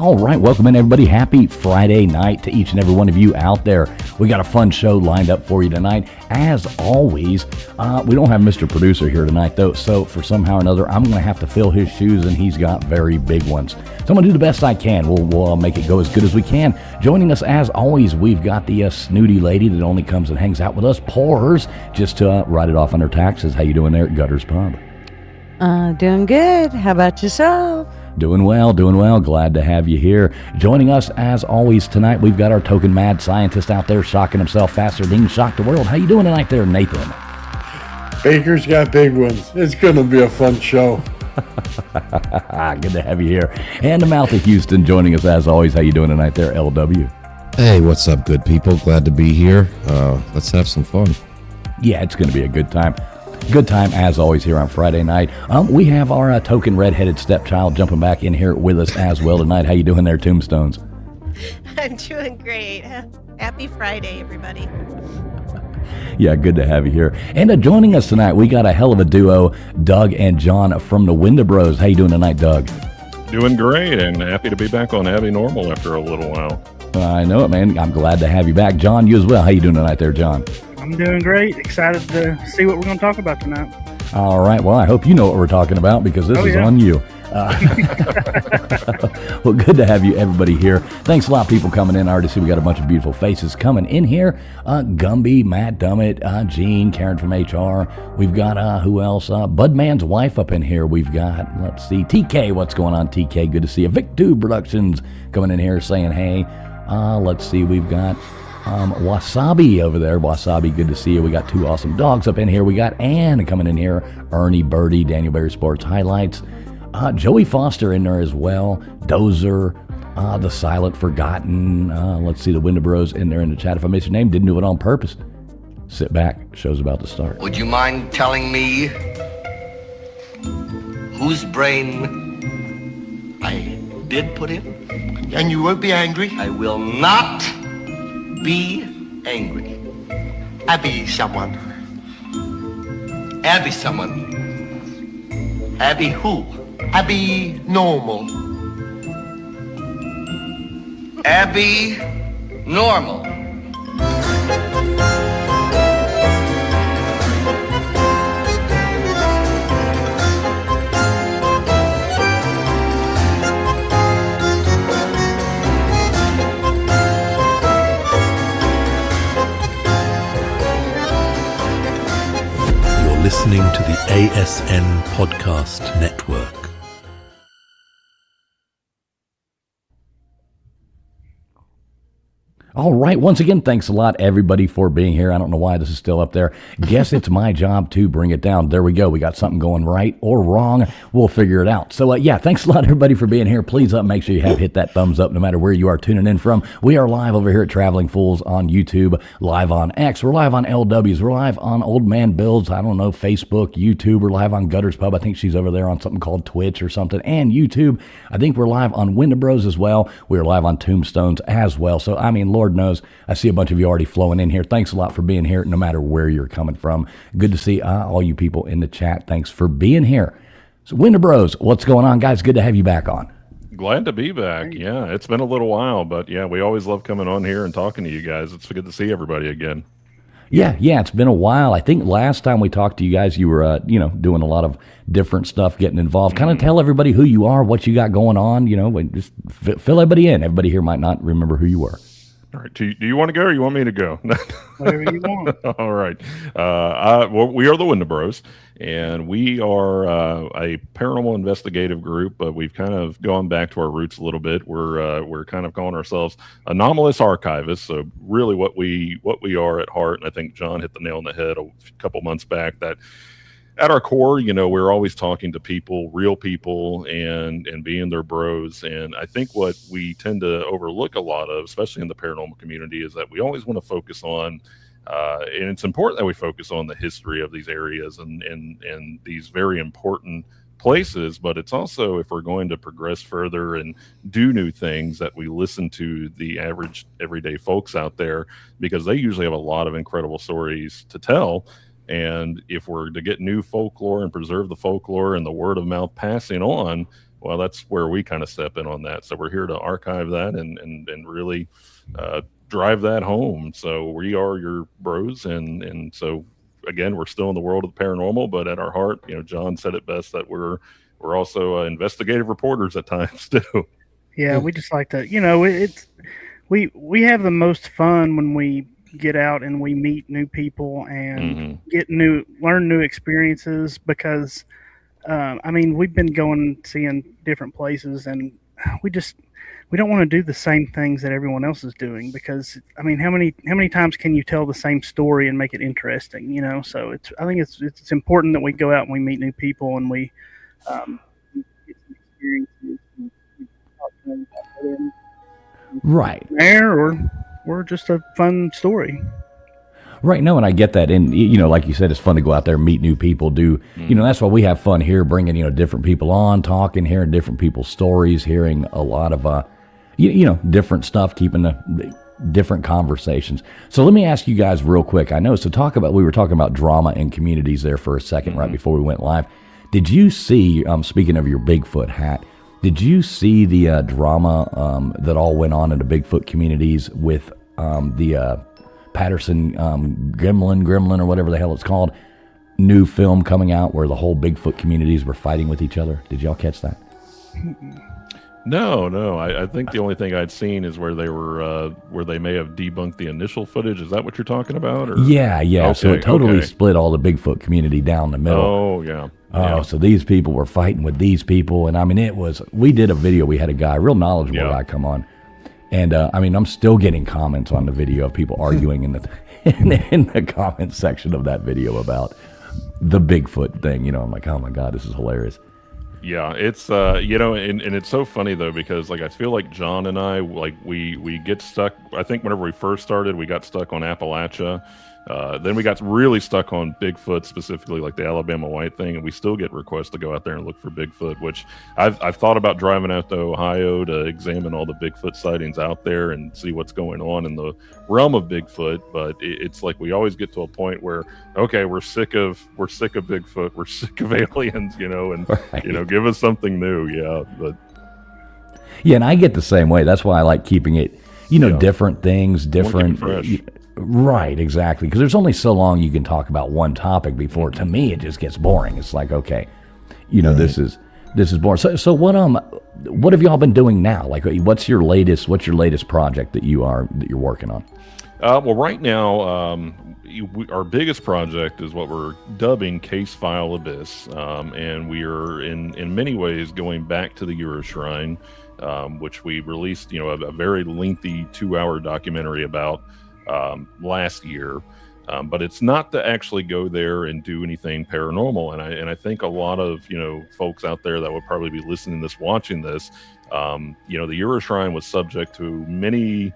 All right, welcome in everybody. Happy Friday night to each and every one of you out there. We got a fun show lined up for you tonight. As always, we don't have Mr. Producer here tonight though, so for somehow or another, I'm going to have to fill his shoes, and he's got very big ones. So I'm going to do the best I can. We'll make it go as good as we can. Joining us as always, we've got the snooty lady that only comes and hangs out with us, pours, just to write it off on her taxes. How you doing there at Gutters Pub? Doing good. How about yourself? Doing well. Glad to have you here. Joining us, as always, tonight, we've got our token mad scientist out there shocking himself faster than he can shock the world. How you doing tonight there, Nathan? Baker's got big ones. It's going to be a fun show. Good to have you here. And the mouth of Houston joining us, as always. How you doing tonight there, LW? Hey, what's up, good people? Glad to be here. Let's have some fun. Yeah, it's going to be a good time. Good time, as always, here on Friday night. We have our token redheaded stepchild jumping back in here with us as well tonight. How you doing there, Tombstones? I'm doing great. Happy Friday, everybody. Yeah, good to have you here. And joining us tonight, we got a hell of a duo, Doug and John from the Wendibros. How you doing tonight, Doug? Doing great, and happy to be back on Abbinormal after a little while. I know it, man. I'm glad to have you back. John, you as well. How you doing tonight there, John? I'm doing great. Excited to see what we're going to talk about tonight. All right. Well, I hope you know what we're talking about, because this is on you. Well, good to have you, everybody, here. Thanks a lot, people coming in. I already see we got a bunch of beautiful faces coming in here. Gumby, Matt Dummett, Gene, Karen from HR. We've got, who else? Budman's wife up in here. We've got, let's see, TK. What's going on, TK? Good to see you. Vic2 Productions coming in here saying, hey. Let's see, we've got Wasabi over there. Wasabi, good to see you. We got two awesome dogs up in here. We got Ann coming in here. Ernie Birdie, Daniel Berry Sports Highlights. Joey Foster in there as well. Dozer, the Silent Forgotten. Let's see, the Wendibros in there in the chat. If I missed your name, didn't do it on purpose. Sit back, show's about to start. Would you mind telling me whose brain I did put in? And you won't be angry? I will not be angry. Abby someone. Abby someone. Abby who? Abby normal. Abby normal. Listening to the ASN Podcast Network. All right. Once again, thanks a lot, everybody, for being here. I don't know why this is still up there. Guess it's my job to bring it down. There we go. We got something going right or wrong. We'll figure it out. So, yeah, thanks a lot, everybody, for being here. Please make sure you have hit that thumbs up no matter where you are tuning in from. We are live over here at Traveling Fools on YouTube, live on X. We're live on LWs. We're live on Old Man Builds. I don't know, Facebook, YouTube. We're live on Gutters Pub. I think she's over there on something called Twitch or something. And YouTube. I think we're live on Wendibros as well. We're live on Tombstones as well. So, I mean, Lord knows, I see a bunch of you already flowing in here. Thanks a lot for being here, no matter where you're coming from. Good to see all you people in the chat. Thanks for being here. So, Wendibros, what's going on, guys? Good to have you back on. Glad to be back. Yeah, it's been a little while, but yeah, we always love coming on here and talking to you guys. It's good to see everybody again. Yeah, it's been a while. I think last time we talked to you guys, you were, doing a lot of different stuff, getting involved. Kind of tell everybody who you are, what you got going on, just fill everybody in. Everybody here might not remember who you were. All right. Do you want to go or you want me to go? Whatever you want. All right. Well, we are the Wendibros, and we are a paranormal investigative group, but we've kind of gone back to our roots a little bit. We're kind of calling ourselves Anomalous Archivists. So really what we are at heart, and I think John hit the nail on the head a couple months back, that at our core, we're always talking to people, real people, and being their bros. And I think what we tend to overlook a lot of, especially in the paranormal community, is that we always want to focus on, and it's important that we focus on the history of these areas and these very important places. But it's also, if we're going to progress further and do new things, that we listen to the average everyday folks out there, because they usually have a lot of incredible stories to tell. And if we're to get new folklore and preserve the folklore and the word of mouth passing on, well, that's where we kind of step in on that. So we're here to archive that and really drive that home. So we are your bros, and so again, we're still in the world of the paranormal, but at our heart, John said it best that we're also investigative reporters at times too. Yeah, we just like to, it's we have the most fun when we get out and we meet new people and learn new experiences because, we've been going seeing different places and we don't want to do the same things that everyone else is doing because how many times can you tell the same story and make it interesting? So I think it's important that we go out and we meet new people and we get some experiences. And we talk to them about them. Right. Or just a fun story. Right. No, and I get that. And, like you said, it's fun to go out there and meet new people. That's why we have fun here, bringing, different people on, talking, hearing different people's stories, hearing a lot of, different stuff, keeping the different conversations. So let me ask you guys real quick. I know, we were talking about drama in communities there for a second right before we went live. Did you see, speaking of your Bigfoot hat, did you see the drama that all went on in the Bigfoot communities with the Patterson Gremlin or whatever the hell it's called, new film coming out where the whole Bigfoot communities were fighting with each other? Did y'all catch that? No. I think the only thing I'd seen is where they were, where they may have debunked the initial footage. Is that what you're talking about? Or? Yeah. Okay, so it totally split all the Bigfoot community down the middle. Oh, yeah. So these people were fighting with these people. And we did a video. We had a guy, real knowledgeable guy come on. And I'm still getting comments on the video of people arguing in the comment section of that video about the Bigfoot thing. I'm like, oh my God, this is hilarious. Yeah, it's and it's so funny though because I feel like John and I we get stuck. I think whenever we first started, we got stuck on Appalachia. Then we got really stuck on Bigfoot, specifically like the Alabama white thing, and we still get requests to go out there and look for Bigfoot, which I've thought about driving out to Ohio to examine all the Bigfoot sightings out there and see what's going on in the realm of Bigfoot. But it's like we always get to a point where, okay, we're sick of Bigfoot, we're sick of aliens, and right. Give us something new. Yeah, but and I get the same way. That's why I like keeping it, different things, different. Right, exactly. Because there's only so long you can talk about one topic before, to me, it just gets boring. It's like, okay, this is boring. So what have y'all been doing now? Like, what's your latest project that you're working on? Well, right now, our biggest project is what we're dubbing Case File Abyss, and we are in many ways going back to the Euroshrine, which we released, a very lengthy 2-hour documentary about last year, but it's not to actually go there and do anything paranormal. And I think a lot of folks out there that would probably be listening to this, watching this, the Euroshrine was subject to many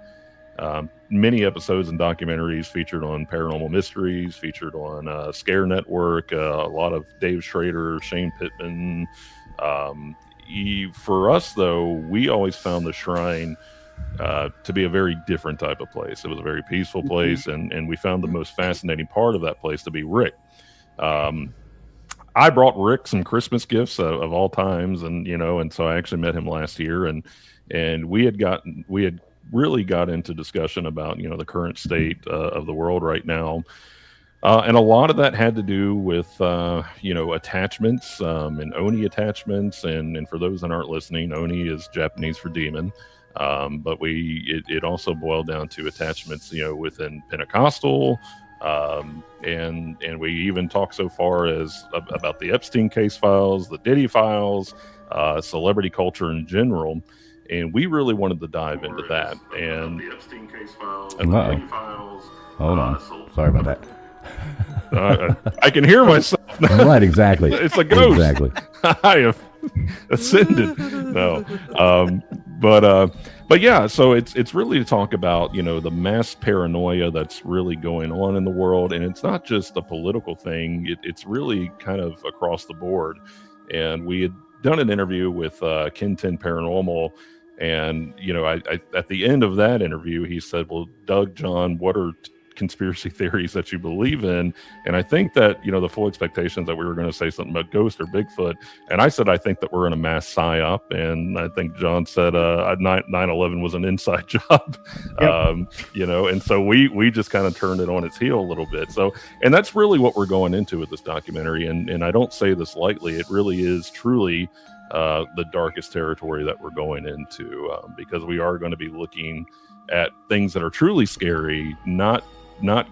episodes and documentaries featured on paranormal mysteries, featured on Scare Network, a lot of Dave Schrader, Shane Pittman. For us though, we always found the shrine to be a very different type of place. It was a very peaceful place, and we found the most fascinating part of that place to be Rick. I brought Rick some Christmas gifts of all times, and so I actually met him last year, and we had really got into discussion about the current state of the world right now. And a lot of that had to do with, attachments and Oni attachments. And for those that aren't listening, Oni is Japanese for demon. But it also boiled down to attachments, within Pentecostal. And we even talked so far as about the Epstein case files, the Diddy files, celebrity culture in general. And we really wanted to dive into that. And the Epstein case files, the Diddy files. Hold on. Sorry about that. I can hear myself now. Right, exactly. It's a ghost. Exactly. I have ascended. No. But yeah, so it's really to talk about, the mass paranoia that's really going on in the world. And it's not just a political thing. It's really kind of across the board. And we had done an interview with Ken 10 Paranormal. And, I at the end of that interview, he said, well, Doug, John, what are conspiracy theories that you believe in. And I think that, the full expectations that we were going to say something about ghost or Bigfoot. And I said, I think that we're in a mass psyop. And I think John said 9/11 was an inside job, Yep. and so we just kind of turned it on its heel a little bit. So, and that's really what we're going into with this documentary. And I don't say this lightly. It really is truly the darkest territory that we're going into, because we are going to be looking at things that are truly scary, not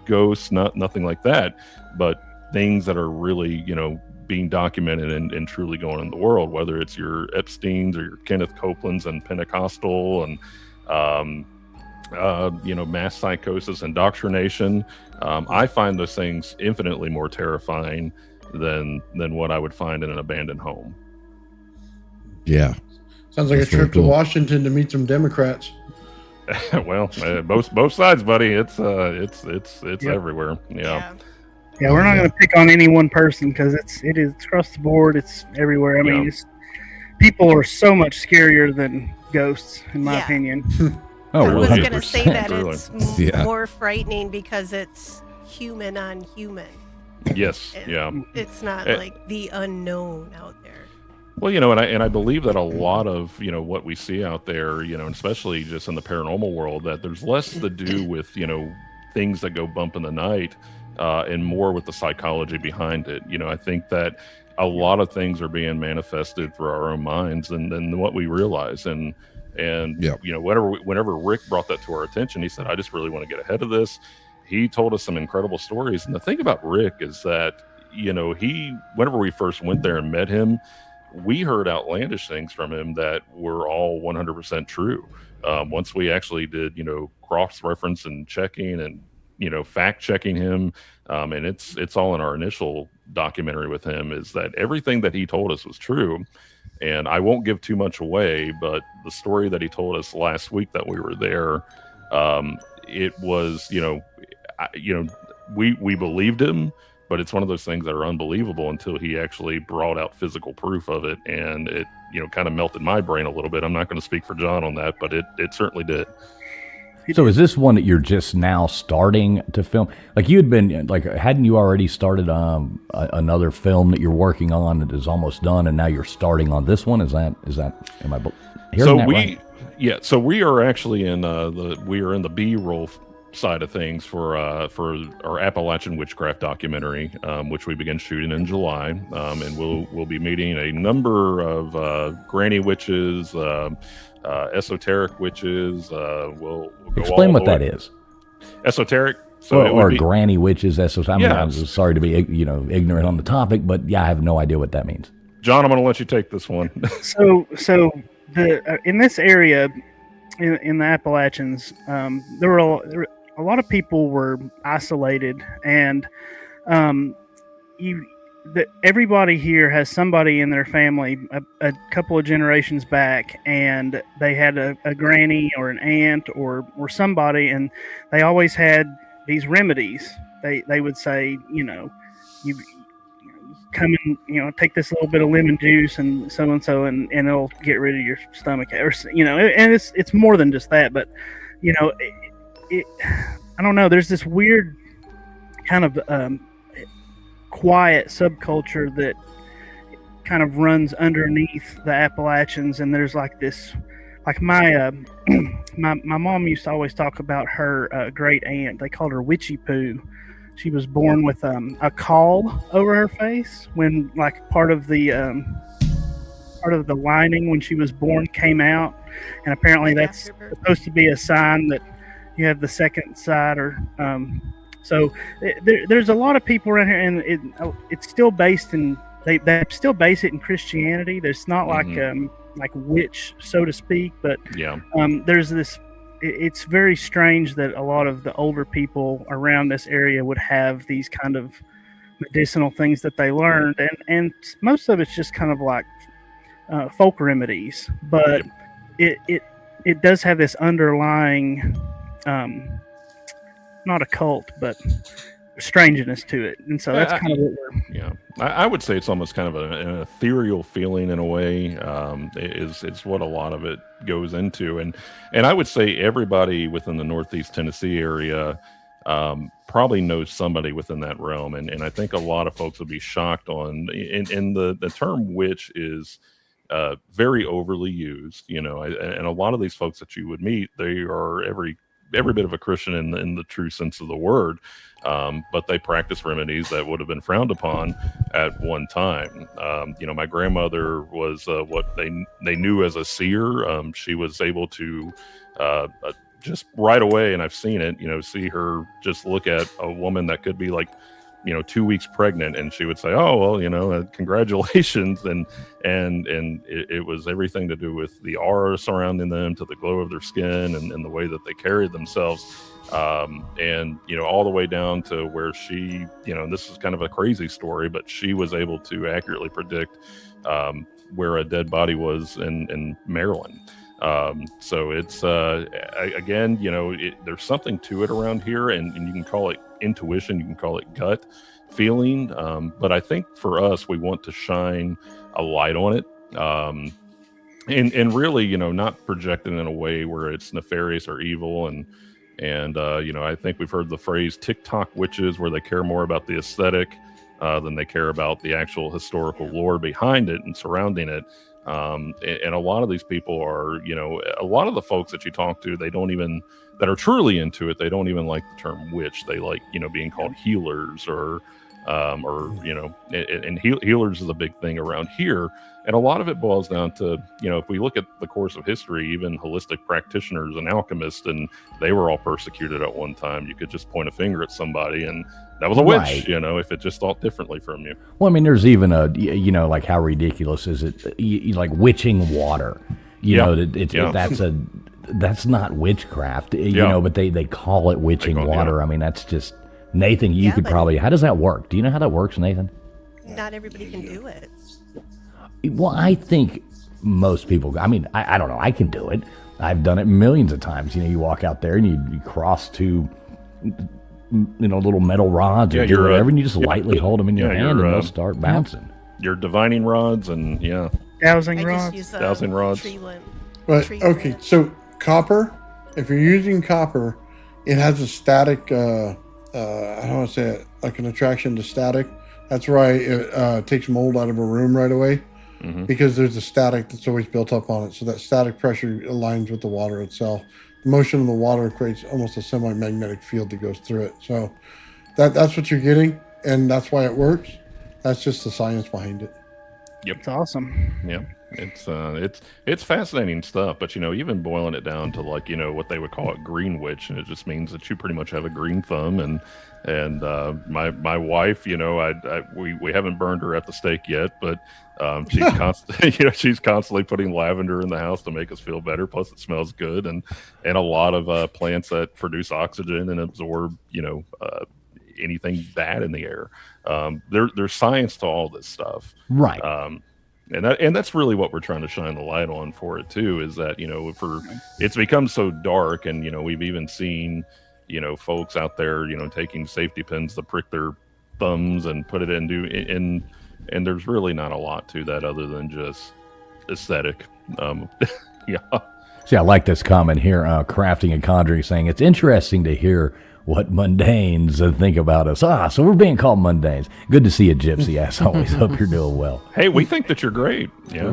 ghosts, nothing like that, but things that are really, being documented and truly going in the world, whether it's your Epstein's or your Kenneth Copeland's and Pentecostal and, mass psychosis, indoctrination. I find those things infinitely more terrifying than what I would find in an abandoned home. Yeah. Sounds like That's a trip very cool. to Washington to meet some Democrats. Well, both sides, buddy. It's everywhere. Yeah. Yeah, we're not going to pick on any one person because it is across the board. It's everywhere. I mean, people are so much scarier than ghosts, in my opinion. Oh, I was really? going to say that Really. it's more frightening because it's human on human. Yes. Yeah. It's not like the unknown out there. Well, and I believe that a lot of, what we see out there, and especially just in the paranormal world, that there's less to do with, things that go bump in the night, and more with the psychology behind it. I think that a lot of things are being manifested through our own minds and what we realize. And whenever Rick brought that to our attention, he said, I just really want to get ahead of this. He told us some incredible stories. And the thing about Rick is that, whenever we first went there and met him, we heard outlandish things from him that were all 100% true. Once we actually did, cross-reference and checking and, fact-checking him, and it's all in our initial documentary with him, is that everything that he told us was true. And I won't give too much away, but the story that he told us last week that we were there, it was, we believed him, but it's one of those things that are unbelievable until he actually brought out physical proof of it. And it, kind of melted my brain a little bit. I'm not going to speak for John on that, but it certainly did. So is this one that you're just now starting to film? Like you had been, hadn't you already started another film that you're working on that is almost done, and now you're starting on this one? Is that? Am I hearing that right? Yeah. So we are actually in the B-roll side of things for our Appalachian witchcraft documentary, which we begin shooting in July, and we'll be meeting a number of granny witches, esoteric witches. We'll go Explain all what the that way. is. Esoteric. So or granny witches, esoteric. I'm Yeah. sorry to be ignorant on the topic, but yeah, I have no idea what that means. John, I'm going to let you take this one. So the in this area, in the Appalachians, there were a lot of people were isolated, and everybody here has somebody in their family a couple of generations back, and they had a granny or an aunt or somebody, and they always had these remedies. They would say, you come and take this little bit of lemon juice and so and it'll get rid of your stomach, or and it's more than just that, but I don't know, there's this weird kind of quiet subculture that kind of runs underneath the Appalachians, and there's like this, like my mom used to always talk about her great aunt. They called her Witchy Poo. She was born with a caul over her face, when like part of the lining when she was born came out, and apparently that's supposed to be a sign that you have the second side, or so there's a lot of people around here, and it's still based in they still base it in Christianity. There's not like witch, so to speak, but there's this. It's very strange that a lot of the older people around this area would have these kind of medicinal things that they learned, and most of it's just kind of like folk remedies, but it does have this underlying not a cult, but strangeness to it, and so that's kind of what we're. I would say it's almost kind of an ethereal feeling in a way. It's what a lot of it goes into, and I would say everybody within the Northeast Tennessee area probably knows somebody within that realm. And I think a lot of folks would be shocked on, and the term witch is very overly used, and a lot of these folks that you would meet, they are every bit of a Christian in the true sense of the word, but they practice remedies that would have been frowned upon at one time. My grandmother was what they knew as a seer. She was able to just right away, and I've seen it, see her just look at a woman that could be like 2 weeks pregnant, and she would say, "Oh, well, congratulations," and it was everything to do with the aura surrounding them, to the glow of their skin, and the way that they carried themselves, and all the way down to where she, this is kind of a crazy story, but she was able to accurately predict where a dead body was in Maryland. So it's again, there's something to it around here, and you can call it intuition, you can call it gut feeling, but I think for us, we want to shine a light on it, and really, not projected in a way where it's nefarious or evil, and I think we've heard the phrase Tik Tok witches, where they care more about the aesthetic than they care about the actual historical lore behind it and surrounding it. And a lot of these people are, a lot of the folks that you talk to, that are truly into it, they don't even like the term witch. They like, being called healers or healers is a big thing around here. And a lot of it boils down to, if we look at the course of history, even holistic practitioners and alchemists, and they were all persecuted at one time. You could just point a finger at somebody and that was a witch, right. If it just thought differently from you. Well, I mean, there's even like how ridiculous is it? Like witching water, that's not witchcraft, but they call it witching water. Yeah. I mean, that's just, Nathan, you could probably, how does that work? Do you know how that works, Nathan? Not everybody can do it. Well, I think most people, I mean, I don't know, I can do it. I've done it millions of times. You walk out there and you cross two, little metal rods or whatever, and you just lightly hold them in your hand and they'll start bouncing. Your divining rods and dowsing rods. Dowsing rods. But okay, so copper, if you're using copper, it has a static, I don't want to say it, like an attraction to static. That's why it takes mold out of a room right away, because there's a static that's always built up on it. So that static pressure aligns with the water itself. The motion of the water creates almost a semi-magnetic field that goes through it. So that's what you're getting, and that's why it works. That's just the science behind it. Yep. It's awesome. Yeah. It's fascinating stuff, but even boiling it down to like what they would call it green witch, and it just means that you pretty much have a green thumb. And my wife, we haven't burned her at the stake yet, but she's constantly she's constantly putting lavender in the house to make us feel better. Plus, it smells good, and a lot of plants that produce oxygen and absorb anything bad in the air. There's science to all this stuff, right? And that's really what we're trying to shine the light on for it too, is that it's become so dark, and we've even seen folks out there taking safety pins to prick their thumbs and put it and there's really not a lot to that other than just aesthetic. See, I like this comment here, Crafting and Conjuring, saying it's interesting to hear what mundanes think about us. So we're being called mundanes. Good to see you, Gypsy, as always. Hope you're doing well. Hey, we think that you're great. Yeah.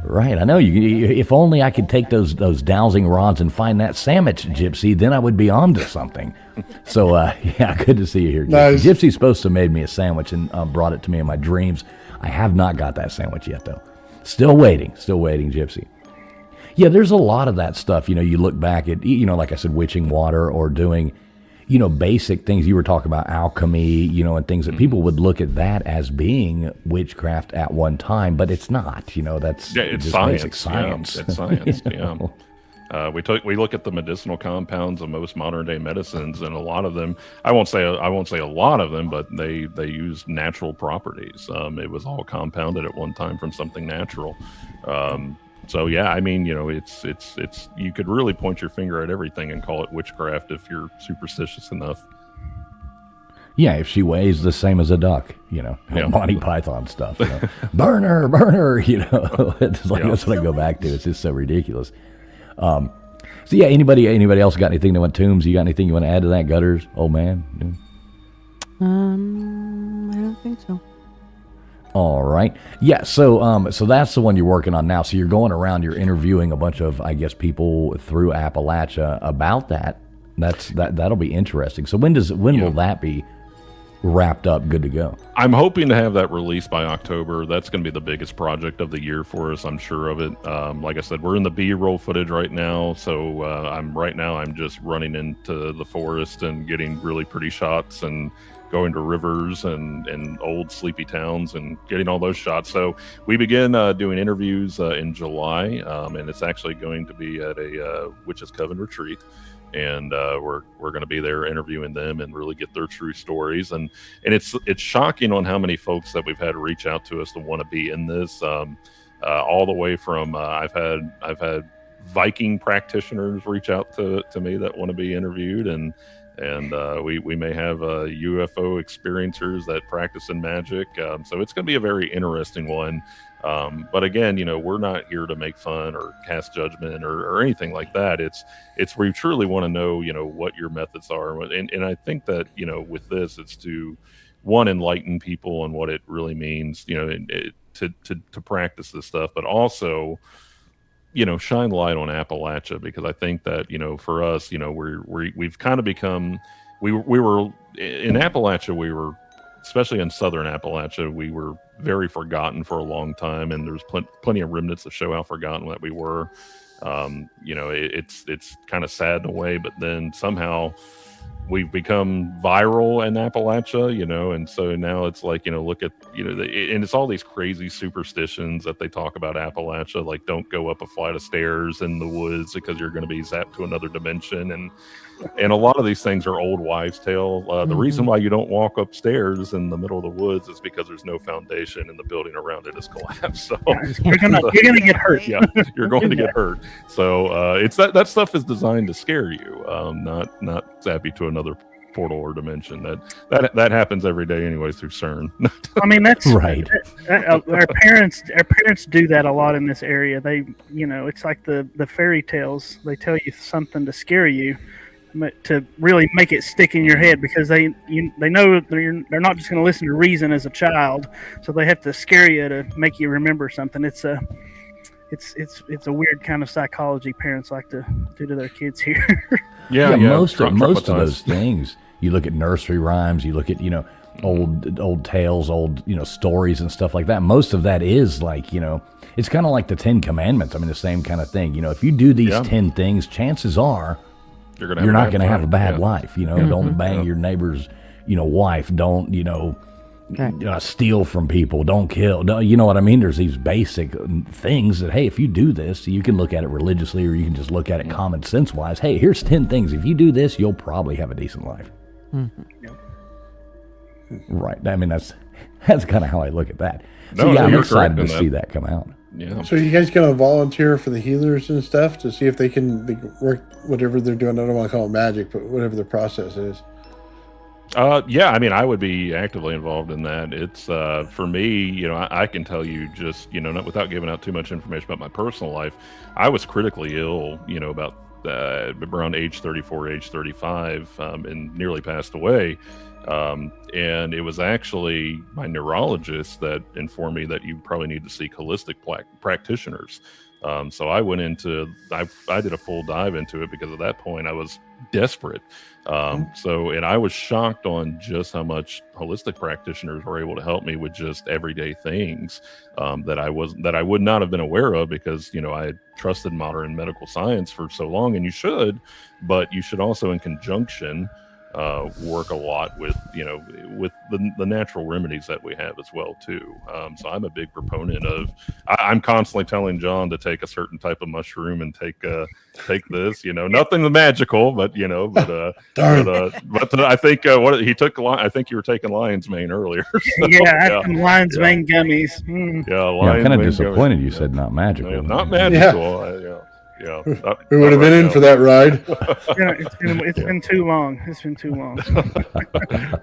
Right. I know you. If only I could take those dowsing rods and find that sandwich, Gypsy, then I would be on to something. So, good to see you here, Gypsy. Nice. Gypsy's supposed to have made me a sandwich and brought it to me in my dreams. I have not got that sandwich yet, though. Still waiting, Gypsy. Yeah, there's a lot of that stuff. You look back at, like I said, witching water or doing, basic things. You were talking about alchemy, and things that people would look at that as being witchcraft at one time, but it's not. That's it's just science. Basic science. Yeah, it's science. Yeah. We look at the medicinal compounds of most modern day medicines, and a lot of them, I won't say a lot of them, but they use natural properties. It was all compounded at one time from something natural. So yeah, I mean, it's you could really point your finger at everything and call it witchcraft if you're superstitious enough. Yeah, if she weighs the same as a duck, Monty Python stuff. Burn her, it's like that's what I go back to. It's just so ridiculous. So yeah, anybody else got anything they want? Tombs, you got anything you want to add to that? Gutters, old man? Yeah. I don't think so. All right. Yeah, so that's the one you're working on now. So you're going around, you're interviewing a bunch of, I guess, people through Appalachia about that. That'll be interesting. So when will that be wrapped up, good to go? I'm hoping to have that released by October. That's going to be the biggest project of the year for us. I'm sure of it. Like I said, we're in the B-roll footage right now. So I'm just running into the forest and getting really pretty shots and going to rivers and old sleepy towns and getting all those shots. So we begin doing interviews in July, and it's actually going to be at a Witches Coven retreat. And we're going to be there interviewing them and really get their true stories. And it's shocking on how many folks that we've had reach out to us to want to be in this. All the way from I've had Viking practitioners reach out to me that want to be interviewed, and we may have UFO experiencers that practice in magic. So it's going to be a very interesting one. But again, we're not here to make fun or cast judgment or anything like that. It's we truly want to know, what your methods are. And I think that, with this, it's to, one, enlighten people on what it really means, to practice this stuff, but also, shine light on Appalachia, because I think that, for us, we've kind of become, we were in Appalachia, especially in Southern Appalachia, we were very forgotten for a long time, and there's plenty of remnants that show how forgotten that we were. It's kind of sad in a way, but then somehow we've become viral in Appalachia, and so now it's like, look at, and it's all these crazy superstitions that they talk about Appalachia, like don't go up a flight of stairs in the woods because you're going to be zapped to another dimension. And a lot of these things are old wives' tale. The reason why you don't walk upstairs in the middle of the woods is because there's no foundation and the building around it is collapsed. So you're gonna get hurt. Yeah, you're going to get hurt. So it's that stuff is designed to scare you, not zap you to another portal or dimension. That happens every day anyways through CERN. I mean, that's right. Our parents do that a lot in this area. They, it's like the fairy tales. They tell you something to scare you, to really make it stick in your head, because they know they're not just going to listen to reason as a child, so they have to scare you to make you remember something. It's a weird kind of psychology parents like to do to their kids here. Yeah, most of those things. You look at nursery rhymes, you look at, old tales, old, stories and stuff like that. Most of that is like, it's kind of like the 10 Commandments. I mean, the same kind of thing. If you do these 10 things, chances are you're not going to have a bad life. Don't bang your neighbor's, wife. Don't, steal from people. Don't kill. You know what I mean? There's these basic things that, hey, if you do this, you can look at it religiously, or you can just look at it common sense wise. Hey, here's 10 things. If you do this, you'll probably have a decent life. Right. I mean, that's kind of how I look at that. So I'm excited to see that come out. Yeah. So you guys going to volunteer for the healers and stuff to see if they can work whatever they're doing? I don't want to call it magic, but whatever the process is. Yeah, I mean, I would be actively involved in that. It's for me, I can tell you just, not without giving out too much information about my personal life. I was critically ill, about around age 34, age 35, and nearly passed away. And it was actually my neurologist that informed me that you probably need to seek holistic practitioners. So I went I did a full dive into it, because at that point I was desperate. And I was shocked on just how much holistic practitioners were able to help me with just everyday things, that I would not have been aware of, because, I had trusted modern medical science for so long, and you should, but you should also in conjunction work a lot with the natural remedies that we have as well too. So I'm a big proponent of. I'm constantly telling John to take a certain type of mushroom and take this. Nothing magical, but but I think what he took. I think you were taking lion's mane earlier. So, I had some lion's mane gummies. I'm kind of disappointed you said not magical. Not magical. Yeah, we would have been in for that ride. It's been too long. It's been too long.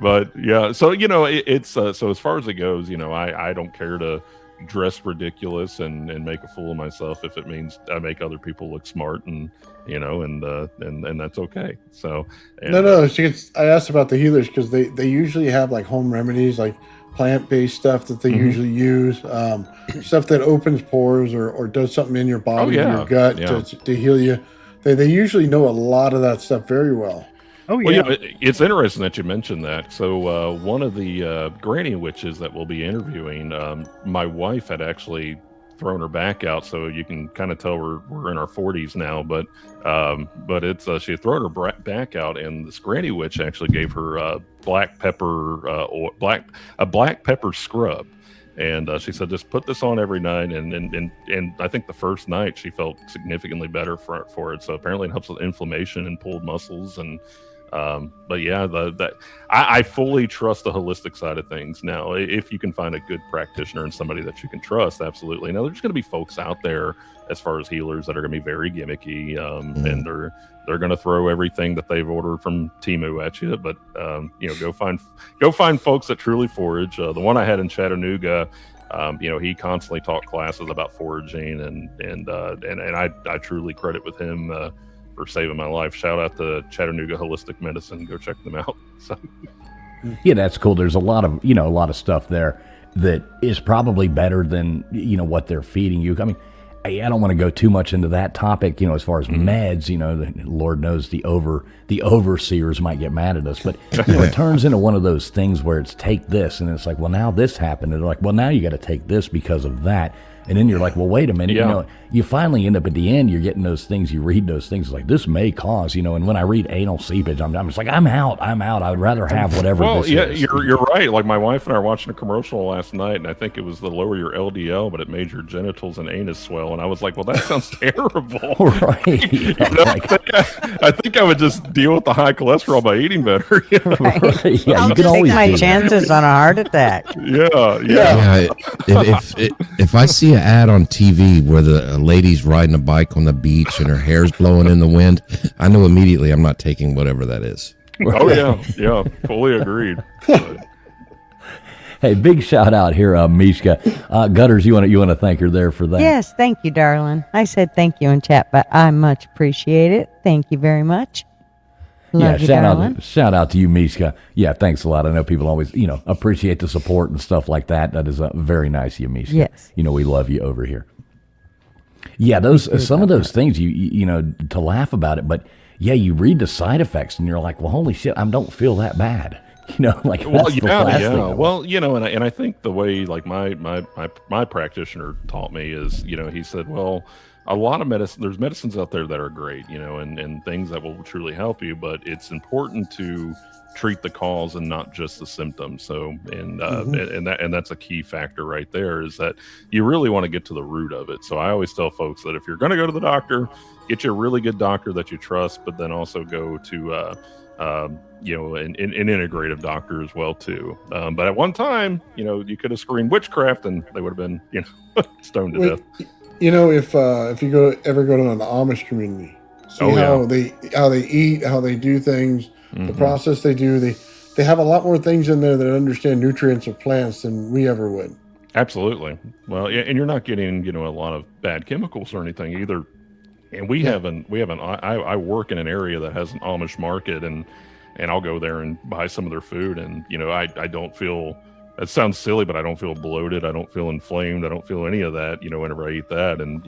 But yeah, so it's so as far as it goes, I don't care to dress ridiculous and make a fool of myself if it means I make other people look smart, and and that's okay. So no. I asked about the healers because they usually have like home remedies, like plant-based stuff that they usually use, stuff that opens pores or does something in your body, in your gut to heal you. They usually know a lot of that stuff very well. Oh, yeah. Well, it's interesting that you mentioned that. So one of the granny witches that we'll be interviewing, my wife had actually thrown her back out, so you can kind of tell we're in our 40s now. But it's she had thrown her back out, and this granny witch actually gave her black pepper black pepper scrub. And she said, just put this on every night. And I think the first night she felt significantly better for it. So apparently it helps with inflammation and pulled muscles. And but yeah, I fully trust the holistic side of things. Now, if you can find a good practitioner and somebody that you can trust, absolutely. Now, there's going to be folks out there as far as healers that are going to be very gimmicky, and they're going to throw everything that they've ordered from Temu at you. But go find folks that truly forage. The one I had in Chattanooga, he constantly taught classes about foraging, and I truly credit with him for saving my life. Shout out to Chattanooga Holistic Medicine. Go check them out. So. Yeah, that's cool. There's a lot of stuff there that is probably better than what they're feeding you. I mean, I don't want to go too much into that topic, as far as meds, the Lord knows the overseers might get mad at us, but it turns into one of those things where it's take this, and it's like, well, now this happened, and they're like, well, now you got to take this because of that. And then you're like, well, wait a minute, you finally end up at the end, you're getting those things, you read those things like this may cause, and when I read anal seepage, I'm just like, I'm out. I would rather have whatever this is. You're right. Like my wife and I were watching a commercial last night, and I think it was to lower your LDL, but it made your genitals and anus swell. And I was like, well, that sounds terrible. Right. I think I would just deal with the high cholesterol by eating better. Right. Yeah, I'll you can take always my do chances on a heart attack. Yeah. If I see an ad on TV where the lady's riding a bike on the beach and her hair's blowing in the wind, I know immediately I'm not taking whatever that is. Oh yeah, fully agreed. Hey, big shout out here, Mishka. Gutters, you want to thank her there for that? Yes, thank you, darling. I said thank you in chat, but I much appreciate it. Thank you very much. Love you, darling. Shout out to you, Mishka. Yeah, thanks a lot. I know people always, appreciate the support and stuff like that. That is very nice of you, Mishka. Yes. We love you over here. Yeah, some of those things, you to laugh about it, but yeah, you read the side effects and you're like, well, holy shit, I don't feel that bad. Well, and I think the way like my practitioner taught me is, he said, well, a lot of there's medicines out there that are great, and things that will truly help you, but it's important to treat the cause and not just the symptoms. So, and that's a key factor right there, is that you really want to get to the root of it. So I always tell folks that if you're going to go to the doctor, get you a really good doctor that you trust, but then also go to, an integrative doctor as well too. But at one time, you could have screamed witchcraft and they would have been, stoned to death. If you ever go to an Amish community, see how they eat, how they do things, the process they do. They have a lot more things in there that understand nutrients of plants than we ever would. Absolutely. Well, and you're not getting a lot of bad chemicals or anything either. And I work in an area that has an Amish market, and I'll go there and buy some of their food, and I don't feel. It sounds silly, but I don't feel bloated. I don't feel inflamed. I don't feel any of that, whenever I eat that. And,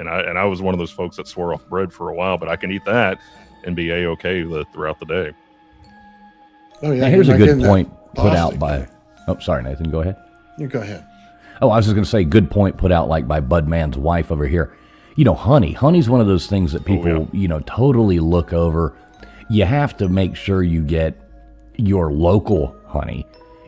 I was one of those folks that swore off bread for a while, but I can eat that and be A-okay throughout the day. Oh, yeah. Now, here's a good point put out by, sorry, Nathan, go ahead. You go ahead. Oh, I was just going to say, good point put out like by Budman's wife over here. Honey's one of those things that people, totally look over. You have to make sure you get your local honey.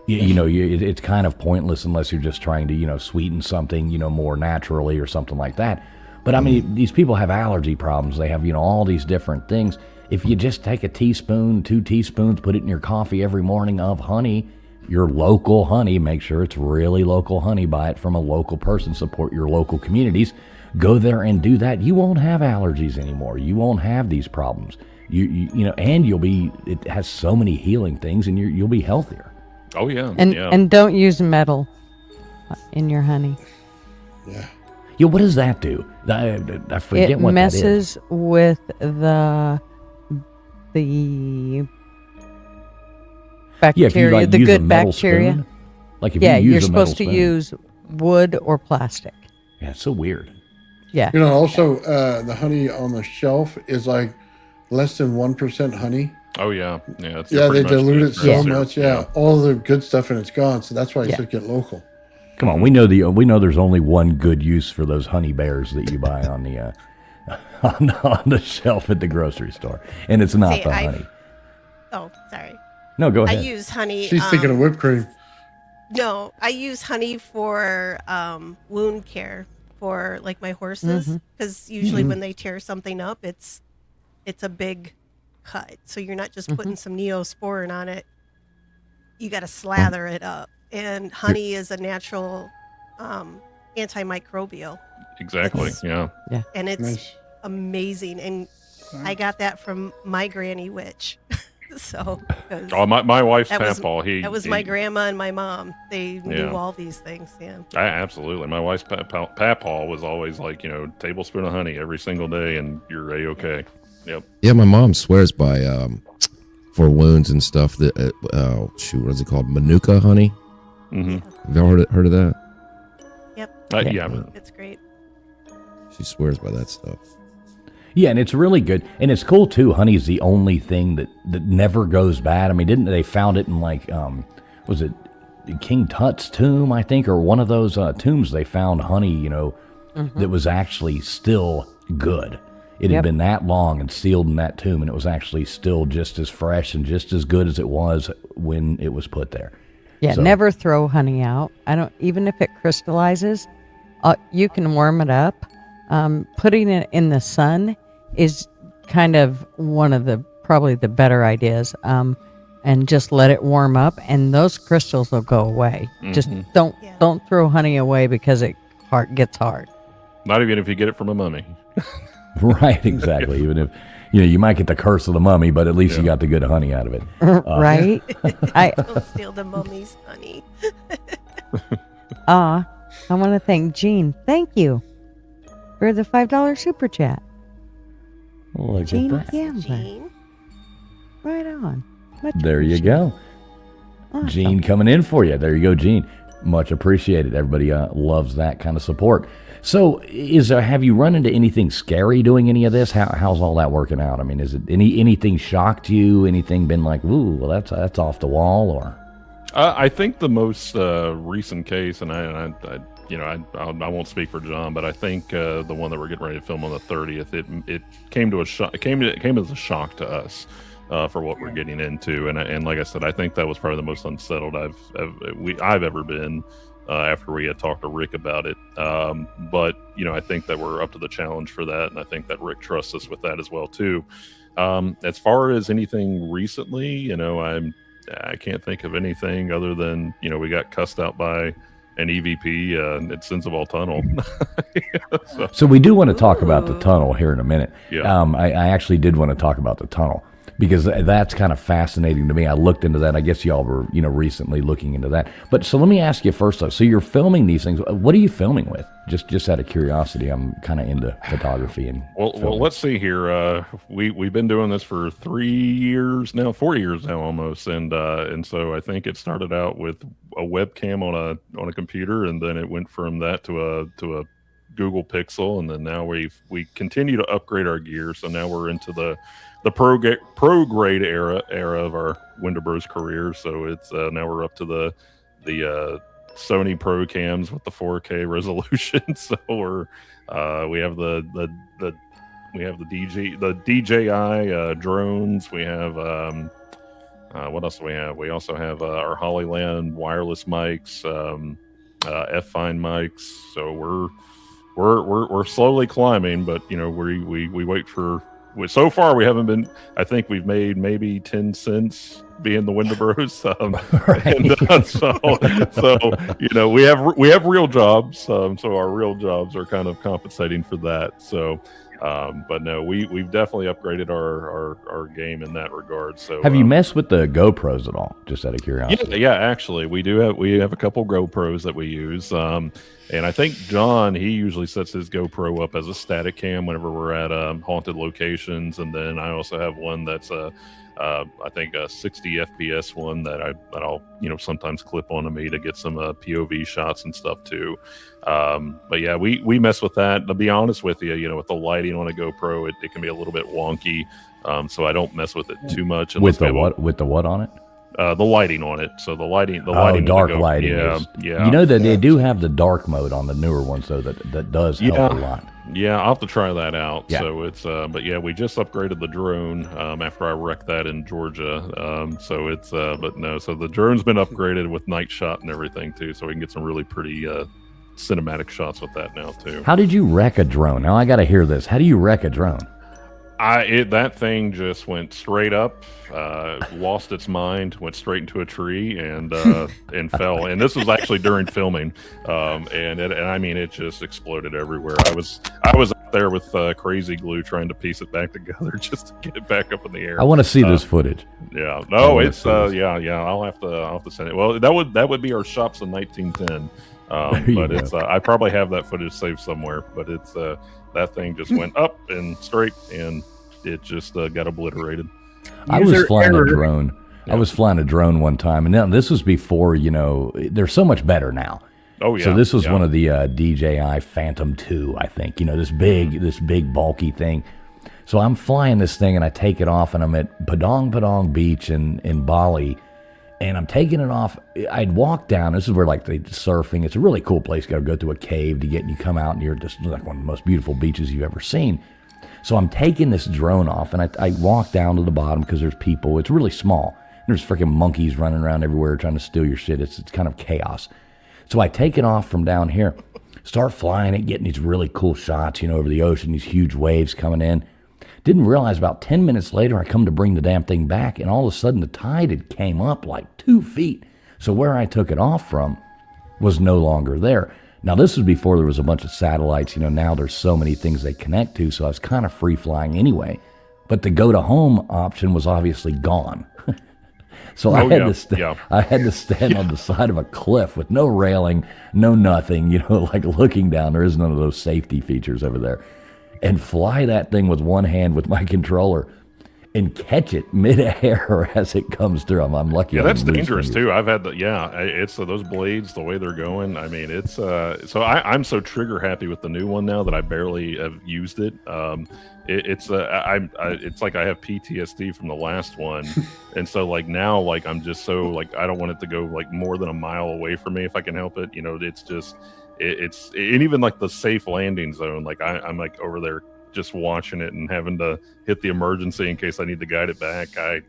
It's kind of pointless unless you're just trying to, sweeten something, more naturally or something like that. But I mean, these people have allergy problems. They have, all these different things. If you just take a teaspoon, 2 teaspoons, put it in your coffee every morning of honey, your local honey, make sure it's really local honey, buy it from a local person, support your local communities, go there and do that. You won't have allergies anymore. You won't have these problems. And it has so many healing things, and you'll be healthier. Oh yeah. And don't use metal in your honey. Yeah. Yeah, what does that do? I forget It what that is. messes with the bacteria, Yeah, if you like the use a good metal bacteria. spoon, like if Yeah, you use you're a metal supposed to spoon. use wood or plastic. Yeah, it's so weird. Yeah. You know, also the honey on the shelf is like less than 1% honey. Oh yeah, yeah. It's Yeah, they pretty much dilute it just so syrup, much. Yeah, all the good stuff and it's gone. So that's why you Yeah. should get local. Come on, we know there's only one good use for those honey bears that you buy on the on the shelf at the grocery store, and it's not See, the honey. Oh, sorry. No, go I ahead. use honey. She's thinking of whipped cream. No, I use honey for wound care for like my horses, because usually when they tear something up, it's a big cut. So you're not just putting some Neosporin on it. You got to slather it up. And honey is a natural antimicrobial. Exactly. Yeah. And it's Nice. amazing. And I got that from my granny witch. So, 'cause Oh, my wife's that was- papaw. that was my grandma and my mom. They knew all these things. Yeah. Absolutely. My wife's papaw was always like, tablespoon of honey every single day, and you're a-okay. Yep. Yeah, my mom swears by for wounds and stuff. That what is it called? Manuka honey. Mm-hmm. Have y'all heard of that? Yep. Yeah. It's great. She swears by that stuff. Yeah, and it's really good, and it's cool too. Honey's the only thing that never goes bad. I mean, didn't they found it in like was it King Tut's tomb, I think, or one of those tombs? They found honey, that was actually still good. It had been that long and sealed in that tomb, and it was actually still just as fresh and just as good as it was when it was put there. Yeah, So- never throw honey out. Even if it crystallizes, you can warm it up. Putting it in the sun is kind of one of probably the better ideas. And just let it warm up, and those crystals will go away. Just don't throw honey away because it gets hard. Not even if you get it from a mummy. Right, exactly. Even if you might get the curse of the mummy, but at least you got the good honey out of it. Right? Don't steal the mummy's honey. I want to thank Jean. Thank you for the $5 super chat. Look Jean at that. Gambler. Jean. Right on. Much There you appreciated. go. Awesome. Gene coming in for you. There you go, Gene. Much appreciated. Everybody loves that kind of support. So, have you run into anything scary doing any of this? How's all that working out? I mean, is it anything shocked you? Anything been like, ooh, well, that's off the wall, or? I think the most recent case, and I won't speak for John, but I think the one that we're getting ready to film on the 30th, it came to a shock. It came as a shock to us. For what we're getting into, and like I said, I think that was probably the most unsettled I've ever been after we had talked to Rick about it. But I think that we're up to the challenge for that, and I think that Rick trusts us with that as well too. As far as anything recently, I can't think of anything other than we got cussed out by an EVP at Sensible Tunnel. So we do want to talk about the tunnel here in a minute. Yeah. I actually did want to talk about the tunnel, because that's kind of fascinating to me. I looked into that. I guess y'all were, recently looking into that. But so let me ask you first, though. So you're filming these things. What are you filming with? Just out of curiosity. I'm kind of into photography and Well, let's see here. We've been doing this for 3 years now, 4 years now almost, and so I think it started out with a webcam on a computer, and then it went from that to a Google Pixel, and then now we continue to upgrade our gear. So now we're into the pro grade era of our Wendibros career. So it's now we're up to the Sony Pro cams with the 4K resolution. So we have the DJI drones. We have what else do we have? We also have our Hollyland wireless mics, F-Fine mics. So we're slowly climbing, but we wait for. So far, we haven't been. I think we've made maybe 10 cents being the Wendibros. So we have real jobs. So our real jobs are kind of compensating for that. So But no, we've definitely upgraded our game in that regard. So have you messed with the GoPros at all? Just out of curiosity. Yeah, actually, we have a couple GoPros that we use. And I think John, he usually sets his GoPro up as a static cam whenever we're at haunted locations, and then I also have one that's I think a 60 FPS one that I'll sometimes clip onto me to get some POV shots and stuff too. But yeah, we mess with that. To be honest with you, with the lighting on a GoPro, it can be a little bit wonky. So I don't mess with it too much. With the what on it? The lighting on it. So the lighting. Dark lighting. Yeah. You know that they do have the dark mode on the newer ones, though. That does help a lot. Yeah, I'll have to try that out. Yeah. So it's, but yeah, we just upgraded the drone after I wrecked that in Georgia. So it's, but no, so the drone's been upgraded with night shot and everything too, so we can get some really pretty cinematic shots with that now too. How did you wreck a drone? Now I got to hear this. How do you wreck a drone? That thing just went straight up, lost its mind, went straight into a tree, and fell. And this was actually during filming, and I mean, it just exploded everywhere. I was up there with crazy glue trying to piece it back together just to get it back up in the air. I want to see this footage. Yeah, no, it's yeah. I'll have to send it. Well, that would be our shops in 1910. But it's I probably have that footage saved somewhere. But it's that thing just went up and straight, and it just got obliterated. I was flying a drone. Yeah. I was flying a drone one time, and now this was before, they're so much better now. Oh yeah. So this was one of the DJI Phantom 2, I think. This big bulky thing. So I'm flying this thing, and I take it off, and I'm at Padang Padang Beach in Bali, and I'm taking it off. I'd walk down. This is where they surfing. It's a really cool place. You got to go through a cave to get, and you come out, and you're just like one of the most beautiful beaches you've ever seen. So I'm taking this drone off, and I walk down to the bottom because there's people. It's really small. There's freaking monkeys running around everywhere trying to steal your shit. It's kind of chaos. So I take it off from down here, start flying it, getting these really cool shots, over the ocean, these huge waves coming in. Didn't realize about 10 minutes later, I come to bring the damn thing back, and all of a sudden the tide had came up like 2 feet. So where I took it off from was no longer there. Now, this was before there was a bunch of satellites. Now there's so many things they connect to, so I was kind of free flying anyway. But the go to home option was obviously gone. So I had to stand on the side of a cliff with no railing, no nothing, looking down. There is none of those safety features over there. And fly that thing with one hand with my controller and catch it midair as it comes through. I'm lucky. Yeah, that's dangerous too. I've had it's those blades, the way they're going. I mean, it's so I'm so trigger happy with the new one now that I barely have used it. It's like I have PTSD from the last one, and so now I'm just so I don't want it to go more than a mile away from me if I can help it. It's just it's and even the safe landing zone. I'm over there just watching it and having to hit the emergency in case I need to guide it back. I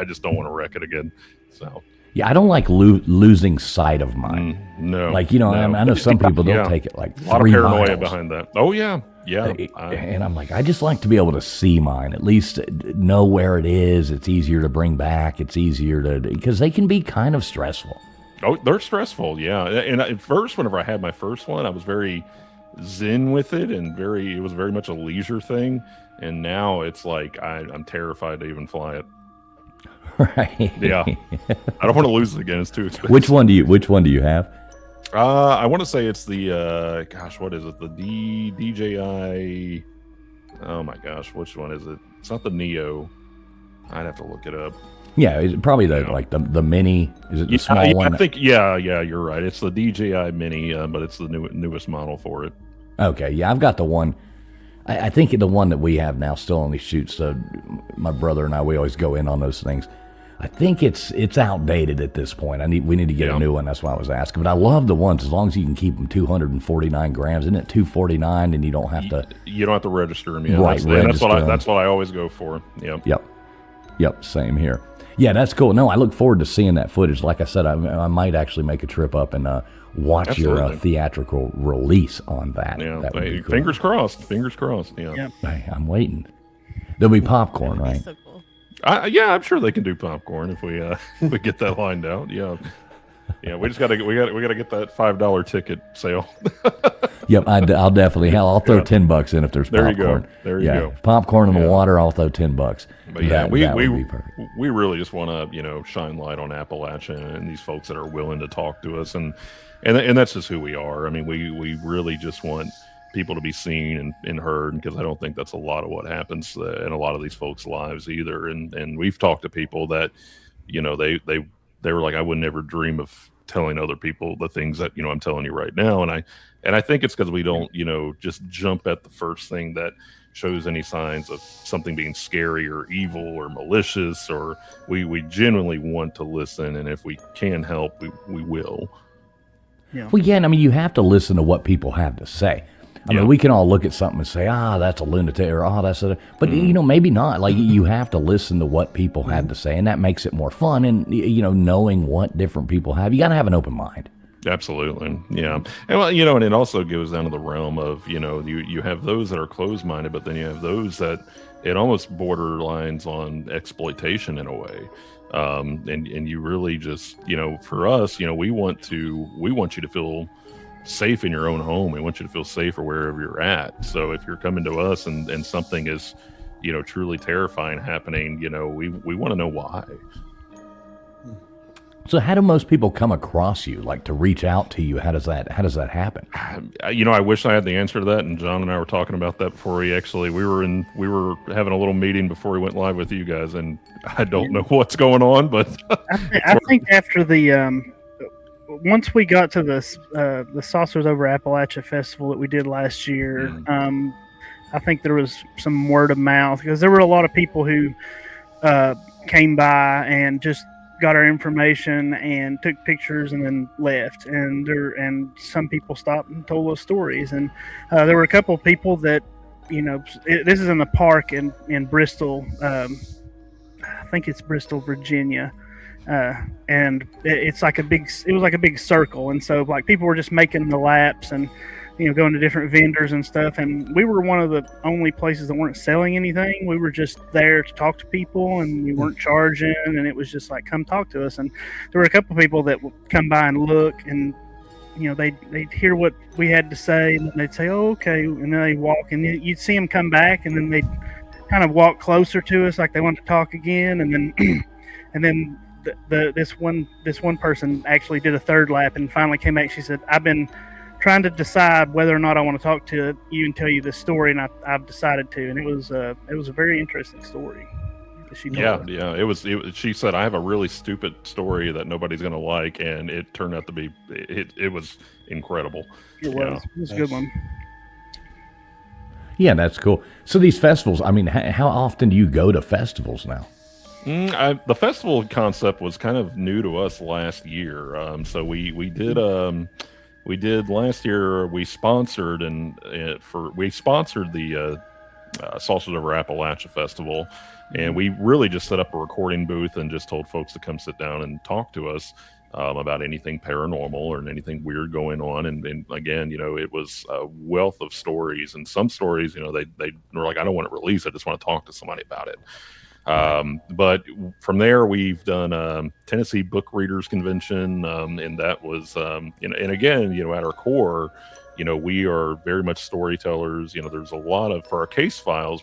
just don't want to wreck it again. So yeah, I don't like losing sight of mine. No, I know some people don't take it a lot of paranoia behind that. Oh yeah. And I'm I just like to be able to see mine, at least know where it is. It's easier to bring back. It's easier because they can be kind of stressful. Oh, they're stressful, yeah. And at first, whenever I had my first one, I was very zen with it, and it was very much a leisure thing. And now it's I'm terrified to even fly it. Right. Yeah. I don't want to lose it again. It's too expensive. Which one do you have? I want to say it's the what is it? The DJI. Oh my gosh, which one is it? It's not the Neo. I'd have to look it up. Yeah, it's probably the Mini. Is it the small one? I think you're right. It's the DJI Mini, but it's the newest model for it. Okay, yeah, I've got the one. I think the one that we have now still only shoots. My brother and we always go in on those things. I think it's outdated at this point. We need to get a new one. That's why I was asking. But I love the ones as long as you can keep them 249 grams. Isn't it 249? And you don't have to. You don't have to register them. Yeah, right. That's what I always go for. Yep. Same here. Yeah, that's cool. No, I look forward to seeing that footage. Like I said, I might actually make a trip up and watch your theatrical release on that. Yeah, that would be cool. Fingers crossed. Fingers crossed. Yeah. Yep. Hey, I'm waiting. There'll be popcorn, right? So cool. Yeah, I'm sure they can do popcorn if we get that lined out. Yeah. Yeah, we gotta get that $5 ticket sale. Yep, I'll definitely. I'll throw Yeah. $10 in if there's There you popcorn. go. There you go. Popcorn in the Yeah. water. I'll throw $10. But yeah, that would be perfect. we really just want to shine light on Appalachia and these folks that are willing to talk to us, and that's just who we are. I mean, we really just want people to be seen and heard, because I don't think that's a lot of what happens in a lot of these folks' lives either. And we've talked to people that they were like, I would never dream of telling other people the things that I'm telling you right now, and I think it's because we don't just jump at the first thing that shows any signs of something being scary or evil or malicious, or we genuinely want to listen, and if we can help, we will. Yeah. Well, yeah, and I mean, you have to listen to what people have to say. I mean, we can all look at something and say, that's a lunatic, or that's a, but maybe not. Like, you have to listen to what people have to say, and that makes it more fun. And knowing what different people have, you got to have an open mind. Absolutely, yeah. And well, and it also goes down to the realm of you have those that are closed-minded, but then you have those that it almost borderlines on exploitation in a way. And you really just for us, we want you to feel safe in your own home. We want you to feel safe or wherever you're at. So if you're coming to us and something is truly terrifying happening, we want to know why. So how do most people come across you, like to reach out to you? How does that happen? I wish I had the answer to that, and John and I were talking about that before we were having a little meeting before we went live with you guys, and I don't know what's going on, but I think after the once we got to the Saucers Over Appalachia Festival that we did last year, I think there was some word of mouth, because there were a lot of people who came by and just got our information and took pictures and then left, and some people stopped and told us stories, and there were a couple of people that this is in the park in Bristol, I think it's Bristol, Virginia, and it was like a big circle, and so like people were just making the laps and going to different vendors and stuff, and we were one of the only places that weren't selling anything. We were just there to talk to people, and we weren't charging, and it was just like, come talk to us. And there were a couple of people that would come by and look, and they'd hear what we had to say, and they'd say, oh, okay, and then they'd walk, and you'd see them come back, and then they'd kind of walk closer to us like they wanted to talk again, and then and then this one person actually did a third lap and finally came back. She said, I've been trying to decide whether or not I want to talk to you and tell you this story, and I've decided to. And it was a very interesting story that she told us. Yeah. It was. She said, I have a really stupid story that nobody's going to like, and it turned out to be. It was incredible. It was. It was a good one. Yeah, that's cool. So these festivals, I mean, how often do you go to festivals now? The festival concept was kind of new to us last year. So we did last year. We sponsored the Saucers Over Appalachia Festival, and we really just set up a recording booth and just told folks to come sit down and talk to us about anything paranormal or anything weird going on. And again, it was a wealth of stories, and some stories, they were like, I don't want to release. I just want to talk to somebody about it. But from there, we've done Tennessee Book Readers Convention, and that was and again, at our core, we are very much storytellers. There's a lot of, for our case files,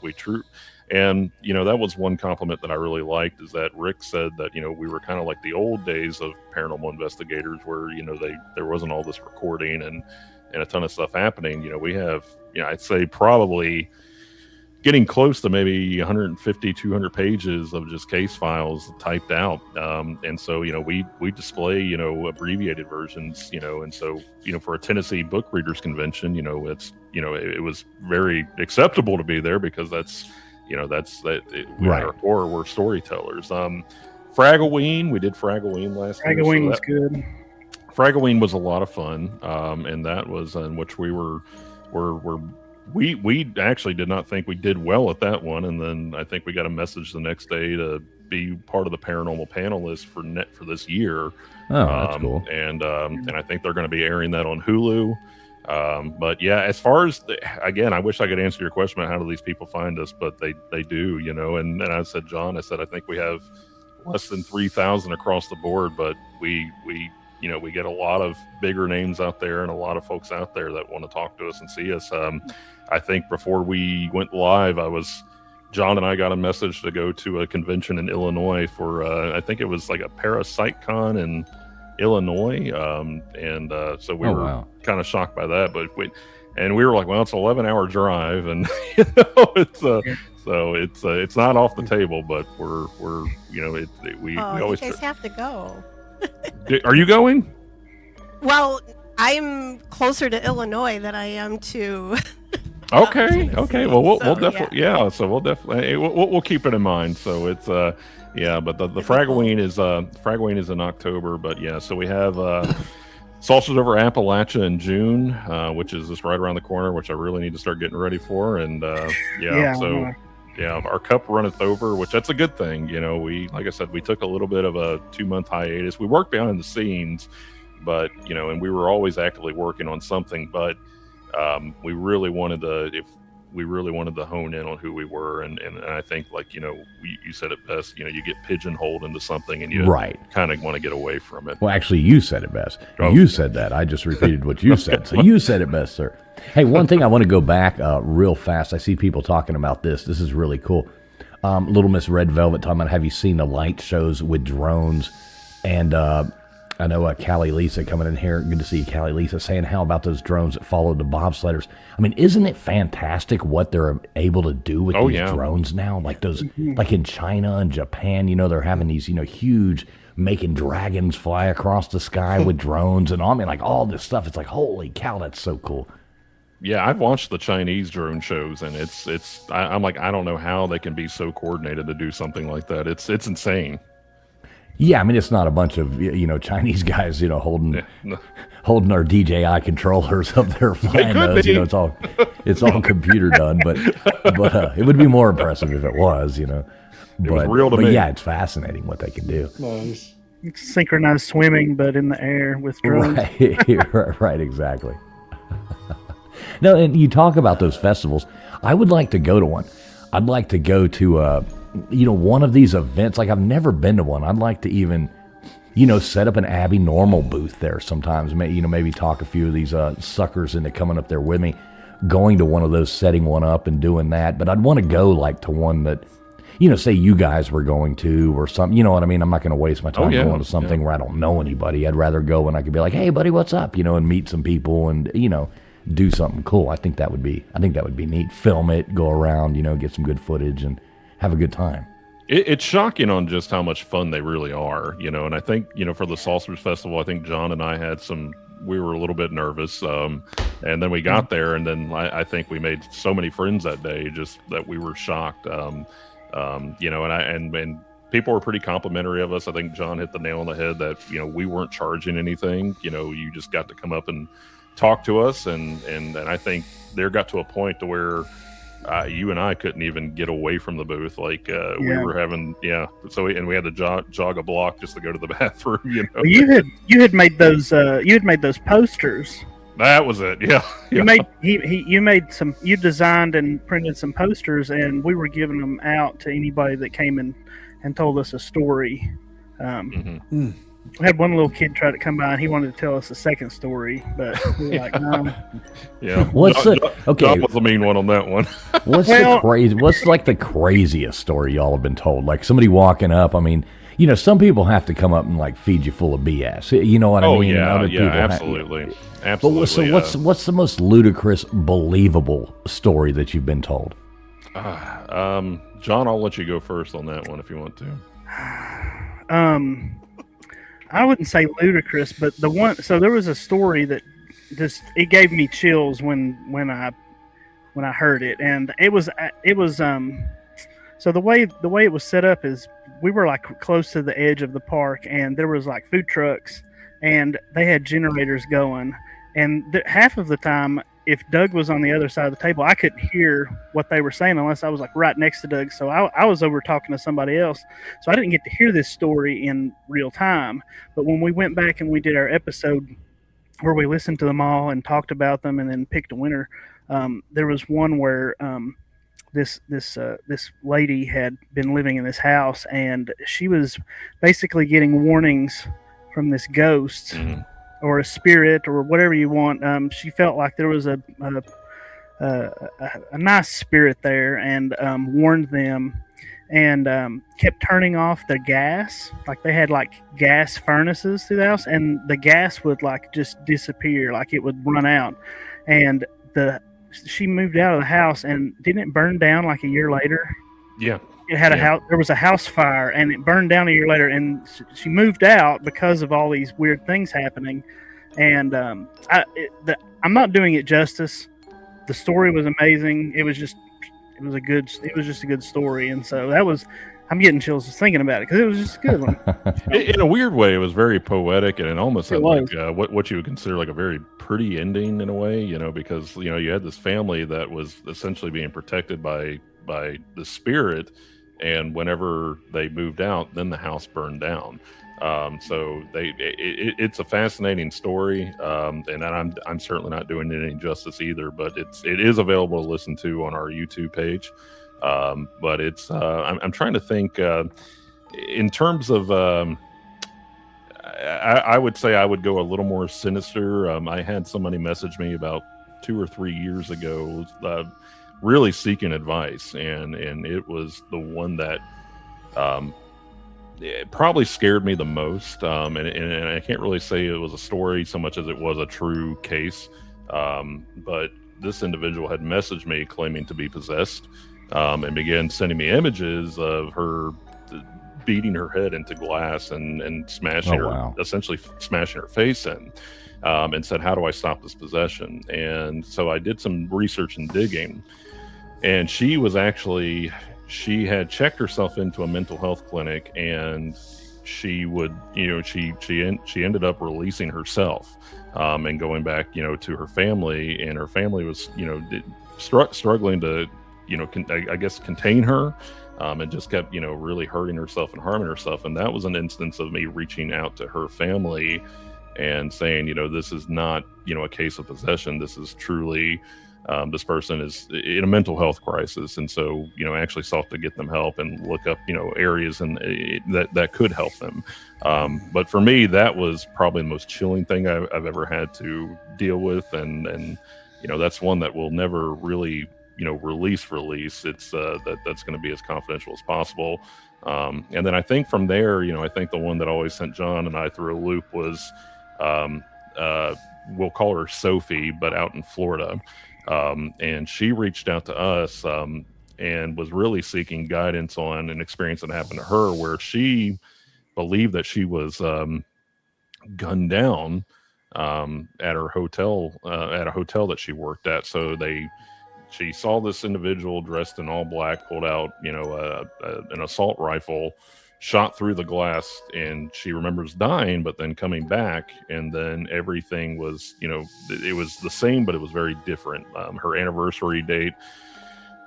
and that was one compliment that I really liked, is that Rick said that we were kind of like the old days of paranormal investigators, where there wasn't all this recording and a ton of stuff happening. We have I'd say probably getting close to maybe 150, 200 pages of just case files typed out. And so, we display, abbreviated versions, and so, for a Tennessee Book Readers Convention, it's, it was very acceptable to be there, because that's, Right. We're storytellers. Fraggaween, we did Fraggaween last year. Fraggaween was good. Fraggaween was a lot of fun. And that was in which we actually did not think we did well at that one, and then I think we got a message the next day to be part of the paranormal panelists for this year. Oh, that's cool. And I think they're going to be airing that on Hulu. But yeah, as far as again, I wish I could answer your question about how do these people find us, but they do, And I said, John, I think we have less than 3,000 across the board, but we we get a lot of bigger names out there and a lot of folks out there that want to talk to us and see us. I think before we went live, John and I got a message to go to a convention in Illinois for, I think it was like a PsychCon in Illinois. So we were kind of shocked by that, but we were like, well, it's an 11-hour drive, and it's not off the table, but we always. You guys have to go. Are you going? Well, I'm closer to Illinois than I am to. Okay. Well, we'll definitely, So we'll definitely, we'll keep it in mind. So it's, but the Fragween is in October, but so we have, Salsa's over Appalachia in June, which is just right around the corner, which I really need to start getting ready for. And, our cup runneth over, which that's a good thing. Like I said, we took a little bit of a 2-month hiatus. We worked behind the scenes, but, and we were always actively working on something, but, we really wanted to hone in on who we were, and I think, like, you said it best, you get pigeonholed into something and you kind of want to get away from it. Well, actually, you said it best. You said that. I just repeated what you said. So you said it best, sir. Hey, one thing I want to go back real fast. I see people talking about this. This is really cool. Little Miss Red Velvet talking about, have you seen the light shows with drones? And I know Callie Lisa coming in here. Good to see you, Callie Lisa, saying how about those drones that followed the bobsledders. I mean, isn't it fantastic what they're able to do with these drones now? Like those, like in China and Japan, they're having these, huge, making dragons fly across the sky with drones and all. I mean, like all this stuff. It's like, holy cow, that's so cool. Yeah, I've watched the Chinese drone shows, and I'm like, I don't know how they can be so coordinated to do something like that. It's insane. Yeah, I mean, it's not a bunch of, Chinese guys, holding our DJI controllers up there flying those. It's all computer done, but it would be more impressive if it was, It was real to me. But yeah, it's fascinating what they can do. Nice. It's synchronized swimming, but in the air with drones. Right, exactly. No, and you talk about those festivals. I would like to go to one. I'd like to go to one of these events. Like, I've never been to one. I'd like to even, set up an Abbinormal booth there sometimes. Maybe talk a few of these suckers into coming up there with me, going to one of those, setting one up and doing that. But I'd want to go like to one that, say you guys were going to or something. You know what I mean? I'm not going to waste my time going to something where I don't know anybody. I'd rather go when I could be like, hey, buddy, what's up? And meet some people and, do something cool. I think that would be neat. Film it, go around, get some good footage and have a good time. It's shocking on just how much fun they really are, and I think, for the Salsers Festival, I think John and I we were a little bit nervous, and then we got there, and then I think we made so many friends that day, just that we were shocked, and people were pretty complimentary of us. I think John hit the nail on the head that, we weren't charging anything, you just got to come up and talk to us, and I think there got to a point to where you and I couldn't even get away from the booth. Like we were having, so we had to jog a block just to go to the bathroom. Well, you had made those posters. That was it. Yeah. You designed and printed some posters, and we were giving them out to anybody that came in and told us a story. We had one little kid try to come by, and he wanted to tell us a second story, but we were like, no. Yeah. John was the mean one on that one. What's like the craziest story y'all have been told? Like somebody walking up. I mean, some people have to come up and like feed you full of BS. You know what I mean? Absolutely. Absolutely. But what's the most ludicrous, believable story that you've been told? John, I'll let you go first on that one if you want to. I wouldn't say ludicrous, but there was a story that it gave me chills when I heard it, and it was so the way it was set up is we were like close to the edge of the park, and there was like food trucks, and they had generators going, and half of the time, if Doug was on the other side of the table, I couldn't hear what they were saying unless I was like right next to Doug. So I was over talking to somebody else. So I didn't get to hear this story in real time. But when we went back and we did our episode where we listened to them all and talked about them and then picked a winner, there was one where this lady had been living in this house, and she was basically getting warnings from this ghost Mm-hmm. or a spirit or whatever you want. She felt like there was a nice spirit there, and warned them, and kept turning off the gas. Like they had like gas furnaces through the house, and the gas would like just disappear, like it would run out. And she moved out of the house, and didn't it burn down like a year later? Yeah. It had a house. There was a house fire, and it burned down a year later. And she moved out because of all these weird things happening. And I'm not doing it justice. The story was amazing. It was just a good story. And so I'm getting chills just thinking about it because it was just a good one. In a weird way, it was very poetic, and it almost had was. like what you would consider like a very pretty ending in a way, because you had this family that was essentially being protected by the spirit, and whenever they moved out, then the house burned down. So it's a fascinating story, and I'm certainly not doing it any justice either. But it is available to listen to on our YouTube page. But it's I'm trying to think in terms of I would say I would go a little more sinister. I had somebody message me about 2 or 3 years ago, really seeking advice, and it was the one that it probably scared me the most. And I can't really say it was a story so much as it was a true case. But this individual had messaged me claiming to be possessed, and began sending me images of her beating her head into glass and smashing essentially smashing her face in, and said, "How do I stop this possession?" And so I did some research and digging, and she had checked herself into a mental health clinic, and she would, she ended up releasing herself, and going back, to her family, and her family was, struggling to, I guess contain her, and just kept, really hurting herself and harming herself. And that was an instance of me reaching out to her family and saying, this is not, a case of possession. This is truly, this person is in a mental health crisis. And so, actually sought to get them help and look up, areas that could help them. But for me, that was probably the most chilling thing I've ever had to deal with. And that's one that will never really, release. It's that's going to be as confidential as possible. And then I think from there, I think the one that always sent John and I through a loop was, we'll call her Sophie, but out in Florida. And she reached out to us, and was really seeking guidance on an experience that happened to her, where she believed that she was, gunned down, at her hotel, at a hotel that she worked at. So she saw this individual dressed in all black, pulled out, an assault rifle, shot through the glass, and she remembers dying, but then coming back, and then everything was, it was the same, but it was very different. Her anniversary date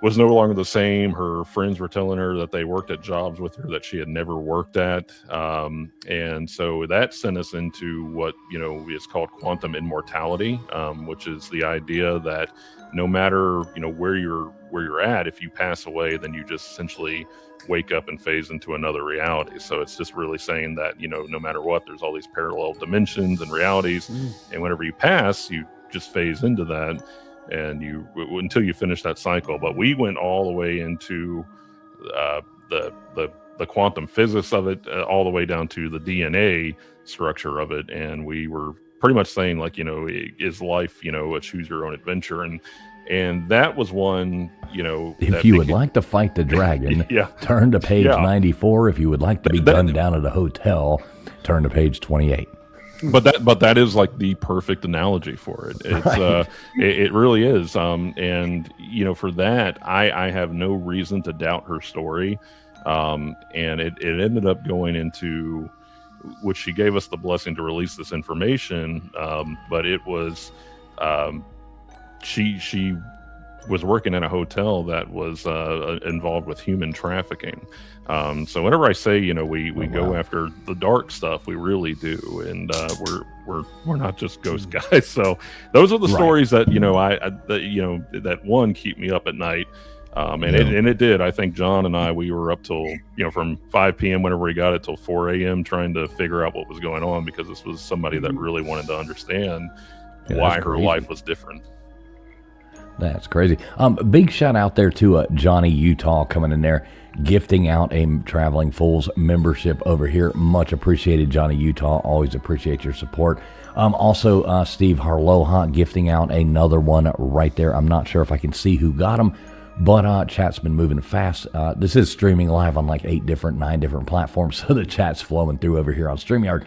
was no longer the same. Her friends were telling her that they worked at jobs with her that she had never worked at. And so that sent us into what, is called quantum immortality, which is the idea that no matter, where you're at, if you pass away, then you just essentially wake up and phase into another reality. So it's just really saying that, no matter what, there's all these parallel dimensions and realities. And whenever you pass, you just phase into that, and until you finish that cycle. But we went all the way into the quantum physics of it, all the way down to the DNA structure of it. And we were pretty much saying, like, is life, a choose your own adventure? And that was one, if you would like to fight the dragon, turn to page 94. If you would like to be gunned down at a hotel, turn to page 28. But that is like the perfect analogy for it. It's right. It really is. And for that, I have no reason to doubt her story. And it ended up going into, which she gave us the blessing to release this information. But it was, she was working at a hotel that was involved with human trafficking. So whenever I say, we go after the dark stuff, we really do. And we're not just ghost guys. So those are the stories that, that one, keep me up at night. It did. I think John and we were up till, from 5 p.m. whenever we got it till 4 a.m. trying to figure out what was going on, because this was somebody that really wanted to understand why her life was different. That's crazy. Big shout out there to Johnny Utah coming in there, gifting out a Traveling Fools membership over here. Much appreciated, Johnny Utah. Always appreciate your support. Also, Steve Harloha gifting out another one right there. I'm not sure if I can see who got them, but chat's been moving fast. This is streaming live on like 9 different platforms, so the chat's flowing through over here on StreamYard.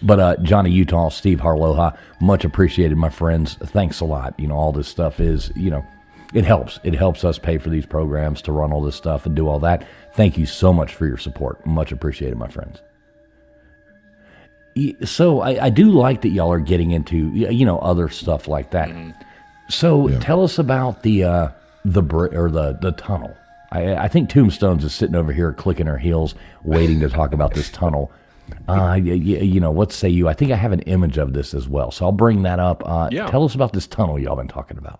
But Johnny Utah, Steve Harloha, much appreciated, my friends. Thanks a lot. All this stuff is, it helps. It helps us pay for these programs to run all this stuff and do all that. Thank you so much for your support. Much appreciated, my friends. So I do like that y'all are getting into, other stuff like that. So tell us about the tunnel. I think Tombstones is sitting over here clicking her heels, waiting to talk about this tunnel. What say you? I think I have an image of this as well, so I'll bring that up. Tell us about this tunnel y'all been talking about.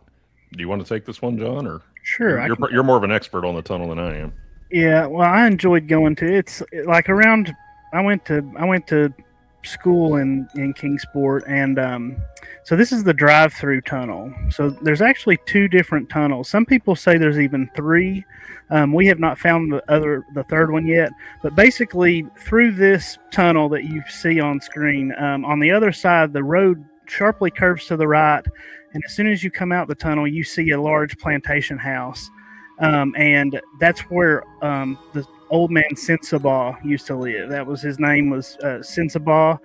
Do you want to take this one, John? Or sure, you're more of an expert on the tunnel than I am. Yeah, well, I enjoyed going to it's like around. I went to school in Kingsport, and so this is the drive-through tunnel. So there's actually 2 different tunnels. Some people say there's even 3. We have not found the third one yet, but basically through this tunnel that you see on screen, on the other side, the road sharply curves to the right, and as soon as you come out the tunnel, you see a large plantation house, and that's where the old man Sensabaugh used to live. That was his name, was Sensabaugh,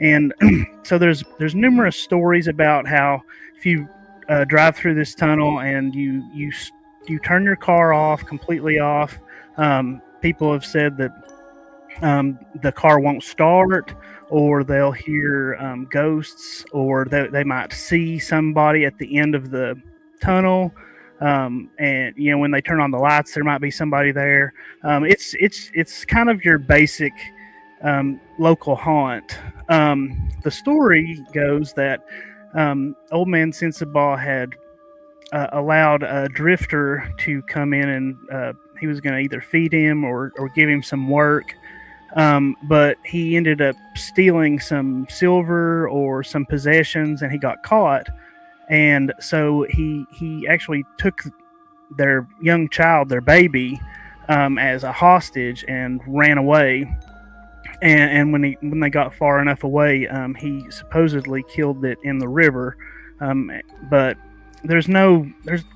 and so there's numerous stories about how if you drive through this tunnel and you turn your car off, completely off. People have said that the car won't start, or they'll hear ghosts, or they might see somebody at the end of the tunnel. And when they turn on the lights, there might be somebody there. It's kind of your basic local haunt. The story goes that old man Sensabaugh had allowed a drifter to come in, and he was going to either feed him or give him some work. But he ended up stealing some silver or some possessions, and he got caught. And so he actually took their young child, their baby, as a hostage and ran away. And when they got far enough away, he supposedly killed it in the river. But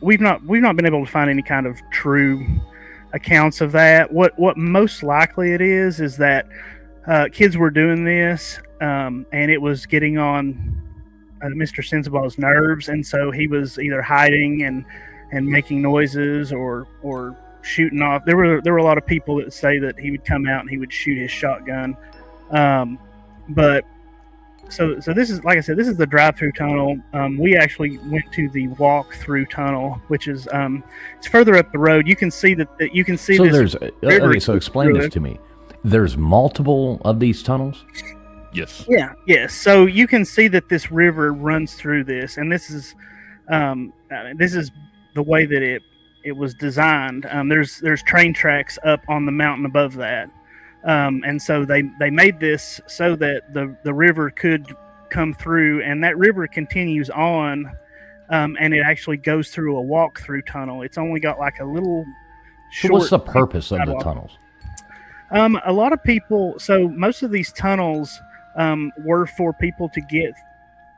we've not been able to find any kind of true accounts of that. What most likely it is that kids were doing this, and it was getting on Mr. Sensabaugh's nerves, and so he was either hiding and making noises or shooting off. There were a lot of people that say that he would come out and he would shoot his shotgun. But so this is, like I said, this is the drive-through tunnel. We actually went to the walk-through tunnel, which is it's further up the road. You can see that you can see. So this okay. So explain this to me. There's multiple of these tunnels. Yes. Yeah. Yes. So you can see that this river runs through this, and this is the way that it was designed. There's train tracks up on the mountain above that. And so they made this so that the river could come through, and that river continues on, and it actually goes through a walk-through tunnel. It's only got like a little short... So what's the purpose of the tunnels? A lot of people... So most of these tunnels were for people to get...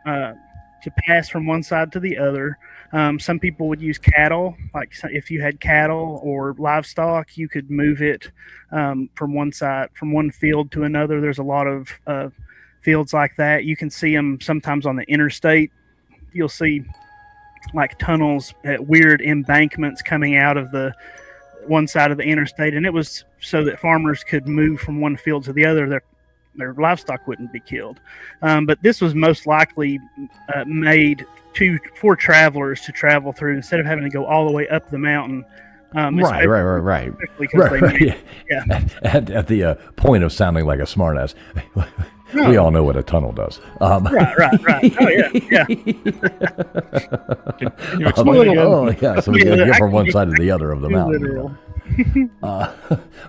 to pass from one side to the other. Some people would use cattle, like if you had cattle or livestock, you could move it from one field to another. There's a lot of fields like that. You can see them sometimes on the interstate. You'll see like tunnels at weird embankments coming out of the one side of the interstate, and it was so that farmers could move from one field to the other. Their livestock wouldn't be killed. But this was most likely made for travelers to travel through instead of having to go all the way up the mountain. Right. Yeah. At the point of sounding like a smartass. We all know what a tunnel does. Right. Oh yeah. Can you explain again? Oh yeah, so we get from one side to the other of the mountain. Literal.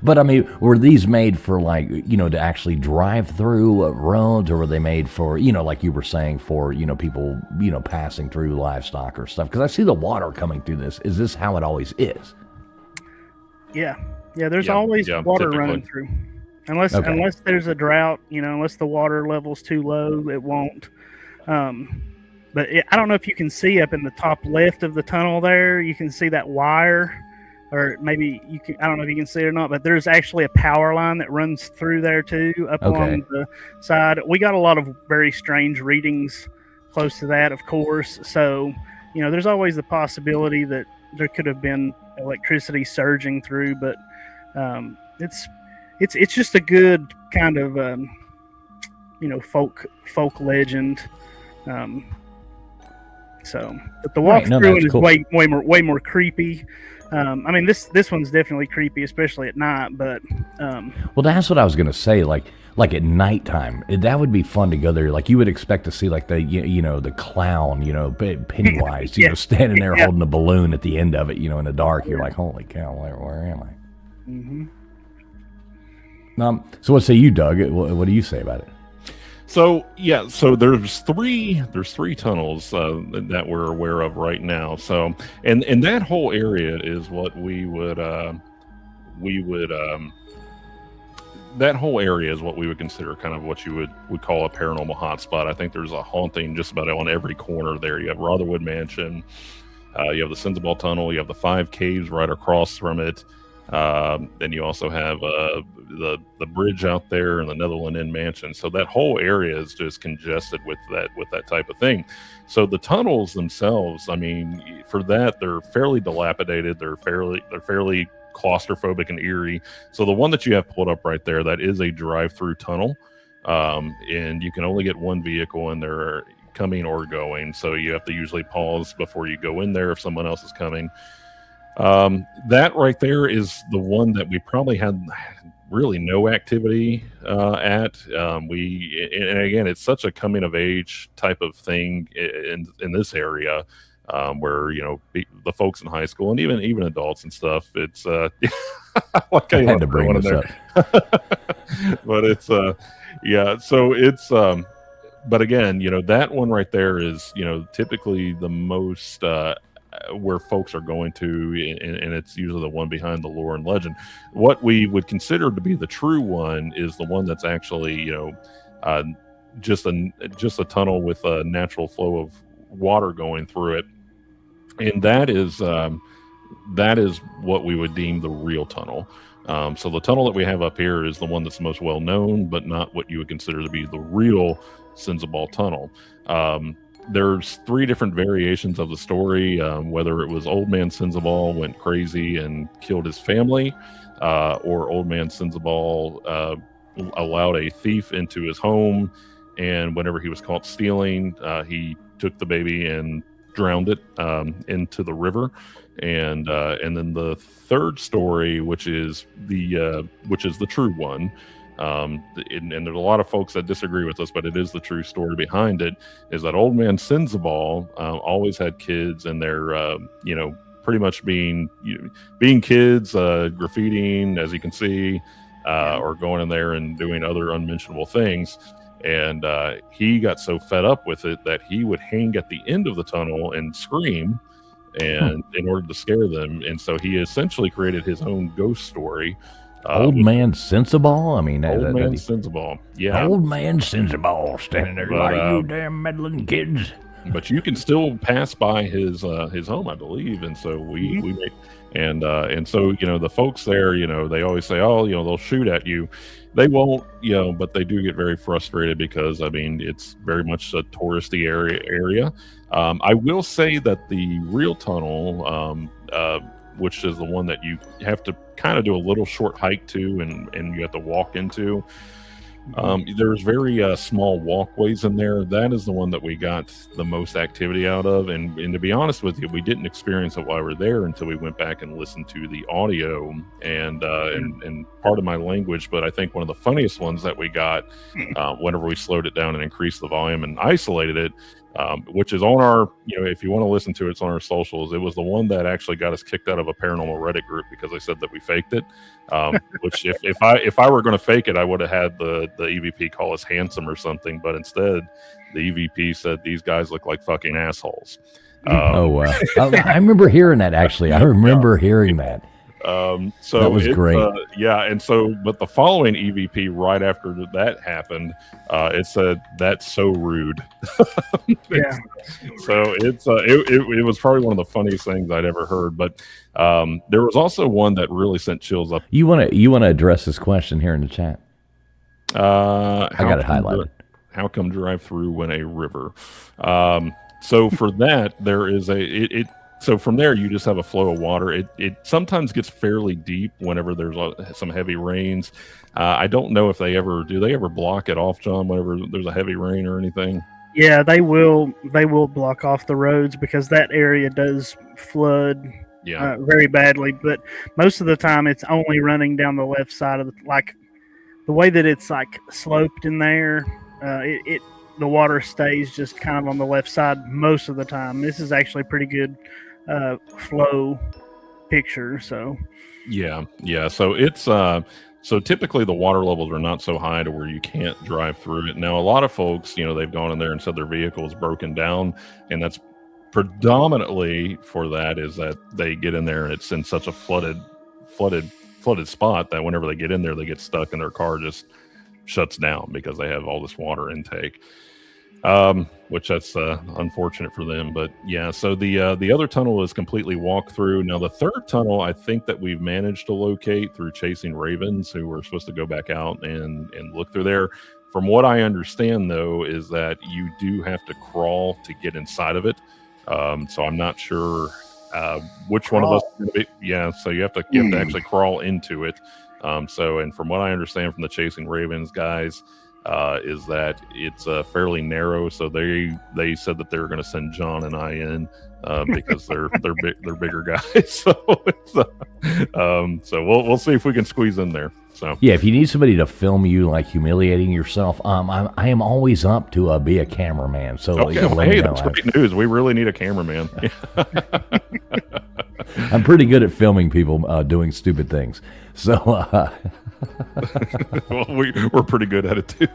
But I mean, were these made for like, to actually drive through roads, or were they made for, like you were saying, for, people, passing through livestock or stuff? Because I see the water coming through this. Is this how it always is? Yeah. There's always water typically running through, unless there's a drought. Unless the water level's too low, it won't. But I don't know if you can see up in the top left of the tunnel there. You can see that wire. Or maybe you can, I don't know if you can see it or not, but there's actually a power line that runs through there too, up along the side. We got a lot of very strange readings close to that, of course. So, there's always the possibility that there could have been electricity surging through, but it's just a good kind of folk legend. So, but the walk through it is way more creepy. I mean, this one's definitely creepy, especially at night. But well, that's what I was gonna say. Like at nighttime, that would be fun to go there. Like you would expect to see like the the clown, Pennywise, standing there holding a balloon at the end of it, in the dark. You're like, holy cow, where am I? Mm-hmm. So what say you, Doug? What do you say about it? So there's three tunnels that we're aware of right now. So and that whole area is what we would that whole area is what we would consider kind of what you would call a paranormal hotspot. I think there's a haunting just about on every corner there. You have Rotherwood Mansion, you have the Sensible Tunnel, you have the 5 caves right across from it. Then you also have the bridge out there and the Netherland Inn Mansion. So that whole area is just congested with that type of thing. So the tunnels themselves, I mean, for that, they're fairly dilapidated. They're fairly claustrophobic and eerie. So the one that you have pulled up right there, that is a drive-through tunnel, and you can only get one vehicle in there coming or going. So you have to usually pause before you go in there if someone else is coming. That right there is the one that we probably had really no activity at. And again, it's such a coming of age type of thing in this area, where the folks in high school and even adults and stuff. It's like I had to bring this up, but it's yeah. So it's but again, that one right there is typically the most where folks are going to, and it's usually the one behind the lore and legend. What we would consider to be the true one is the one that's actually just a tunnel with a natural flow of water going through it, and that is what we would deem the real tunnel. So the tunnel that we have up here is the one that's most well known, but not what you would consider to be the real Sensible Tunnel. There's 3 different variations of the story, whether it was Old Man Sensible went crazy and killed his family, or Old Man Sensible allowed a thief into his home, and whenever he was caught stealing, he took the baby and drowned it into the river. And then the third story, which is the true one, and there's a lot of folks that disagree with us, but it is the true story behind it, is that Old Man Sensible always had kids, and they're pretty much being kids, graffitiing, as you can see, or going in there and doing other unmentionable things. And he got so fed up with it that he would hang at the end of the tunnel and scream, and in order to scare them. And so he essentially created his own ghost story. Old Man Sensible? I mean, Old Man Sensible. Yeah. Old Man Sensible standing there like, you damn meddling kids. But you can still pass by his home, I believe. And so we make, and so, the folks there, they always say, oh, they'll shoot at you. They won't, but they do get very frustrated because, I mean, it's very much a touristy area. I will say that the real tunnel, which is the one that you have to kind of do a little short hike to, and you have to walk into. There's very small walkways in there. That is the one that we got the most activity out of. And to be honest with you, we didn't experience it while we were there until we went back and listened to the audio and part of my language. But I think one of the funniest ones that we got whenever we slowed it down and increased the volume and isolated it, which is on our, if you want to listen to it, it's on our socials. It was the one that actually got us kicked out of a paranormal Reddit group because they said that we faked it. Which if I were going to fake it, I would have had the EVP call us handsome or something. But instead, the EVP said these guys look like fucking assholes. Oh wow! I remember hearing that. Actually, I remember hearing that. So that was great. And so, but the following EVP right after that happened, it said, "That's so rude." Yeah. So it was probably one of the funniest things I'd ever heard. But there was also one that really sent chills up. You want to address this question here in the chat? I got it highlighted. How come drive through when a river? So for that, there is So from there, you just have a flow of water. It sometimes gets fairly deep whenever there's some heavy rains. I don't know if they ever block it off, John, whenever there's a heavy rain or anything. Yeah, they will block off the roads because that area does flood very badly. But most of the time, it's only running down the left side of the way that it's like sloped in there. The water stays just kind of on the left side most of the time. This is actually pretty good flow picture. So so it's so typically the water levels are not so high to where you can't drive through it. Now a lot of folks, they've gone in there and said their vehicle is broken down, and that's predominantly for that is that they get in there and it's in such a flooded spot that whenever they get in there, they get stuck and their car just shuts down because they have all this water intake. Which that's unfortunate for them, but yeah. So the other tunnel is completely walk through. Now the third tunnel, I think that we've managed to locate through chasing ravens who were supposed to go back out and look through there. From what I understand, though, is that you do have to crawl to get inside of it. So I'm not sure which one of us is going to be. Yeah, so you have to actually crawl into it. And from what I understand from the chasing ravens guys. Is that it's fairly narrow, so they said that they were going to send John and I in because they're bigger guys. So we'll see if we can squeeze in there. So yeah, if you need somebody to film you like humiliating yourself, I am always up to be a cameraman. So okay, that's great news. We really need a cameraman. I'm pretty good at filming people doing stupid things. So well, we're pretty good at it too.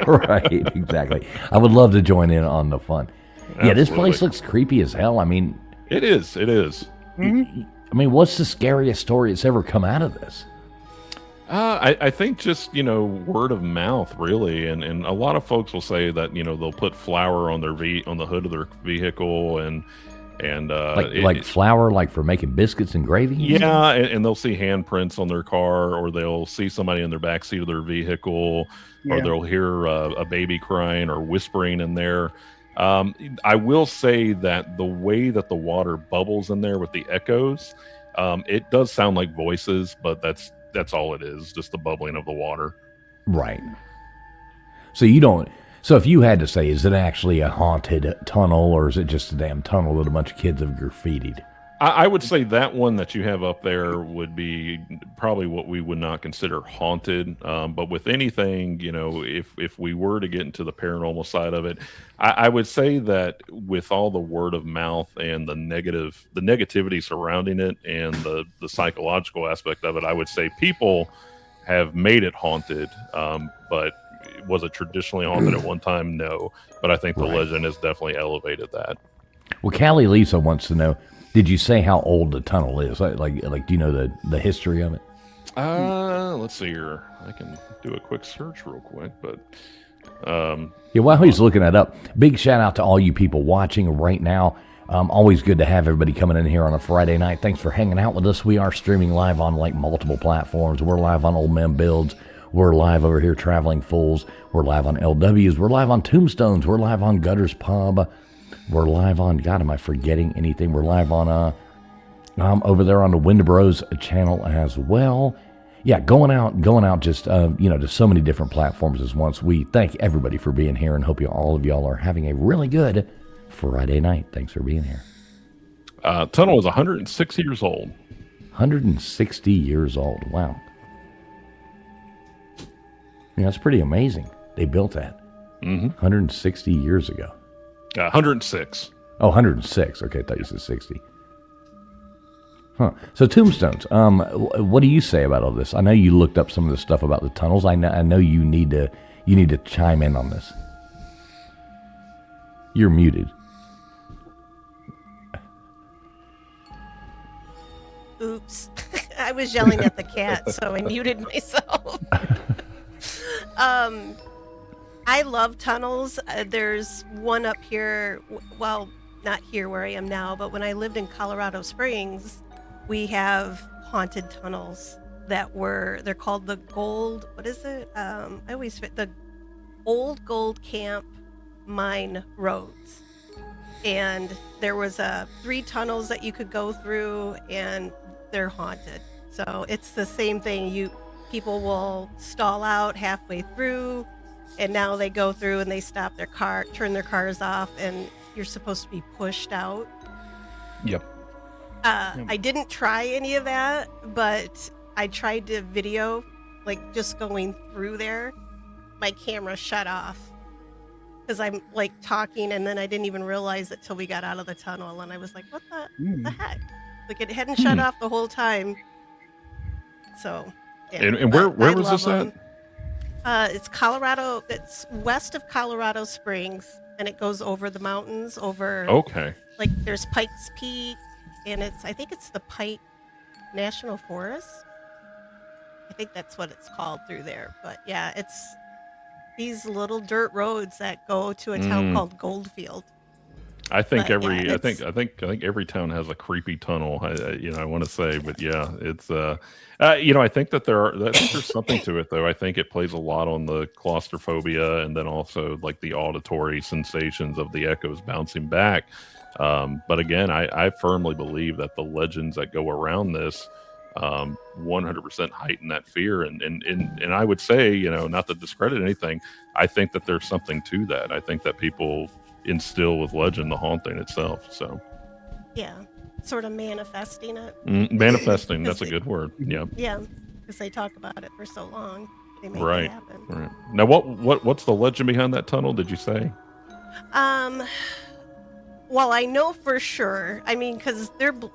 Right, exactly. I would love to join in on the fun. Absolutely. Yeah, this place looks creepy as hell. I mean, it is. Mm-hmm. I mean, what's the scariest story that's ever come out of this? I think just word of mouth really, and a lot of folks will say that they'll put flour on on the hood of their vehicle and like flour, like for making biscuits and gravy. Yeah, and they'll see handprints on their car, or they'll see somebody in their backseat of their vehicle, or they'll hear a baby crying or whispering in there. I will say that the way that the water bubbles in there with the echoes, it does sound like voices, but that's all it is, just the bubbling of the water. Right. So you don't. So if you had to say, is it actually a haunted tunnel, or is it just a damn tunnel that a bunch of kids have graffitied? I would say that one that you have up there would be probably what we would not consider haunted. But with anything, if we were to get into the paranormal side of it, I would say that with all the word of mouth and the negativity surrounding it and the psychological aspect of it, I would say people have made it haunted. But was it traditionally haunted at one time? No. But I think the legend has definitely elevated that. Well, Callie Lisa wants to know, did you say how old the tunnel is? Like do you know the history of it? Let's see here. I can do a quick search real quick, but while he's looking that up, big shout out to all you people watching right now. Always good to have everybody coming in here on a Friday night. Thanks for hanging out with us. We are streaming live on multiple platforms. We're live on Old Man Builds. We're live over here, Traveling Fools. We're live on LWs. We're live on Tombstones. We're live on Gutters Pub. We're live on, God, am I forgetting anything? We're live on over there on the Wendibros channel as well. going out just, to so many different platforms as once. We thank everybody for being here and hope all of y'all are having a really good Friday night. Thanks for being here. Tunnel is 106 years old. 160 years old. Wow. That's pretty amazing. They built that 160 years ago. 106. Oh, 106. Okay, I thought you said 60. Huh. So tombstones. What do you say about all this? I know you looked up some of the stuff about the tunnels. I know you need to chime in on this. You're muted. Oops. I was yelling at the cat, so I muted myself. I love tunnels. There's one up here, well, not here where I am now, but when I lived in Colorado Springs, we have haunted tunnels they're called the gold, what is it? The old gold camp mine roads. And there was 3 tunnels that you could go through, and they're haunted. So it's the same thing. People will stall out halfway through, and now they go through and they stop their car, turn their cars off, and you're supposed to be pushed out. Yep. I didn't try any of that, but I tried to video, like just going through there. My camera shut off because I'm like talking, and then I didn't even realize it till we got out of the tunnel, and I was like, "What the heck?" Like it hadn't shut off the whole time. So. Yeah, and where was this at? It's Colorado. It's west of Colorado Springs, and it goes over the mountains. Okay. Like there's Pikes Peak, and I think it's the Pike National Forest. I think that's what it's called through there. But yeah, it's these little dirt roads that go to a town called Goldfield. I think I think every town has a creepy tunnel. I want to say, but yeah, it's I think that there's something to it though. I think it plays a lot on the claustrophobia, and then also like the auditory sensations of the echoes bouncing back. But again, I firmly believe that the legends that go around this 100% heighten that fear, and I would say, not to discredit anything, I think that there's something to that. I think that people instill with legend the haunting itself. So yeah, sort of manifesting it. Manifesting, that's a good word. Yeah, because they talk about it for so long, they make it happen. Right. Now what's the legend behind that tunnel, did you say? Well, I know for sure, I mean, because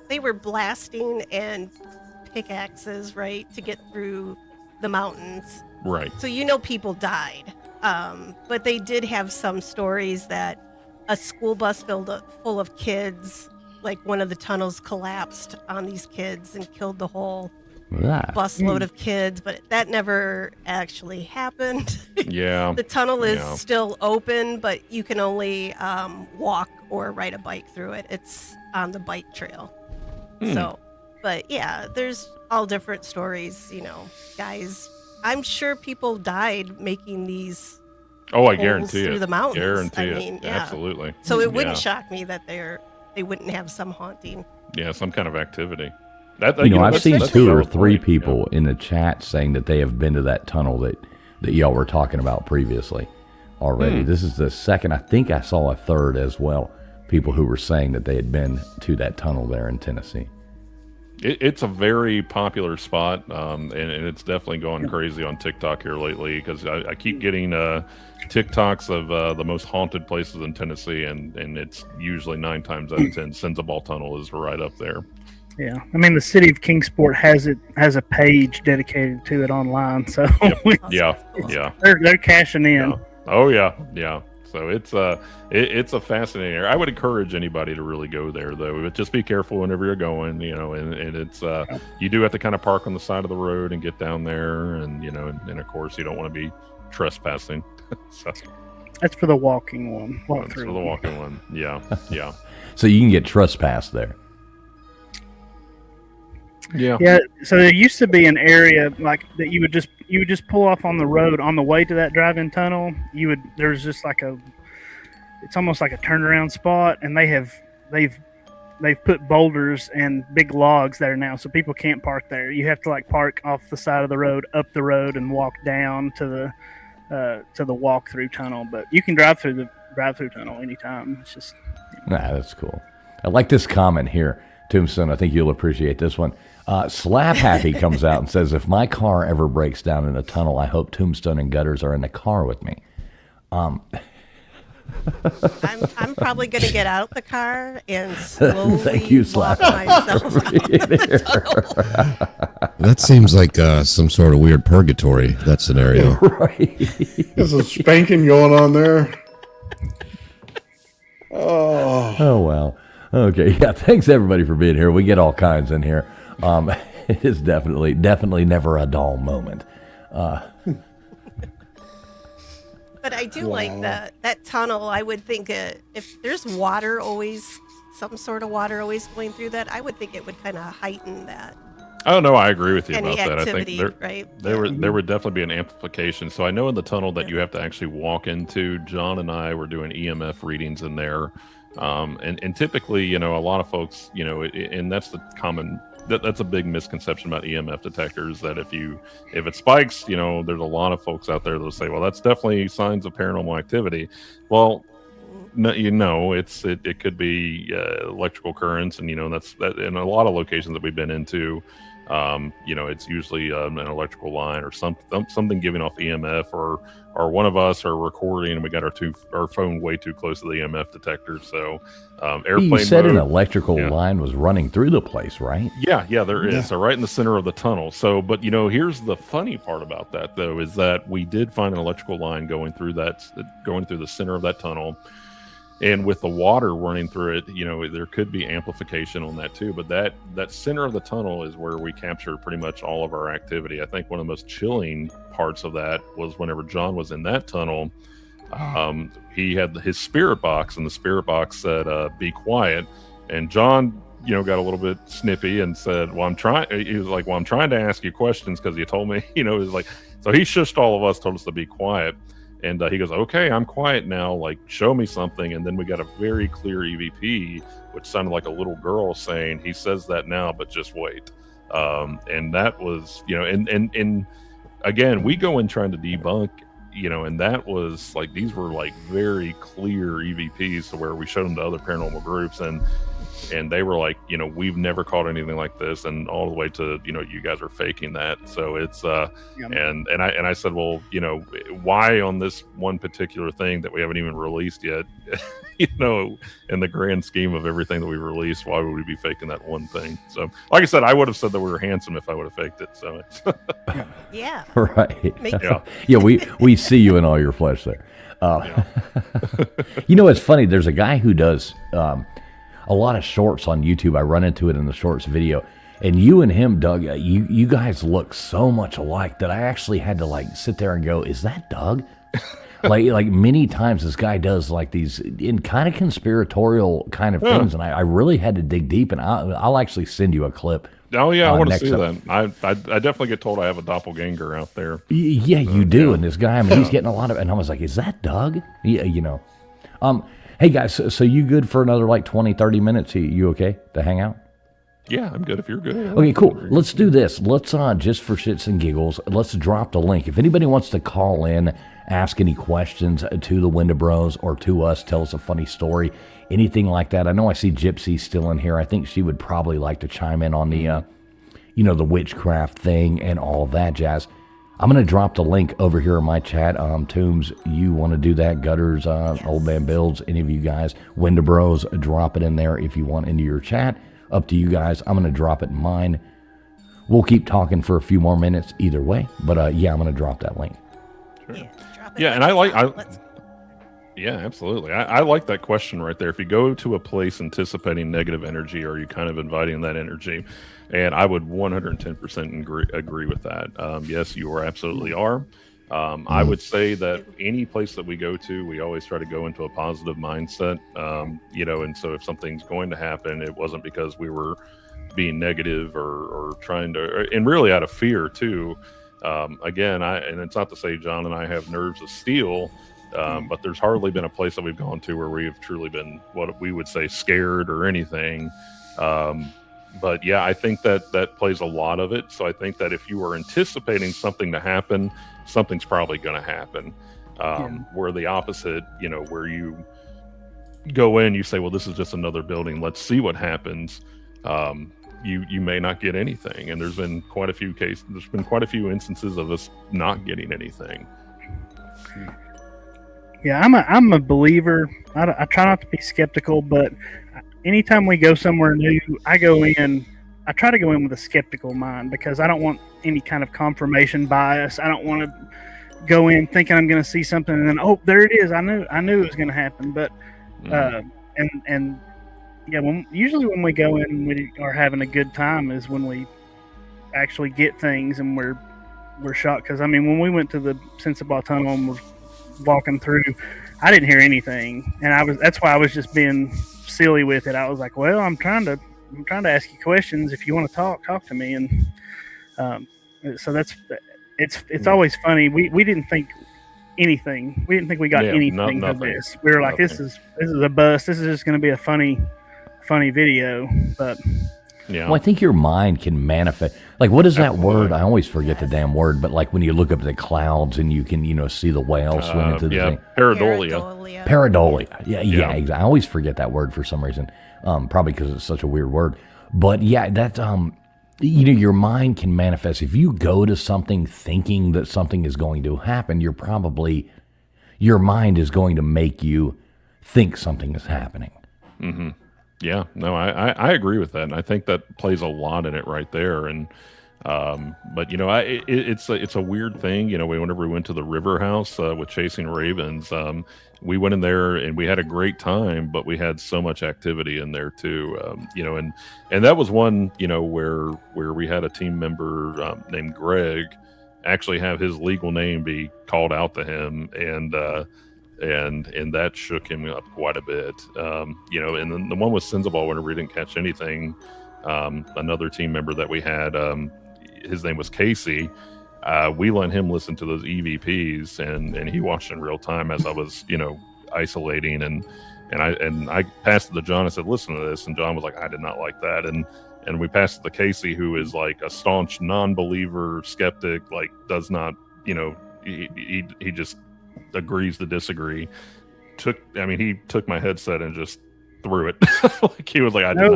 they were blasting and pickaxes, right, to get through the mountains, right? So people died, but they did have some stories that a school bus full of kids, like one of the tunnels collapsed on these kids and killed the whole busload of kids, but that never actually happened. Yeah. The tunnel is still open, but you can only walk or ride a bike through it. It's on the bike trail. So, but yeah, there's all different stories, guys. I'm sure people died making these I guarantee it. Through the mountains. Guarantee it. Absolutely. So it wouldn't shock me that they wouldn't have some haunting. Yeah, some kind of activity. I've seen 2 or 3 people in the chat saying that they have been to that tunnel that y'all were talking about previously already. This is the second. I think I saw a third as well. People who were saying that they had been to that tunnel there in Tennessee. It's a very popular spot, and it's definitely going crazy on TikTok here lately, because I keep getting TikToks of the most haunted places in Tennessee, and it's usually 9 times out of 10, Sensible Tunnel is right up there. Yeah, I mean the city of Kingsport has a page dedicated to it online, so yeah, they're cashing in. Yeah. Oh yeah. So it's a fascinating area. I would encourage anybody to really go there, though. But just be careful whenever you're going, and it's you do have to kind of park on the side of the road and get down there, and and of course you don't want to be trespassing. So that's for the walking one. That's for the walking one. Yeah. So you can get trespassed there. Yeah. So there used to be an area like that you would just pull off on the road on the way to that drive-in tunnel. There's just like it's almost like a turnaround spot, and they've they've put boulders and big logs there now, so people can't park there. You have to like park off the side of the road, up the road, and walk down to the walk-through tunnel. But you can drive through the drive-through tunnel anytime. It's just That's cool. I like this comment here, Tombstone. I think you'll appreciate this one. Slap Happy comes out and says, if my car ever breaks down in a tunnel, I hope Tombstone and Gutters are in the car with me. I'm probably going to get out the car and slowly Thank you, walk Slap. myself. That seems like some sort of weird purgatory, that scenario. Right. There's a spanking going on there. Oh, well. Okay. Yeah. Thanks, everybody, for being here. We get all kinds in here. It is definitely never a dull moment. But I do like that tunnel. I would think if there's water always, some sort of water always going through that, I would think it would kind of heighten that. Oh no, I agree with you Any about that. activity, I think right? there would definitely be an amplification. So I know in the tunnel that you have to actually walk into. John and I were doing EMF readings in there, and typically, a lot of folks, and that's the common. That's a big misconception about EMF detectors, that if it spikes, there's a lot of folks out there that'll say, well, that's definitely signs of paranormal activity. Well, no, it could be electrical currents, and that's that in a lot of locations that we've been into. It's usually an electrical line or something giving off EMF, or one of us are recording and we got our phone way too close to the EMF detector. So airplane You said mode, an electrical line was running through the place, right? Yeah, there is. So right in the center of the tunnel. So, but here's the funny part about that though, is that we did find an electrical line going through the center of that tunnel. And with the water running through it, there could be amplification on that too. But that center of the tunnel is where we captured pretty much all of our activity. I think one of the most chilling parts of that was whenever John was in that tunnel, he had his spirit box, and the spirit box said, "Be quiet." And John, got a little bit snippy and said, "Well, I'm trying." He was like, "Well, I'm trying to ask you questions because you told me." He was like, so he shushed all of us, told us to be quiet. And he goes, "Okay, I'm quiet now. Like, show me something." And then we got a very clear EVP, which sounded like a little girl saying, "He says that now, but just wait." And that was, and again, we go in trying to debunk, and that was like, these were like very clear EVPs to where we showed them to other paranormal groups, and they were like, we've never caught anything like this, and all the way to, you guys are faking that. So it's and I said, well, why on this one particular thing that we haven't even released yet, in the grand scheme of everything that we released, why would we be faking that one thing? So like I said, I would have said that we were handsome if I would have faked it. So it's Yeah. Right. Yeah. Yeah, we see you in all your flesh there. It's funny. There's a guy who does a lot of shorts on YouTube. I run into it in the shorts video. And you and him, Doug, you guys look so much alike that I actually had to sit there and go, is that Doug? like many times this guy does these in kind of conspiratorial kind of things. And I really had to dig deep, and I'll actually send you a clip. Oh yeah, I want to see that. I definitely get told I have a doppelganger out there. Yeah, you do. Yeah. And this guy, he's getting a lot of, and I was like, is that Doug? Yeah, hey guys, so you good for another 20, 30 minutes? You okay to hang out? Yeah, I'm good if you're good. Okay, cool. Let's do this. Let's, just for shits and giggles, let's drop the link. If anybody wants to call in, ask any questions to the Wendibros or to us, tell us a funny story, anything like that. I know I see Gypsy still in here. I think she would probably like to chime in on the, the witchcraft thing and all that jazz. I'm going to drop the link over here in my chat. Tombs, you want to do that? Gutters, yes. Old Man Builds, any of you guys. Wendibros, drop it in there if you want into your chat. Up to you guys. I'm going to drop it in mine. We'll keep talking for a few more minutes either way. But yeah, I'm going to drop that link. Sure. Yeah, and yeah, absolutely. I like that question right there. If you go to a place anticipating negative energy, are you kind of inviting that energy? And I would 110% agree with that. Yes, you absolutely are. I would say that any place that we go to, we always try to go into a positive mindset, and so if something's going to happen, it wasn't because we were being negative or trying to, and really out of fear too. Again, and it's not to say John and I have nerves of steel, But there's hardly been a place that we've gone to where we have truly been what we would say scared or anything. But yeah, I think that plays a lot of it. So I think that if you are anticipating something to happen, something's probably going to happen. Where the opposite, where you go in, you say, well, this is just another building. Let's see what happens. You may not get anything. And there's been quite a few cases. There's been quite a few instances of us not getting anything. Yeah, I'm a believer. I try not to be skeptical, but anytime we go somewhere new, I try to go in with a skeptical mind because I don't want any kind of confirmation bias. I don't want to go in thinking I'm going to see something and then, oh, there it is. I knew it was going to happen. But and yeah, usually when we go in and we are having a good time is when we actually get things and we're shocked. Because I mean, when we went to the Sensabaugh Tunnel and were walking through, I didn't hear anything, and that's why I was just being silly with it. I was like, well, I'm trying to ask you questions. If you want to talk to me. And so it's always funny. We didn't think anything. We didn't think we got anything from this. We were like, this is a bust. This is just going to be a funny video. But yeah, well, I think your mind can manifest. Like, what is that word? I always forget the damn word. But like when you look up at the clouds and you can see the whale swimming through the thing. Pareidolia. Pareidolia. Yeah, exactly. I always forget that word for some reason. Probably because it's such a weird word. But yeah, that your mind can manifest. If you go to something thinking that something is going to happen, your mind is going to make you think something is happening. Mm-hmm. Yeah, no, I agree with that, and I think that plays a lot in it right there. And but it's a weird thing. Whenever we went to the River House with Chasing Ravens, we went in there and we had a great time, but we had so much activity in there too. And that was one where we had a team member named Greg actually have his legal name be called out to him, and that shook him up quite a bit. And then the one with Sensabaugh, whenever we didn't catch anything, another team member that we had, his name was Casey. We let him listen to those EVPs, and he watched in real time as I was, isolating, and I passed it to John. I said, "Listen to this," and John was like, "I did not like that," and we passed it to Casey, who is like a staunch non-believer, skeptic, like does not, he just agrees to disagree. He took my headset and just threw it. Like he was like, I did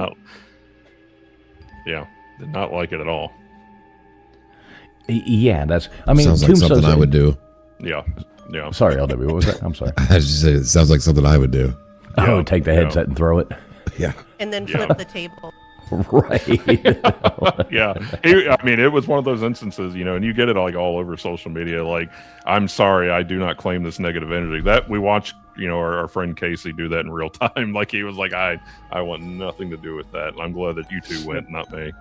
not like it at all. Yeah, sounds like something I would do. Yeah. Sorry, LW, what was that? I'm sorry. I just said it sounds like something I would do. Oh, take the headset and throw it. Yeah. And then flip the table. Right. Yeah. It was one of those instances, and you get it like all over social media. Like, I'm sorry, I do not claim this negative energy. That we watched, our friend Casey do that in real time. Like he was like, I want nothing to do with that. And I'm glad that you two went, not me.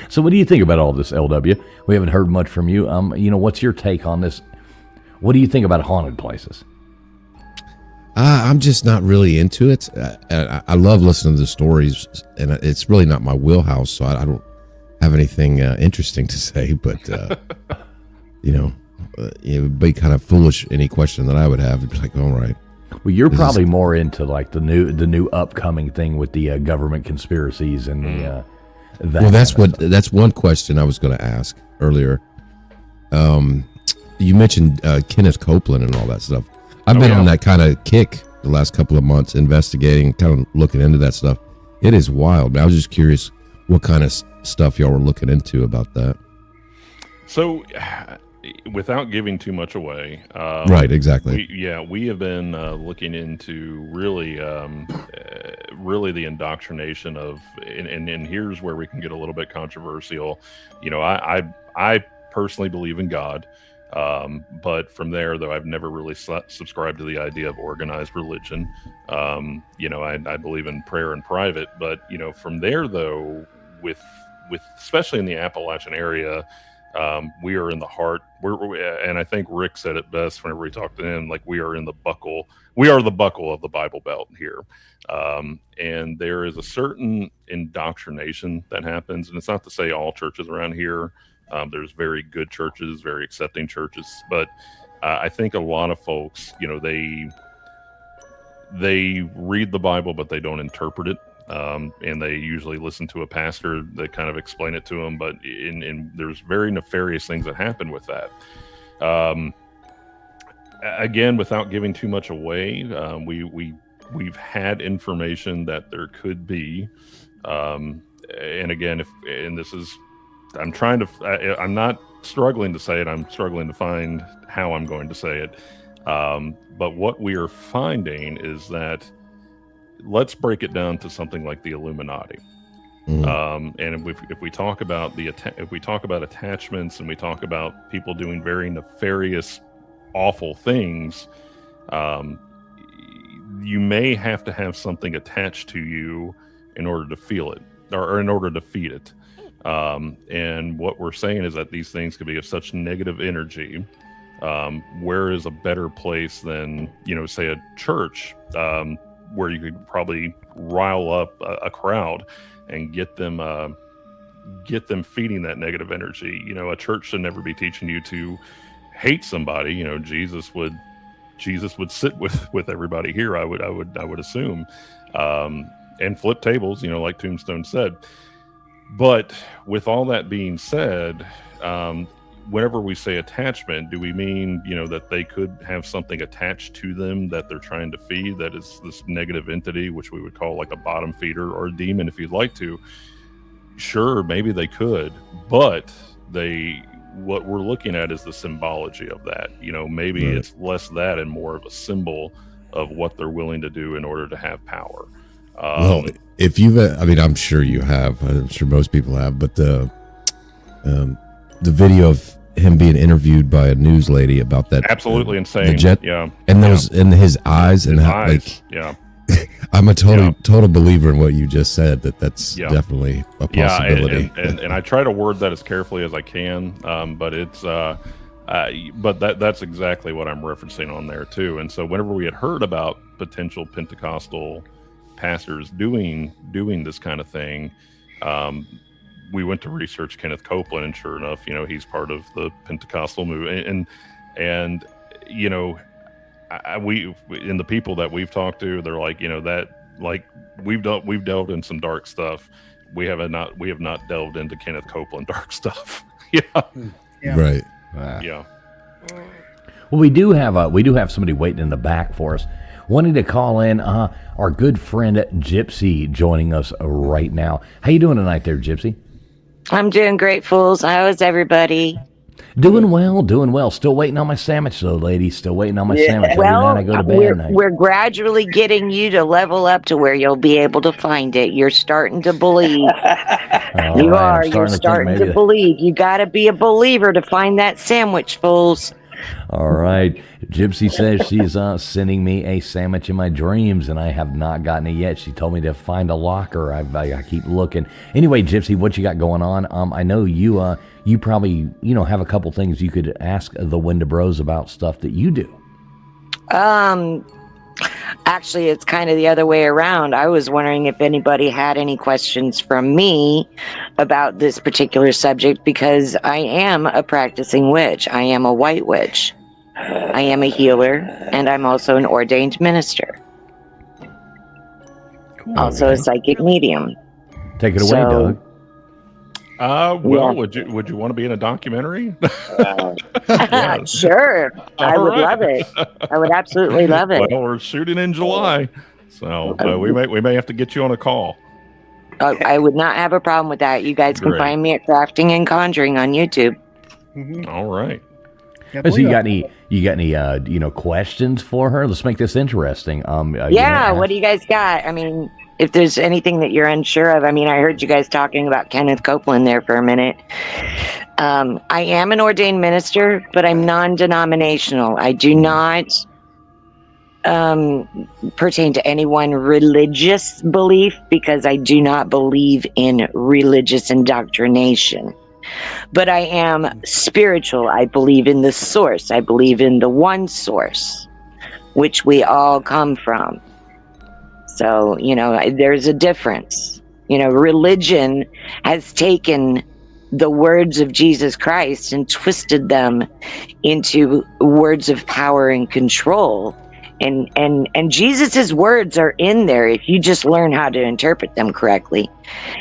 So what do you think about all this, LW? We haven't heard much from you. What's your take on this? What do you think about haunted places? I'm just not really into it. I love listening to the stories, and it's really not my wheelhouse, so I don't have anything interesting to say. But it would be kind of foolish. Any question that I would have, it'd be like, all right. Well, you're probably more into like the new upcoming thing with the government conspiracies and the. Well, that's one question I was going to ask earlier. You mentioned Kenneth Copeland and all that stuff. I've been on that kind of kick the last couple of months, investigating, kind of looking into that stuff. It is wild. I was just curious what kind of stuff y'all were looking into about that. So, without giving too much away, right? Exactly. We have been looking into really the indoctrination of, and here's where we can get a little bit controversial. I personally believe in God. But from there, though, I've never really subscribed to the idea of organized religion. I believe in prayer in private, but from there, though, with especially in the Appalachian area, we are in the heart. And I think Rick said it best whenever we talked to him. Like, we are in the buckle. We are the buckle of the Bible Belt here, and there is a certain indoctrination that happens. And it's not to say all churches around here. There's very good churches, very accepting churches, but I think a lot of folks, they read the Bible, but they don't interpret it. And they usually listen to a pastor that kind of explain it to them, but there's very nefarious things that happen with that. Again, without giving too much away, we've had information that there could be, and again, I'm not struggling to say it. I'm struggling to find how I'm going to say it. But what we are finding is that, let's break it down to something like the Illuminati. And if we talk about attachments, and we talk about people doing very nefarious, awful things, you may have to have something attached to you in order to feel it, or in order to defeat it. And what we're saying is that these things could be of such negative energy. Where is a better place than, say, a church, where you could probably rile up a crowd and get them feeding that negative energy. A church should never be teaching you to hate somebody. Jesus would sit with everybody here, I would assume, and flip tables, like Tombstone said. But with all that being said, whenever we say attachment, do we mean, that they could have something attached to them that they're trying to feed, that is this negative entity, which we would call like a bottom feeder or a demon, if you'd like to? Sure, maybe they could, but what we're looking at is the symbology of that. Maybe It's less that and more of a symbol of what they're willing to do in order to have power. Well, if you've, I'm sure you have. I'm sure most people have, but the video of him being interviewed by a news lady about that, absolutely insane. The jet, yeah, and those in his eyes, and how, eyes. Yeah. I'm a total believer in what you just said. That's definitely a possibility. And I try to word that as carefully as I can. But it's but that's exactly what I'm referencing on there too. And so whenever we had heard about potential Pentecostal pastors doing this kind of thing, we went to research Kenneth Copeland, and sure enough, he's part of the Pentecostal movement, and we in the people that we've talked to, they're like, that, like, we've delved in some dark stuff. We have not delved into Kenneth Copeland dark stuff. Right. Yeah. Well, we do have somebody waiting in the back for us, wanting to call in. Our good friend Gypsy joining us right now. How you doing tonight, there, Gypsy? I'm doing great, fools. How is everybody? Doing well. Still waiting on my sandwich, though, ladies. Still waiting on my sandwich. Every night I go to bed. We're gradually getting you to level up to where you'll be able to find it. You're starting to believe. You're starting to believe. You got to be a believer to find that sandwich, fools. All right. Gypsy says she's sending me a sandwich in my dreams, and I have not gotten it yet. She told me to find a locker. I keep looking. Anyway, Gypsy, what you got going on? I know you probably have a couple things you could ask the Wendibros about stuff that you do. Actually, it's kind of the other way around. I was wondering if anybody had any questions from me about this particular subject, because I am a practicing witch. I am a white witch. I am a healer, and I'm also an ordained minister. Cool. Also a psychic medium. Take it away, Doug. Would you want to be in a documentary? Sure. I would love it. I would absolutely love it. Well, we're shooting in July, so we may have to get you on a call. I would not have a problem with that. You guys can find me at Crafting and Conjuring on YouTube. Mm-hmm. All right. So you got any questions for her? Let's make this interesting. What do you guys got? I mean, if there's anything that you're unsure of, I heard you guys talking about Kenneth Copeland there for a minute. I am an ordained minister, but I'm non-denominational. I do not pertain to any one religious belief, because I do not believe in religious indoctrination. But I am spiritual. I believe in the source. I believe in the one source, which we all come from. So, there's a difference. Religion has taken the words of Jesus Christ and twisted them into words of power and control. And Jesus's words are in there if you just learn how to interpret them correctly.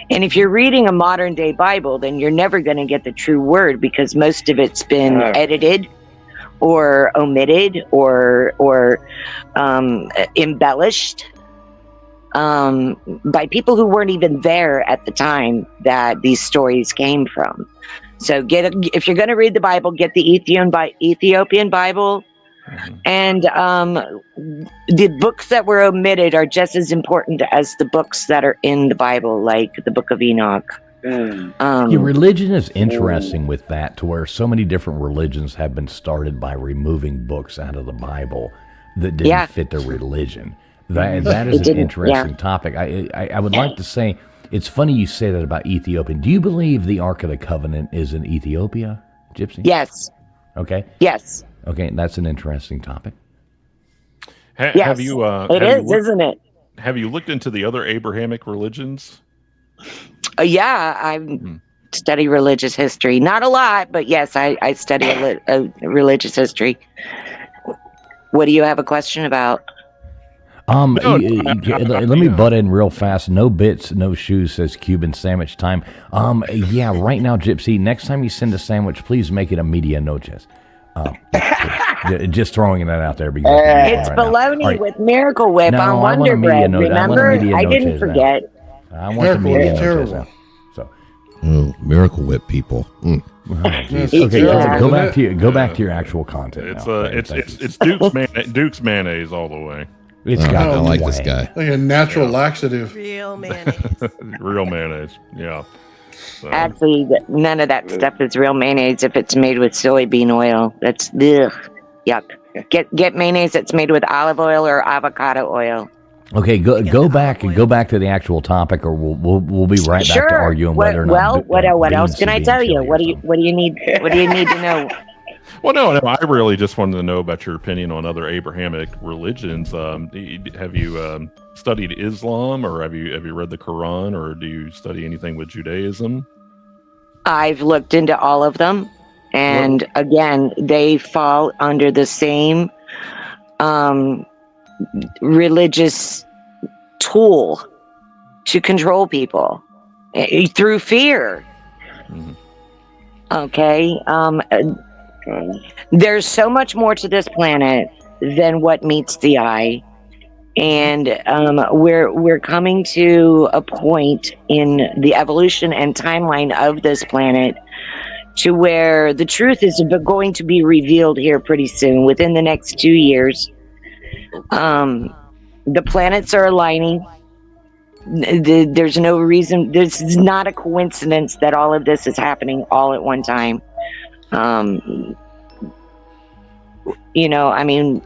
And if you're reading a modern day Bible, then you're never going to get the true word, because most of it's been edited or omitted or embellished by people who weren't even there at the time that these stories came from. So if you're going to read the Bible, get the Ethiopian Bible. And the books that were omitted are just as important as the books that are in the Bible, like the Book of Enoch. Religion is interesting with that, to where so many different religions have been started by removing books out of the Bible that didn't fit their religion. That is an interesting topic. I would like to say, it's funny you say that about Ethiopian. Do you believe the Ark of the Covenant is in Ethiopia, Gypsy? Yes. Okay. Yes. Okay, that's an interesting topic. Yes, isn't it? Have you looked into the other Abrahamic religions? Yeah, I study religious history. Not a lot, but yes, I study religious history. What do you have a question about? Let me butt in real fast. No bits, no shoes, says Cuban sandwich time. Yeah, right now, Gypsy, next time you send a sandwich, please make it a media noches. Just throwing that out there. Because it's bologna with Miracle Whip on Wonder Bread. Remember? I didn't forget. I want the media noches now. So, Miracle Whip people. Okay, go back to your actual content. It's Duke's mayonnaise all the way. It's got I like this guy. Like a natural laxative. Real mayonnaise. Real mayonnaise. Yeah. So. Actually, none of that stuff is real mayonnaise if it's made with soybean oil. That's yuck. Get mayonnaise that's made with olive oil or avocado oil. Okay, go back to the actual topic, or we'll be right back to arguing whether or not. What else can I tell you? What do you need? What do you need to know? Well, no, I really just wanted to know about your opinion on other Abrahamic religions. Have you studied Islam, or have you read the Quran, or do you study anything with Judaism? I've looked into all of them, and again, they fall under the same religious tool to control people through fear. Okay. There's so much more to this planet than what meets the eye, and we're coming to a point in the evolution and timeline of this planet to where the truth is going to be revealed here pretty soon, within the next 2 years. The planets are aligning. There's no reason. This is not a coincidence that all of this is happening all at one time. I mean,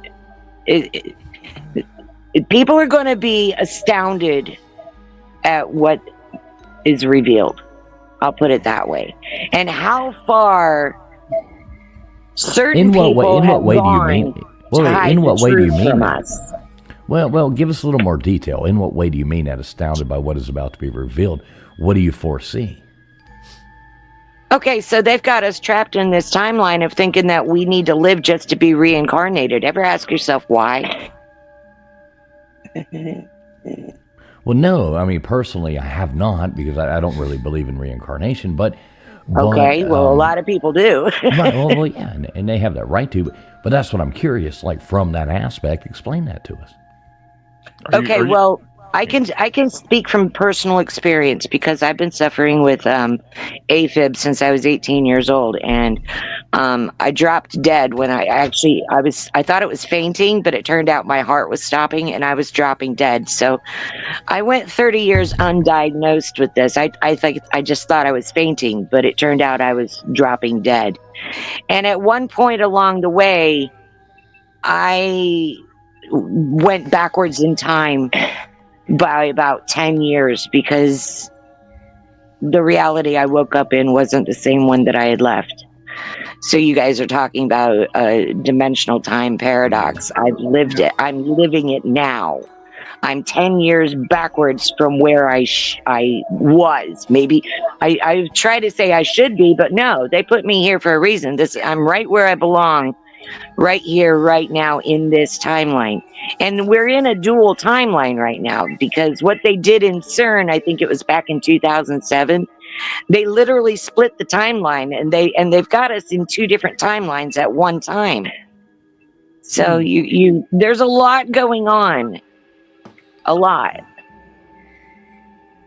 people are going to be astounded at what is revealed. I'll put it that way. And how far certain people have gone to hide the truth from us. Well, give us a little more detail. In what way do you mean that astounded by what is about to be revealed? What do you foresee? Okay, so they've got us trapped in this timeline of thinking that we need to live just to be reincarnated. Ever ask yourself why? Well, no. I mean, personally, I have not, because I don't really believe in reincarnation. But okay, a lot of people do. well, yeah, and they have that right to. But that's what I'm curious. Like, from that aspect, explain that to us. I can speak from personal experience, because I've been suffering with AFib since I was 18 years old, and I dropped dead when I thought it was fainting, but it turned out my heart was stopping and I was dropping dead. So I went 30 years undiagnosed with this. I just thought I was fainting, but it turned out I was dropping dead. And at one point along the way, I went backwards in time by about 10 years, because the reality I woke up in wasn't the same one that I had left. So you guys are talking about a dimensional time paradox. I've lived it. I'm living it now. I'm 10 years backwards from where I was. Maybe I try to say I should be, but no, they put me here for a reason. I'm right where I belong, right here, right now in this timeline. And we're in a dual timeline right now, because what they did in CERN, I think it was back in 2007, they literally split the timeline, and they've got us in two different timelines at one time. So there's a lot going on. A lot.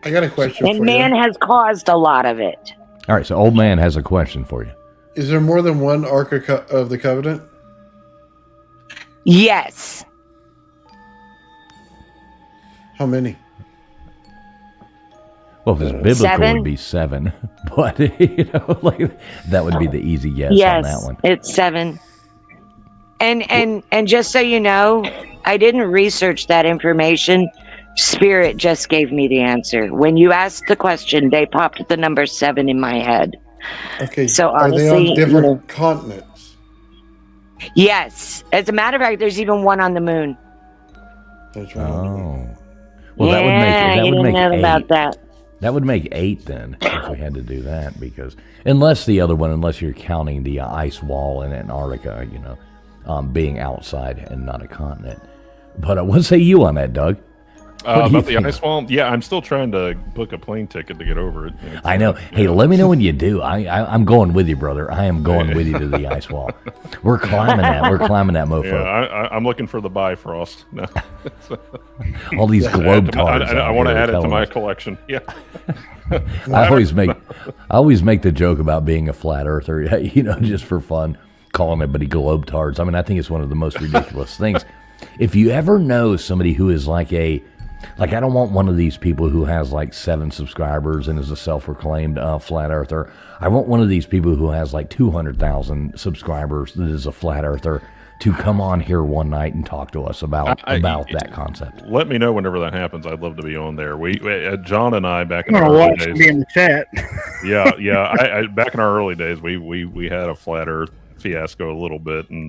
I got a question and for man you. has caused a lot of it. All right, so old man has a question for you. Is there more than one Ark of the Covenant? Yes. How many? Well, if it's biblical, it 7. would be 7. But, like, that would be the easy guess on Yes, that one. it's 7. And just so you know, I didn't research that information. Spirit just gave me the answer. When you asked the question, they popped the number 7 in my head. Okay. So Are honestly, they on different continents? Yes. As a matter of fact, there's even one on the moon. There's one on the moon. Well, that would make know 8. about that. That would make 8 then, if we had to do that, because unless you're counting the ice wall in Antarctica, being outside and not a continent. But what say you on that, Doug? About the ice wall? Yeah, I'm still trying to book a plane ticket to get over it. I know. Hey, let me know when you do. I'm going with you, brother. I am going with you to the ice wall. We're climbing that. We're climbing that mofo. Yeah, I'm looking for the Bifrost. No. All these globetrotters. I want to add it to my collection. Yeah. I always make the joke about being a flat earther, just for fun, calling everybody globetrotters. I mean, I think it's one of the most ridiculous things. If you ever know somebody who is like I don't want one of these people who has like 7 subscribers and is a self-proclaimed flat earther. I want one of these people who has like 200,000 subscribers that is a flat earther to come on here one night and talk to us about that concept. Let me know whenever that happens. I'd love to be on there. We John and I back in I'm our gonna early watch days. me in the chat. Yeah. Back in our early days, we had a flat Earth fiasco a little bit, and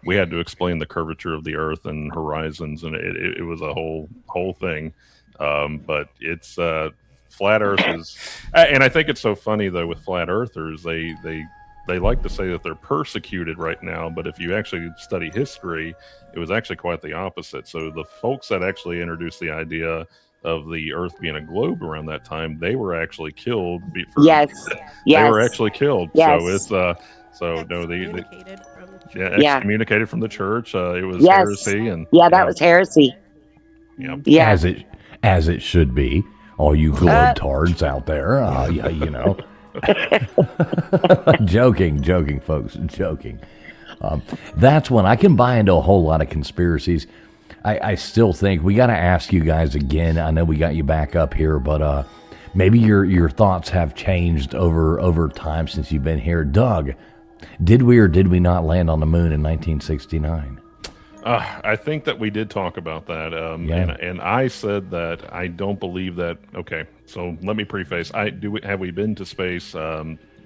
we had to explain the curvature of the Earth and horizons, and it was a whole thing. But it's flat Earth is, and I think it's so funny though with flat earthers, they like to say that they're persecuted right now, but if you actually study history, it was actually quite the opposite. So the folks that actually introduced the idea of the Earth being a globe around that time, they were actually killed. Yes. They were actually killed. Yes. So it's excommunicated from the church. It was heresy, and that was heresy. Yeah. As it should be. All you globetards out there, joking, folks, joking. That's when I can buy into a whole lot of conspiracies. I still think we got to ask you guys again. I know we got you back up here, but maybe your thoughts have changed over time since you've been here. Doug, did we or did we not land on the moon in 1969? I think that we did talk about that, and I said that I don't believe that. Okay, so let me preface. Have we been to space?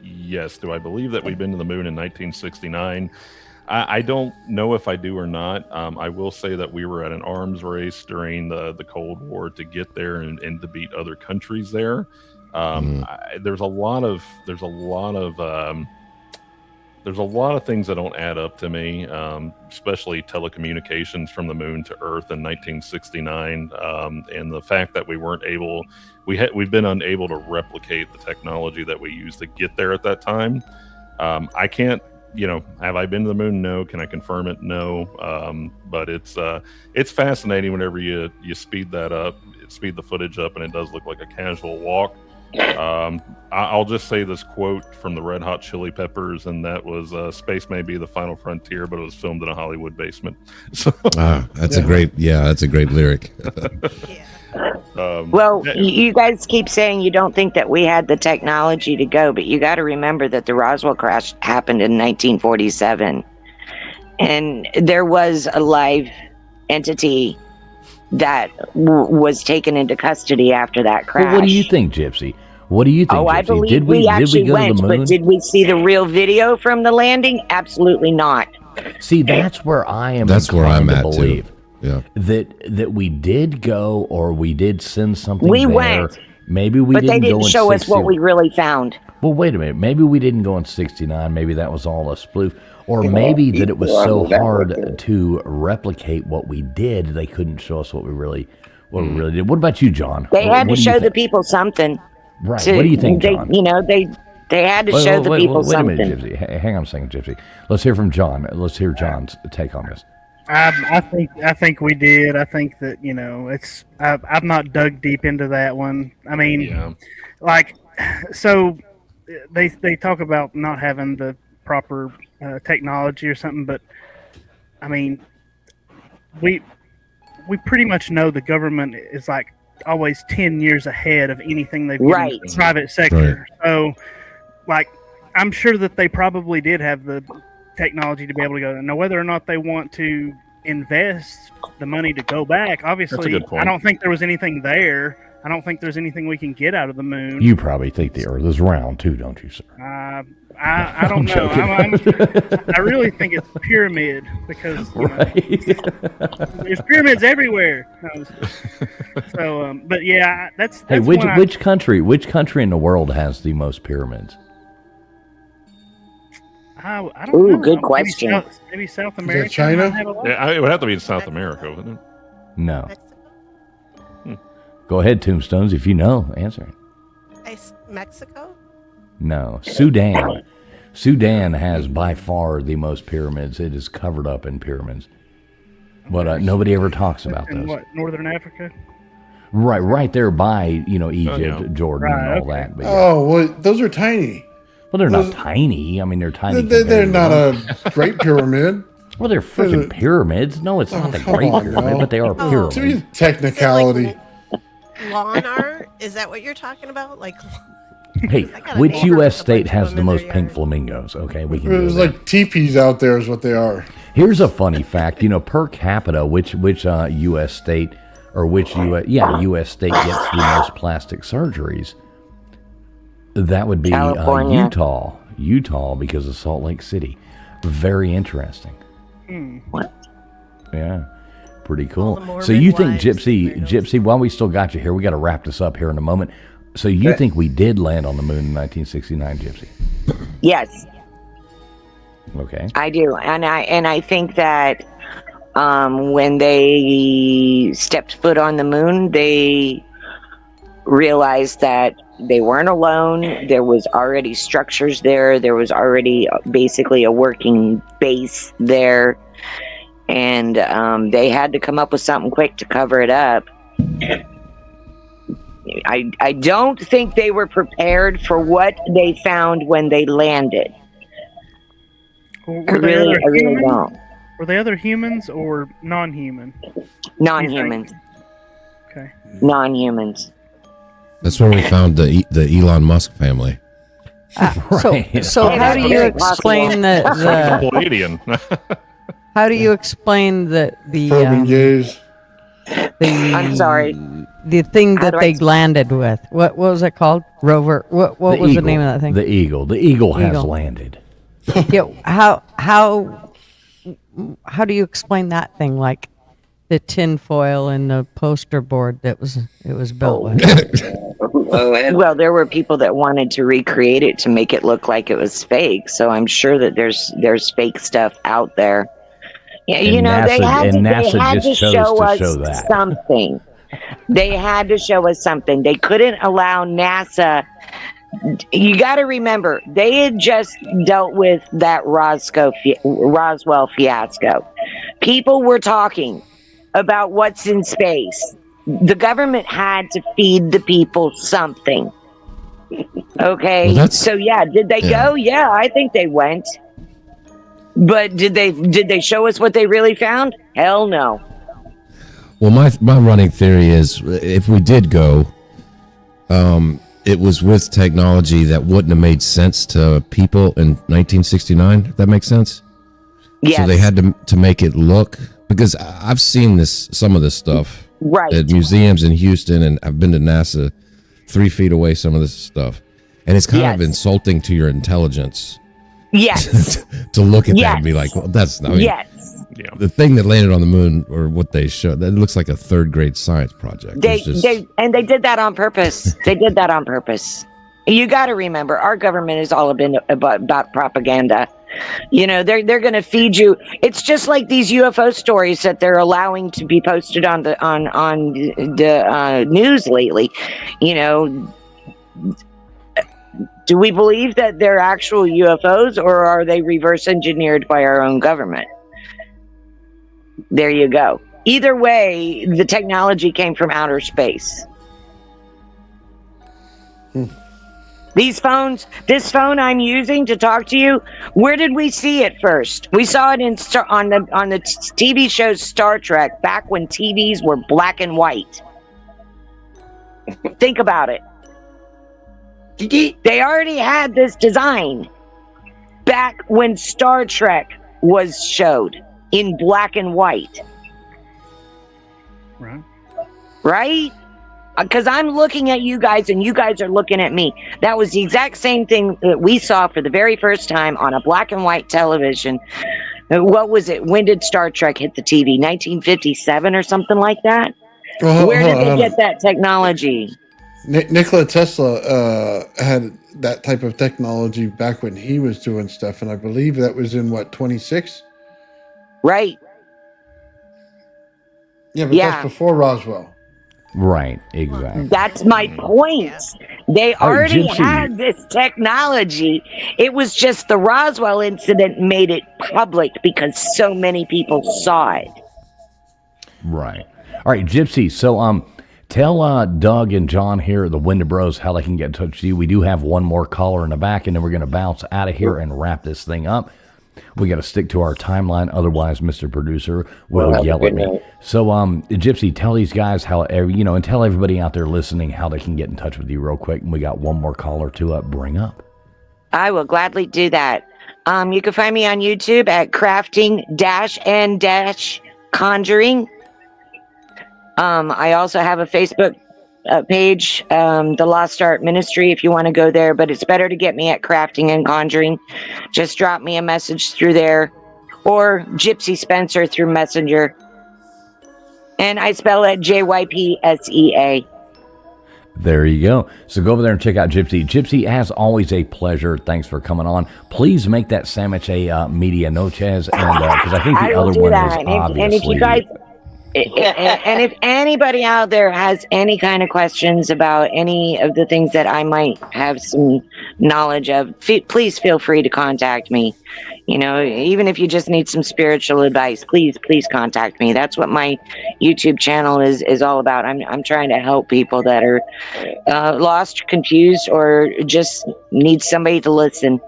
Yes. Do I believe that we've been to the moon in 1969? I don't know if I do or not. I will say that we were at an arms race during the Cold War to get there and to beat other countries there. There's a lot of things that don't add up to me, especially telecommunications from the moon to Earth in 1969, and the fact that we've been unable to replicate the technology that we used to get there at that time. I can't, have I been to the moon? No. Can I confirm it? No. But it's fascinating whenever you speed the footage up, and it does look like a casual walk. I'll just say this quote from the Red Hot Chili Peppers, and that was "Space may be the final frontier, but it was filmed in a Hollywood basement." So, that's a great lyric. You guys keep saying you don't think that we had the technology to go, but you got to remember that the Roswell crash happened in 1947, and there was a live entity that was taken into custody after that crash. Well, what do you think, Gypsy? What do you think? Oh, Gypsy? I believe we actually went, but did we see the real video from the landing? Absolutely not. See, that's where I am. That's where I'm at believe. too. Yeah. that we did go or we did send something We there. went. Maybe we But they didn't go didn't in show us 60 what we really found. Well, wait a minute. Maybe we didn't go in 69. Maybe that was all a spoof. Or maybe that it was so hard to replicate what we did, they couldn't show us what we really did. What about you, John? They had What to do you show the think? people something. Right. What do you think, John? They had to show the people wait something. a minute, Gypsy. Hang on a second, Gypsy. Let's hear from John. Let's hear John's take on this. I think we did. I think that it's. I've not dug deep into that one. I mean, so they talk about not having the proper technology or something, but I mean, we pretty much know the government is like always 10 years ahead of anything they've given to the private sector. Right. So, like, I'm sure that they probably did have the technology to be able to go there. Now, whether or not they want to invest the money to go back, obviously, I don't think there was anything there. I don't think there's anything we can get out of the moon. You probably think the Earth is round too, don't you, sir? I don't know. I really think it's a pyramid because there's pyramids everywhere. So, but yeah, that's hey, which country in the world has the most pyramids? I don't know. Good question. Maybe South America. China? Yeah, it would have to be in South America, wouldn't it? No. Go ahead, Tombstones, if you know. Answer it. Mexico? No. Sudan. Sudan has by far the most pyramids. It is covered up in pyramids. But nobody ever talks about those. What, Northern Africa? Right there by, Egypt, Jordan, and all that. But, well, those are tiny. Well, they're not tiny. I mean, they're tiny. They're not a great pyramid. Well, they're freaking pyramids. No, it's not the Great Pyramid, but they are pyramids. Technicality. Lawn art? Is that what you're talking about? Like, hey, which U.S. state has the most pink flamingos? Okay, we can. There's like teepees out there, is what they are. Here's a funny fact. Per capita, which U.S. state or U.S. state gets the most plastic surgeries? That would be Utah. Utah, because of Salt Lake City. Very interesting. What? Yeah. Pretty cool. So you think Gypsy, while we still got you here, we got to wrap this up here in a moment. So you think we did land on the moon in 1969, Gypsy? Yes. Okay. I do. And I think that when they stepped foot on the moon, they realized that they weren't alone. There was already structures there. There was already basically a working base there. And they had to come up with something quick to cover it up. I don't think they were prepared for what they found when they landed. I really don't. Were they other humans or non-human? Non-humans. Okay. Non-humans. That's where we found the Elon Musk family. Right. So how do you explain the how do you explain the I'm sorry. The thing that they landed with? What was it called? Rover. What was the name of that thing? The Eagle. The Eagle has landed. Yeah. How do you explain that thing? Like the tinfoil and the poster board that it was built with. Well, there were people that wanted to recreate it to make it look like it was fake. So I'm sure that there's fake stuff out there. Yeah, they had to show us something. They had to show us something. They couldn't allow NASA. You got to remember, they had just dealt with that Roswell fiasco. People were talking about what's in space. The government had to feed the people something. Okay, did they go? Yeah, I think they went. But did they show us what they really found? Hell no. Well, my running theory is if we did go, it was with technology that wouldn't have made sense to people in 1969. If that makes sense. Yes. So they had to make it look, because I've seen some of this stuff at museums in Houston, and I've been to NASA 3 feet away. Some of this stuff, and it's kind of insulting to your intelligence. Yes. To look at that and be like, well, that's not. Yes. Yeah. The thing that landed on the moon, or what they showed, that looks like a third grade science project. They did that on purpose. They did that on purpose. You got to remember, our government is all about propaganda. You know, they're going to feed you. It's just like these UFO stories that they're allowing to be posted on the news lately. You know, do we believe that they're actual UFOs, or are they reverse engineered by our own government? There you go. Either way, the technology came from outer space. These phones, this phone I'm using to talk to you, where did we see it first? We saw it on the TV show Star Trek, back when TVs were black and white. Think about it. They already had this design back when Star Trek was showed in black and white. Right. Right? Because I'm looking at you guys and you guys are looking at me. That was the exact same thing that we saw for the very first time on a black and white television. What was it? When did Star Trek hit the TV? 1957 or something like that? Where did they get that technology? Nikola Tesla had that type of technology back when he was doing stuff, and I believe that was in, 26? Right. Yeah, but that's before Roswell. Right, exactly. That's my point. They already had this technology. It was just the Roswell incident made it public because so many people saw it. Right. All right, Gypsy. So, tell Doug and John here at the Wendibros how they can get in touch with you. We do have one more caller in the back, and then we're going to bounce out of here and wrap this thing up. We got to stick to our timeline, otherwise, Mr. Producer will yell at me. So, Gypsy, tell these guys how, and tell everybody out there listening how they can get in touch with you real quick. And we got one more caller to bring up. I will gladly do that. You can find me on YouTube at crafting-and-conjuring. I also have a Facebook page, the Lost Art Ministry, if you want to go there, but it's better to get me at Crafting and Conjuring. Just drop me a message through there, or Gypsy Spencer through Messenger. And I spell it JYPSEA. There you go. So go over there and check out Gypsy. Gypsy, as always, a pleasure. Thanks for coming on. Please make that sandwich a media noches, and because I think the other one is obviously. And if you guys. And if anybody out there has any kind of questions about any of the things that I might have some knowledge of, please feel free to contact me. You know, even if you just need some spiritual advice, please contact me. That's what my YouTube channel is all about. I'm trying to help people that are lost, confused, or just need somebody to listen.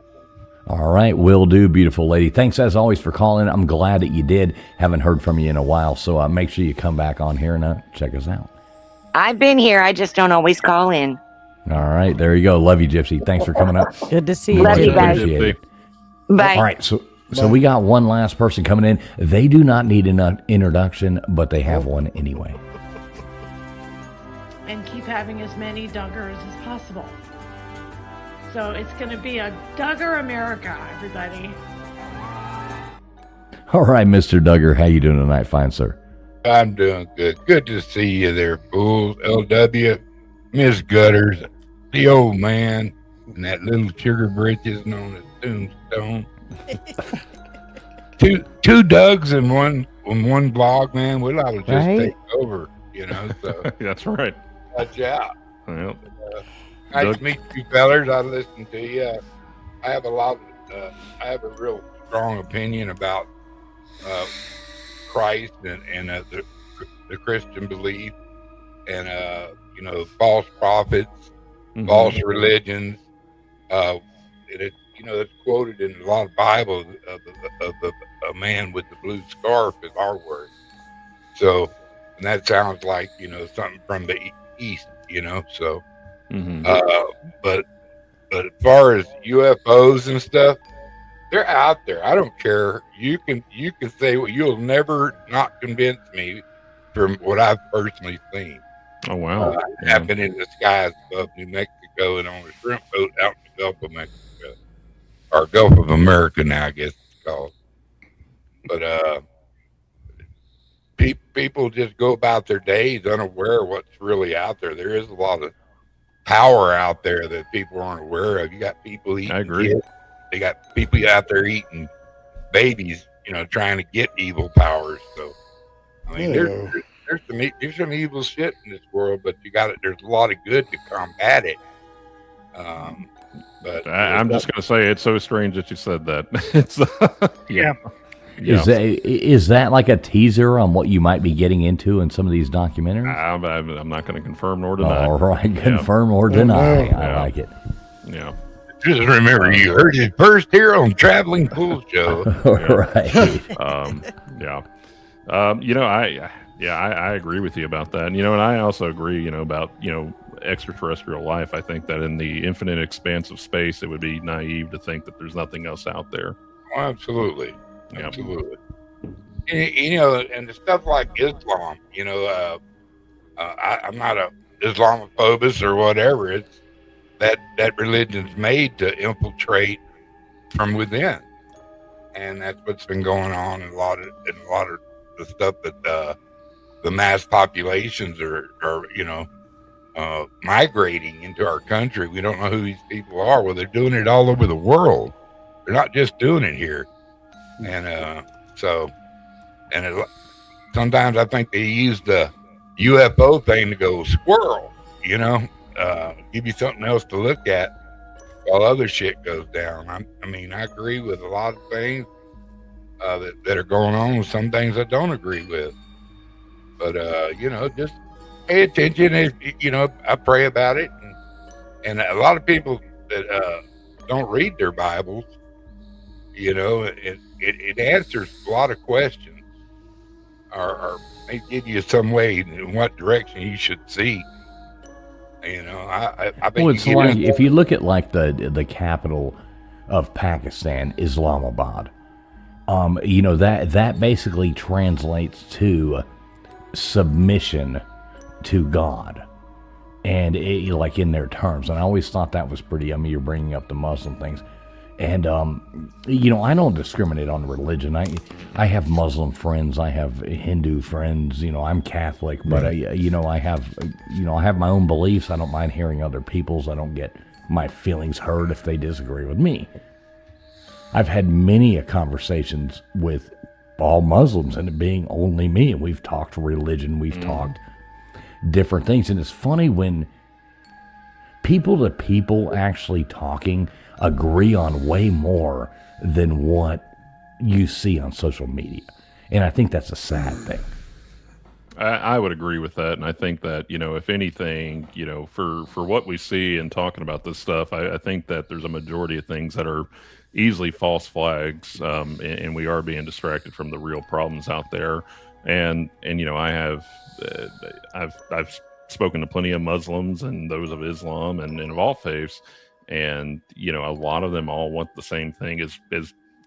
All right, will do, beautiful lady. Thanks as always for calling. I'm glad that you did. Haven't heard from you in a while, so make sure you come back on here and check us out. I've been here. I just don't always call in. All right, there you go. Love you, Gypsy. Thanks for coming up. Good to see you. Love you guys. Bye. All right, so we got one last person coming in. They do not need an introduction, but they have one anyway. And keep having as many Duggars as possible. So it's going to be a Duggar America, everybody. All right, Mr. Duggar, how you doing tonight, fine sir? I'm doing good. Good to see you there, fools. LW, Miss Gutters, the old man, and that little sugar britches known as Tombstone. two Dougs in one blog, man. We'll have to just take over, So that's right. Watch out. Yep. Nice to meet you, fellers. I listen to you. I have I have a real strong opinion about Christ and the Christian belief, and false prophets, false religions. It's quoted in a lot of Bible of a man with the blue scarf is our word. So, and that sounds like something from the East, So. But as far as UFOs and stuff, they're out there. I don't care. You can say you'll never not convince me from what I've personally seen. Oh wow! Happened in the skies above New Mexico and on a shrimp boat out in the Gulf of Mexico, or Gulf of America now, I guess it's called. But people just go about their days unaware of what's really out there. There is a lot of power out there that people aren't aware of. You got people eating I agree. kids. They got people out there eating babies, trying to get evil powers. So, I mean, there's some evil shit in this world, but there's a lot of good to combat it. But I'm just going to say it's so strange that you said that. It's Yeah. Is that like a teaser on what you might be getting into in some of these documentaries? I'm not going to confirm nor deny. All right, confirm or deny. no. I like it. Yeah. just remember, you heard it first here on Traveling Pool Show. Right. Yeah. I agree with you about that. And I also agree, about, extraterrestrial life. I think that in the infinite expanse of space, it would be naive to think that there's nothing else out there. Oh, absolutely. Yeah. Absolutely. And the stuff like Islam, I'm not a Islamophobist or whatever. It's that religion's made to infiltrate from within. And that's what's been going on in a lot of the stuff that the mass populations are migrating into our country. We don't know who these people are. Well, they're doing it all over the world. They're not just doing it here. And sometimes I think they use the UFO thing to go squirrel, give you something else to look at while other shit goes down. I agree with a lot of things that are going on, with some things I don't agree with. But, just pay attention. I pray about it. And a lot of people that don't read their Bibles, it answers a lot of questions, or may give you some way in what direction you should see. I think well, it's like if you look at like the capital of Pakistan, Islamabad, that basically translates to submission to God, and like in their terms. And I always thought that was pretty. You're bringing up the Muslim things. And, I don't discriminate on religion. I have Muslim friends. I have Hindu friends. I'm Catholic, but I have my own beliefs. I don't mind hearing other people's. I don't get my feelings hurt if they disagree with me. I've had many conversations with all Muslims and it being only me. And we've talked religion. We've talked different things. And it's funny when people to people actually talking agree on way more than what you see on social media. And I think that's a sad thing. I would agree with that. And I think that, if anything, for what we see and talking about this stuff, I think that there's a majority of things that are easily false flags. And we are being distracted from the real problems out there. And I've spoken to plenty of Muslims and those of Islam and of all faiths. And, a lot of them all want the same thing as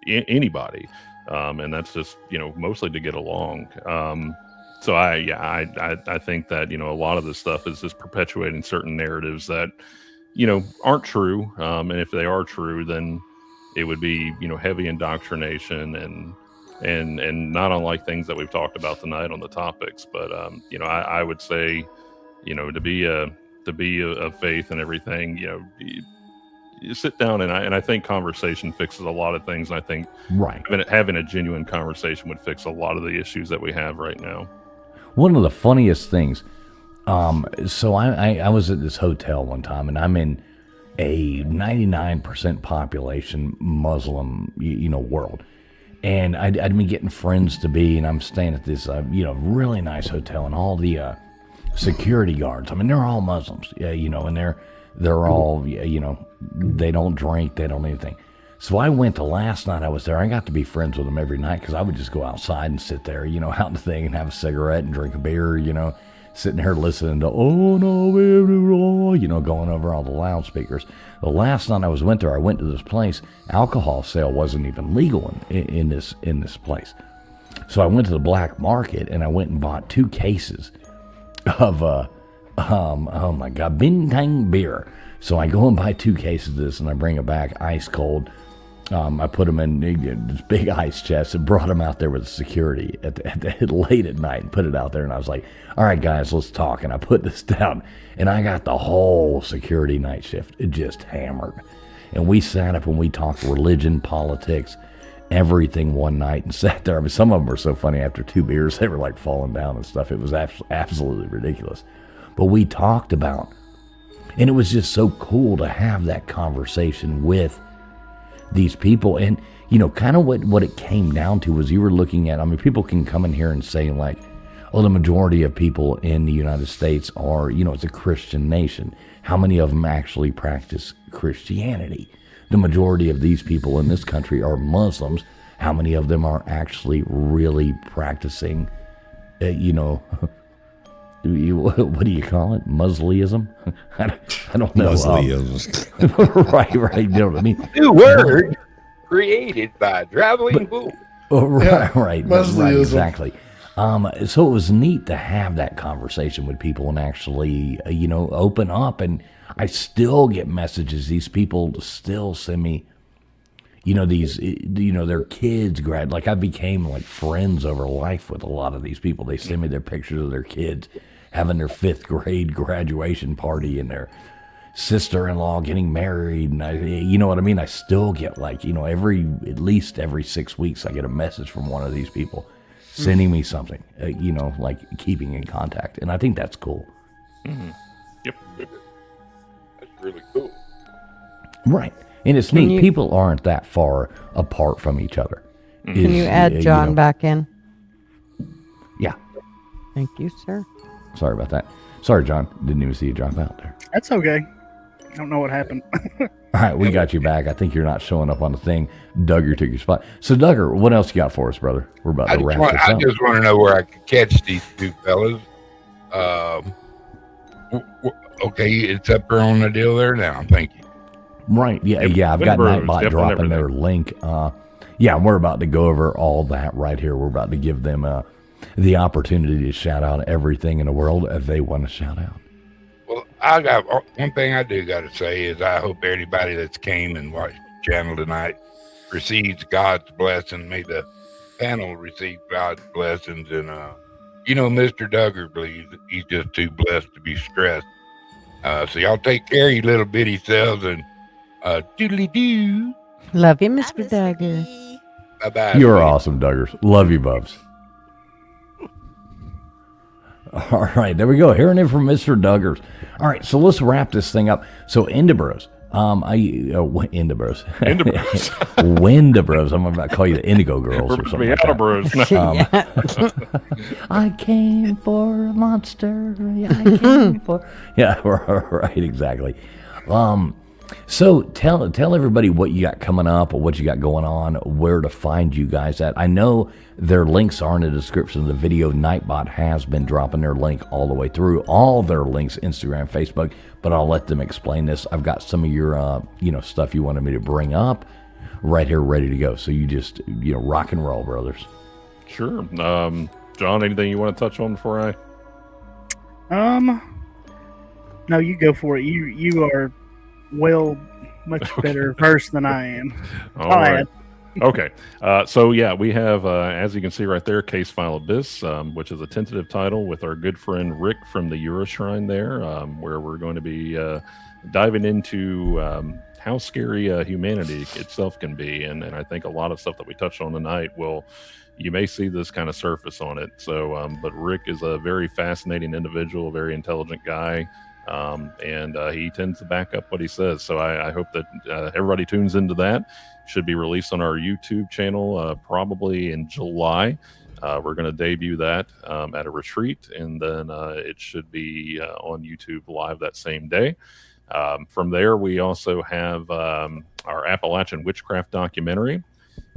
anybody. And that's just, mostly to get along. So I think that, a lot of this stuff is just perpetuating certain narratives that, aren't true. And if they are true, then it would be, heavy indoctrination and not unlike things that we've talked about tonight on the topics. But, I would say, to be a faith and everything, you sit down and I think conversation fixes a lot of things. And I think having a genuine conversation would fix a lot of the issues that we have right now. One of the funniest things, so I was at this hotel one time and I'm in a 99% population Muslim, world. And I'd been getting friends to be, and I'm staying at this, really nice hotel, and all the security guards, they're all Muslims, and they're all, they don't drink, they don't anything. So I went to last night I was there. I got to be friends with them every night because I would just go outside and sit there, out in the thing and have a cigarette and drink a beer, sitting here listening to, oh no, going over all the loudspeakers. The last night I went there, I went to this place. Alcohol sale wasn't even legal in this place. So I went to the black market and I went and bought 2 cases of, oh my God, Bintang beer. So I go and buy 2 cases of this and I bring it back ice cold. I put them in this big ice chest and brought them out there with security late at night and put it out there. And I was like, all right, guys, let's talk. And I put this down, and I got the whole security night shift. It just hammered. And we sat up and we talked religion, politics, everything one night and sat there. I mean, some of them were so funny. After 2 beers, they were like falling down and stuff. It was absolutely ridiculous. But we talked about, and it was just so cool to have that conversation with these people. And, you know, kind of what it came down to was you were looking at, I mean, people can come in here and say like, oh, the majority of people in the United States are, you know, it's a Christian nation. How many of them actually practice Christianity? The majority of these people in this country are Muslims. How many of them are actually really practicing, you know, what do you call it? Muslimism? I don't know. Right. You know what I mean? New word created by traveling bull. Right. Exactly. So it was neat to have that conversation with people and actually, you know, open up. And I still get messages. These people still send me, you know, their kids like I became like friends over life with a lot of these people. They send me their pictures of their kids having their 5th grade graduation party and their sister-in-law getting married. And you know what I mean? I still get like, you know, at least every 6 weeks, I get a message from one of these people sending me something, you know, like keeping in contact. And I think that's cool. Mm-hmm. Yep. That's really cool. Right. And it's neat. People aren't that far apart from each other. Can you add John back in? Yeah. Thank you, sir. Sorry about that. Sorry, John. Didn't even see you drop out there. That's okay. I don't know what happened. All right, we got you back. I think you're not showing up on the thing. Duggar took your spot. So, Duggar, what else you got for us, brother? We're about to wrap this up. I just want to know where I can catch these two fellas. Okay, it's up there on the deal there now. Thank you. Right. Yeah. I've got Nightbot dropping their link. Yeah, we're about to go over all that right here. We're about to give them the opportunity to shout out everything in the world if they want to shout out. Well, I got one thing I do got to say is I hope everybody that's came and watched the channel tonight receives God's blessing. May the panel receive God's blessings. And, you know, Mr. Duggar believes he's just too blessed to be stressed. So y'all take care of your little bitty selves and doodly-doo. Love you, Mr. Duggar. Bye-bye. You're awesome, Duggars. Love you, Bubs. All right, there we go. Hearing it from Mr. Duggars. All right, so let's wrap this thing up. So, Wendibros. Wendibros. Wendibros. I'm about to call you the Indigo Girls or something like that. I came for a monster. I came for... Yeah, right, exactly. So tell everybody what you got coming up or what you got going on, where to find you guys at. I know their links are in the description of the video. Nightbot has been dropping their link all the way through, all their links, Instagram, Facebook, but I'll let them explain this. I've got some of your, stuff you wanted me to bring up right here, ready to go. So you just, rock and roll, brothers. Sure. John, anything you want to touch on before I? No, you go for it. You are much better versed than I am. All right. Okay. So yeah, we have, as you can see right there, Case File Abyss, which is a tentative title with our good friend Rick from the Euroshrine there, where we're going to be diving into how scary humanity itself can be. And I think a lot of stuff that we touched on tonight you may see this kind of surface on it. So, but Rick is a very fascinating individual, very intelligent guy. And he tends to back up what he says. So I hope that everybody tunes into that. Should be released on our YouTube channel probably in July. We're going to debut that at a retreat, and then it should be on YouTube live that same day. From there, we also have our Appalachian Witchcraft documentary,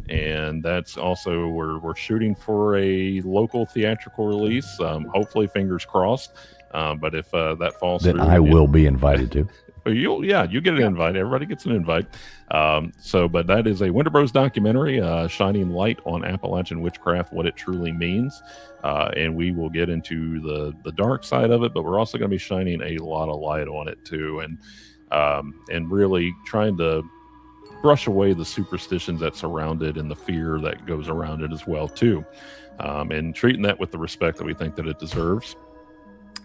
and that's also we're shooting for a local theatrical release. Hopefully, fingers crossed. But if that falls through, then I will be invited to. You get an invite. Everybody gets an invite. But that is a Wendibros documentary, shining light on Appalachian witchcraft, what it truly means. And we will get into the dark side of it, but we're also going to be shining a lot of light on it too. And really trying to brush away the superstitions that surround it and the fear that goes around it as well too, and treating that with the respect that we think that it deserves.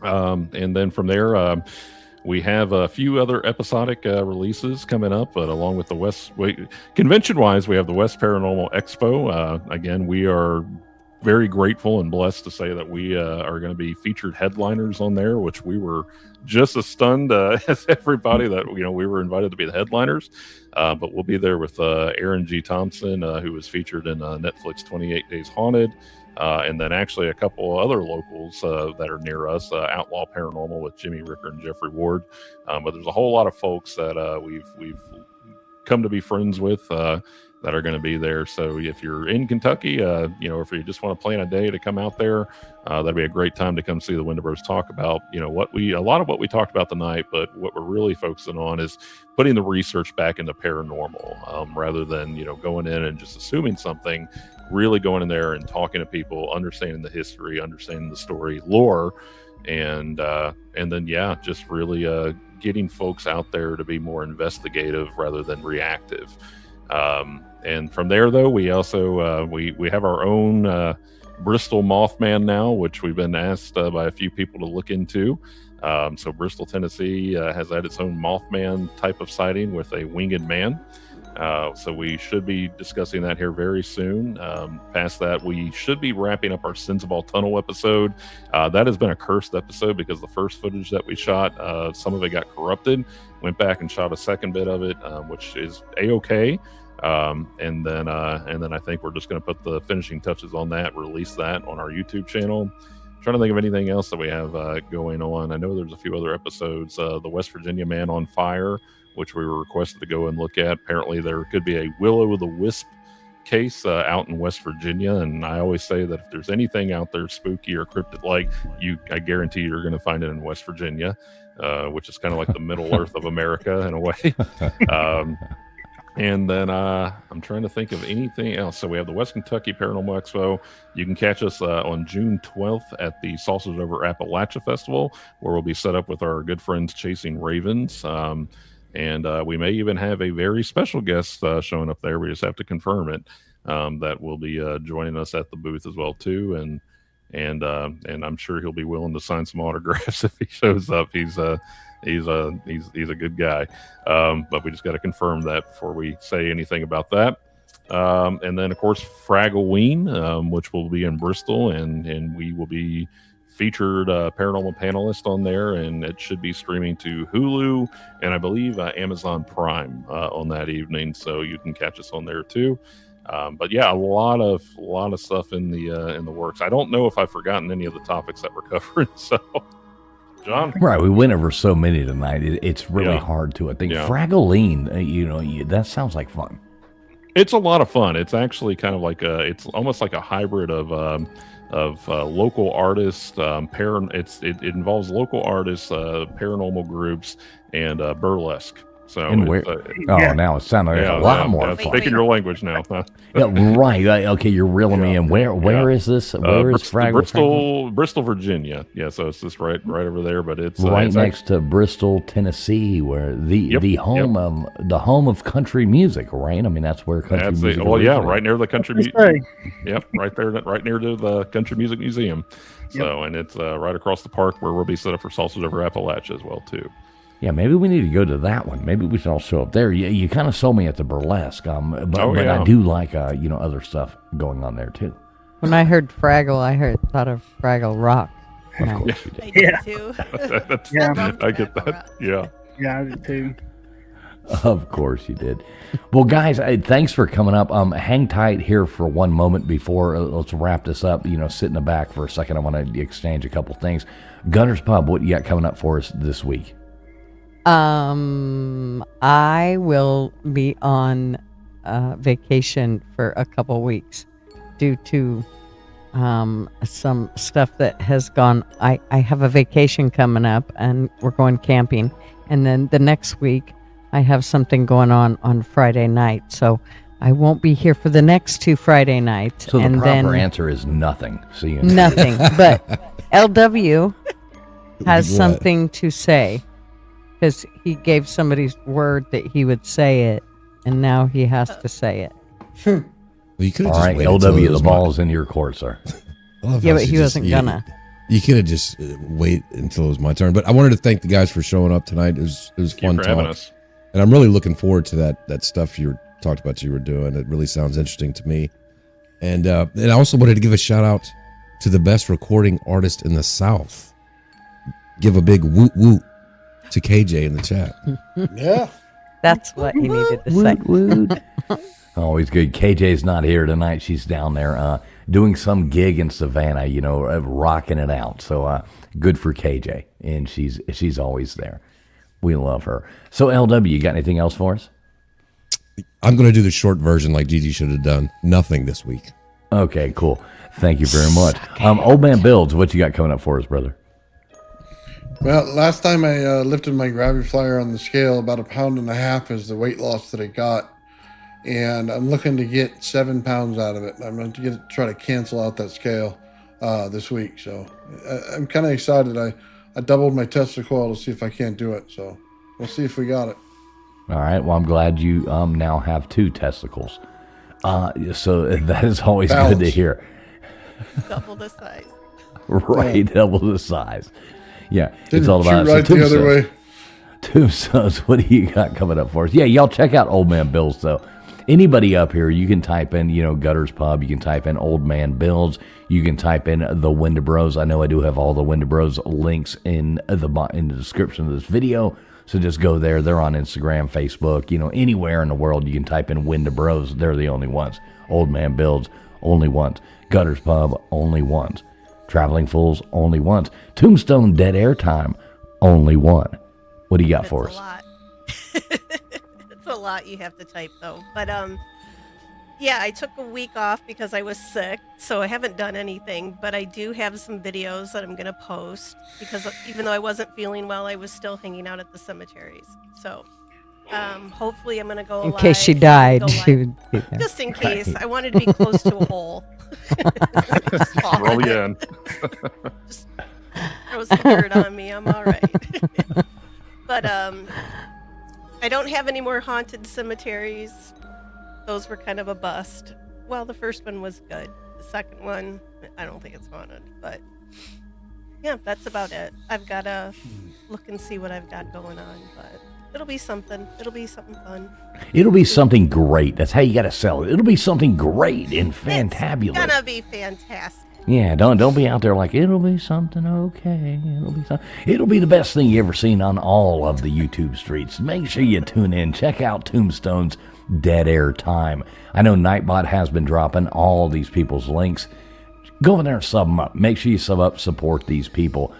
And then from there, we have a few other episodic releases coming up, but along with the convention-wise, we have the West Paranormal Expo. Again, we are very grateful and blessed to say that we are going to be featured headliners on there, which we were just as stunned as everybody that we were invited to be the headliners. But we'll be there with Aaron G. Thompson, who was featured in Netflix 28 Days Haunted. And then actually a couple of other locals that are near us, Outlaw Paranormal with Jimmy Ricker and Jeffrey Ward. But there's a whole lot of folks that we've come to be friends with that are going to be there. So if you're in Kentucky, if you just want to plan a day to come out there, that'd be a great time to come see the Wendibros talk about, a lot of what we talked about tonight, but what we're really focusing on is putting the research back into paranormal, rather than, going in and just assuming something, really going in there and talking to people, understanding the history, understanding the story, lore, and then, just really getting folks out there to be more investigative rather than reactive. And from there, though, we also we have our own Bristol Mothman now, which we've been asked by a few people to look into. So Bristol, Tennessee has had its own Mothman type of sighting with a winged man. So we should be discussing that here very soon. Past that, we should be wrapping up our Sensible Tunnel episode. That has been a cursed episode because the first footage that we shot, some of it got corrupted. Went back and shot a second bit of it, which is a-okay. And then I think we're just going to put the finishing touches on that, release that on our YouTube channel. Trying to think of anything else that we have going on. I know there's a few other episodes. The West Virginia Man on Fire, which we were requested to go and look at. Apparently there could be a Will-O-the-Wisp case out in West Virginia, and I always say that if there's anything out there spooky or cryptid-like, I guarantee you're going to find it in West Virginia, which is kind of like the Middle Earth of America in a way. And then I'm trying to think of anything else. So we have the West Kentucky Paranormal Expo. You can catch us on June 12th at the Sausage Over Appalachia Festival, where we'll be set up with our good friends Chasing Ravens. And we may even have a very special guest showing up there. We just have to confirm it. That will be joining us at the booth as well too. And I'm sure he'll be willing to sign some autographs if he shows up. He's a good guy. But we just got to confirm that before we say anything about that. And then of course Fraggleween, which will be in Bristol, and we will be featured paranormal panelist on there, and it should be streaming to Hulu and I believe Amazon Prime on that evening, so you can catch us on there too. But yeah, a lot of stuff in the works. I don't know if I've forgotten any of the topics that we're covering. So, John, right? We went over so many tonight. It's really hard to. I think Fraggleween. That sounds like fun. It's a lot of fun. It's actually kind of like it's almost like a hybrid of local artists. It involves local artists, paranormal groups, and burlesque. So now it's sounding a lot more fun. Speaking your language now. Right. Okay, you're reeling me in. Where is this? Where is Fraggle? Bristol, Virginia. Yeah, so it's just right over there. But it's right next to Bristol, Tennessee, where the home of country music. Right. I mean, that's where country music. Right near the country music. Yep, right there, right near the Country Music Museum. So, and it's right across the park where we'll be set up for Sausage Over Appalachia as well too. Yeah, maybe we need to go to that one. Maybe we should all show up there. You kind of sold me at the burlesque, but I do like other stuff going on there too. When I heard Fraggle, thought of Fraggle Rock. Of course you did. I did too. I get that. Yeah, I did too. Of course you did. Well, guys, thanks for coming up. Hang tight here for one moment before let's wrap this up. Sit in the back for a second. I want to exchange a couple things. Gunner's Pub, what you got coming up for us this week? I will be on vacation for a couple weeks due to some stuff that has gone. I have a vacation coming up and we're going camping. And then the next week I have something going on Friday night. So I won't be here for the next 2 Friday nights. So the proper answer is nothing. See you. Nothing. But LW has something to say. Because he gave somebody's word that he would say it, and now he has to say it. Well, you could have All just right, waited till it LW, the was ball's in your court, sir. I love Yeah, how but she he wasn't gonna. You could have just wait until it was my turn. But I wanted to thank the guys for showing up tonight. It was Thank you fun for having talk, us. and I'm really looking forward to that stuff you talked about you were doing. It really sounds interesting to me. And I also wanted to give a shout out to the best recording artist in the South. Give a big woot woot to KJ in the chat. Yeah. That's what he needed to say. Woot. Always good. KJ's not here tonight. She's down there doing some gig in Savannah, rocking it out. So good for KJ. And she's always there. We love her. So LW, you got anything else for us? I'm going to do the short version like Gigi should have done. Nothing this week. Okay, cool. Thank you very much. Old Man Builds, what you got coming up for us, brother? Well, last time I lifted my gravity flyer on the scale, about 1.5 pounds is the weight loss that I got. And I'm looking to get 7 pounds out of it. I'm going to try to cancel out that scale this week. So I'm kind of excited. I doubled my testicle to see if I can't do it. So we'll see if we got it. All right. Well, I'm glad you now have 2 testicles. So that is always good to hear. Double the size. Right, Yeah. double the size. Yeah, Didn't it's all about shoot right the other way. Tombstones, what do you got coming up for us? Yeah, y'all check out Old Man Builds, though. Anybody up here, you can type in, Gutters Pub. You can type in Old Man Builds. You can type in the Wendibros. I know I do have all the Wendibros links in the description of this video. So just go there. They're on Instagram, Facebook, anywhere in the world you can type in Wendibros. They're the only ones. Old Man Builds, only ones. Gutters Pub, only ones. Traveling Fools, only ones. Tombstone Dead Air Time, only one. What do you got for us? A lot. It's a lot you have to type though. But yeah, I took a week off because I was sick, so I haven't done anything. But I do have some videos that I'm gonna post because even though I wasn't feeling well, I was still hanging out at the cemeteries. So hopefully I'm gonna go In live. case she died, she would be there. Just in case. I wanted to be close to a hole. Just fall Roll in it. again. Just throw some dirt on me. I'm all right. But I don't have any more haunted cemeteries. Those were kind of a bust. Well, the first one was good. The second one, I don't think it's haunted. But yeah, that's about it. I've got to look and see what I've got going on. But it'll be something. It'll be something fun. It'll be something great. That's how you got to sell it. It'll be something great and fantabulous. It's gonna be fantastic. Yeah, don't be out there like it'll be something okay. It'll be the best thing you ever seen on all of the YouTube streets. Make sure you tune in. Check out Tombstone's Dead Air Time. I know Nightbot has been dropping all these people's links. Go over there and sub them up. Make sure you sub up, support these people.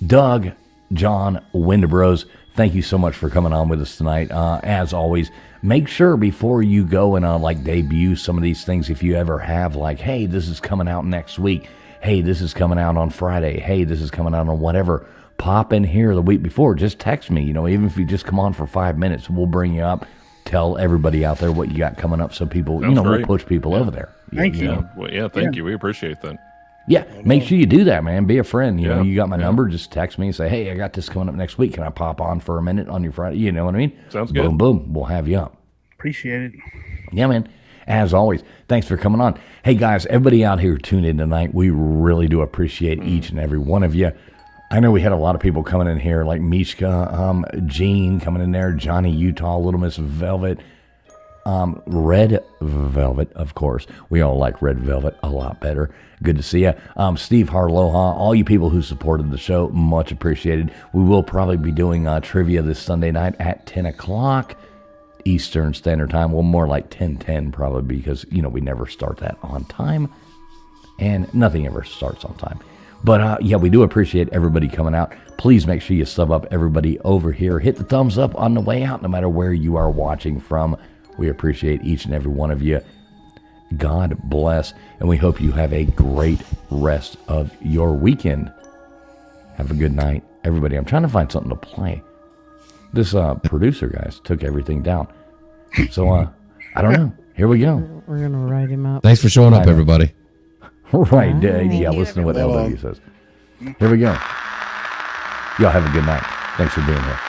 Doug, John, Wendibros, thank you so much for coming on with us tonight. As always, make sure before you go and debut some of these things, if you ever have hey, this is coming out next week. Hey, this is coming out on Friday. Hey, this is coming out on whatever. Pop in here the week before. Just text me. Even if you just come on for 5 minutes, we'll bring you up. Tell everybody out there what you got coming up so people, we'll push people over there. Thank you. Yeah, well, thank you. We appreciate that. Yeah, make sure you do that, man. Be a friend. You got my number. Just text me and say, hey, I got this coming up next week. Can I pop on for a minute on your Friday? You know what I mean? Sounds good. Boom, boom. We'll have you up. Appreciate it. Yeah, man. As always, thanks for coming on. Hey, guys, everybody out here tuned in tonight, we really do appreciate each and every one of you. I know we had a lot of people coming in here, like Mishka, Gene coming in there, Johnny Utah, Little Miss Velvet, Red Velvet, of course. We all like Red Velvet a lot better. Good to see you. Steve Harloha, all you people who supported the show, much appreciated. We will probably be doing trivia this Sunday night at 10 o'clock Eastern Standard Time. Well, more like 10:10 probably because, we never start that on time. And nothing ever starts on time. But, yeah, we do appreciate everybody coming out. Please make sure you sub up everybody over here. Hit the thumbs up on the way out no matter where you are watching from. We appreciate each and every one of you. God bless, and we hope you have a great rest of your weekend. Have a good night, everybody. I'm trying to find something to play. This producer, guys, took everything down. So, I don't know. Here we go. We're going to write him up. Thanks for showing up, everybody. Right. Yeah, listen to what LW says. Here we go. Y'all have a good night. Thanks for being here.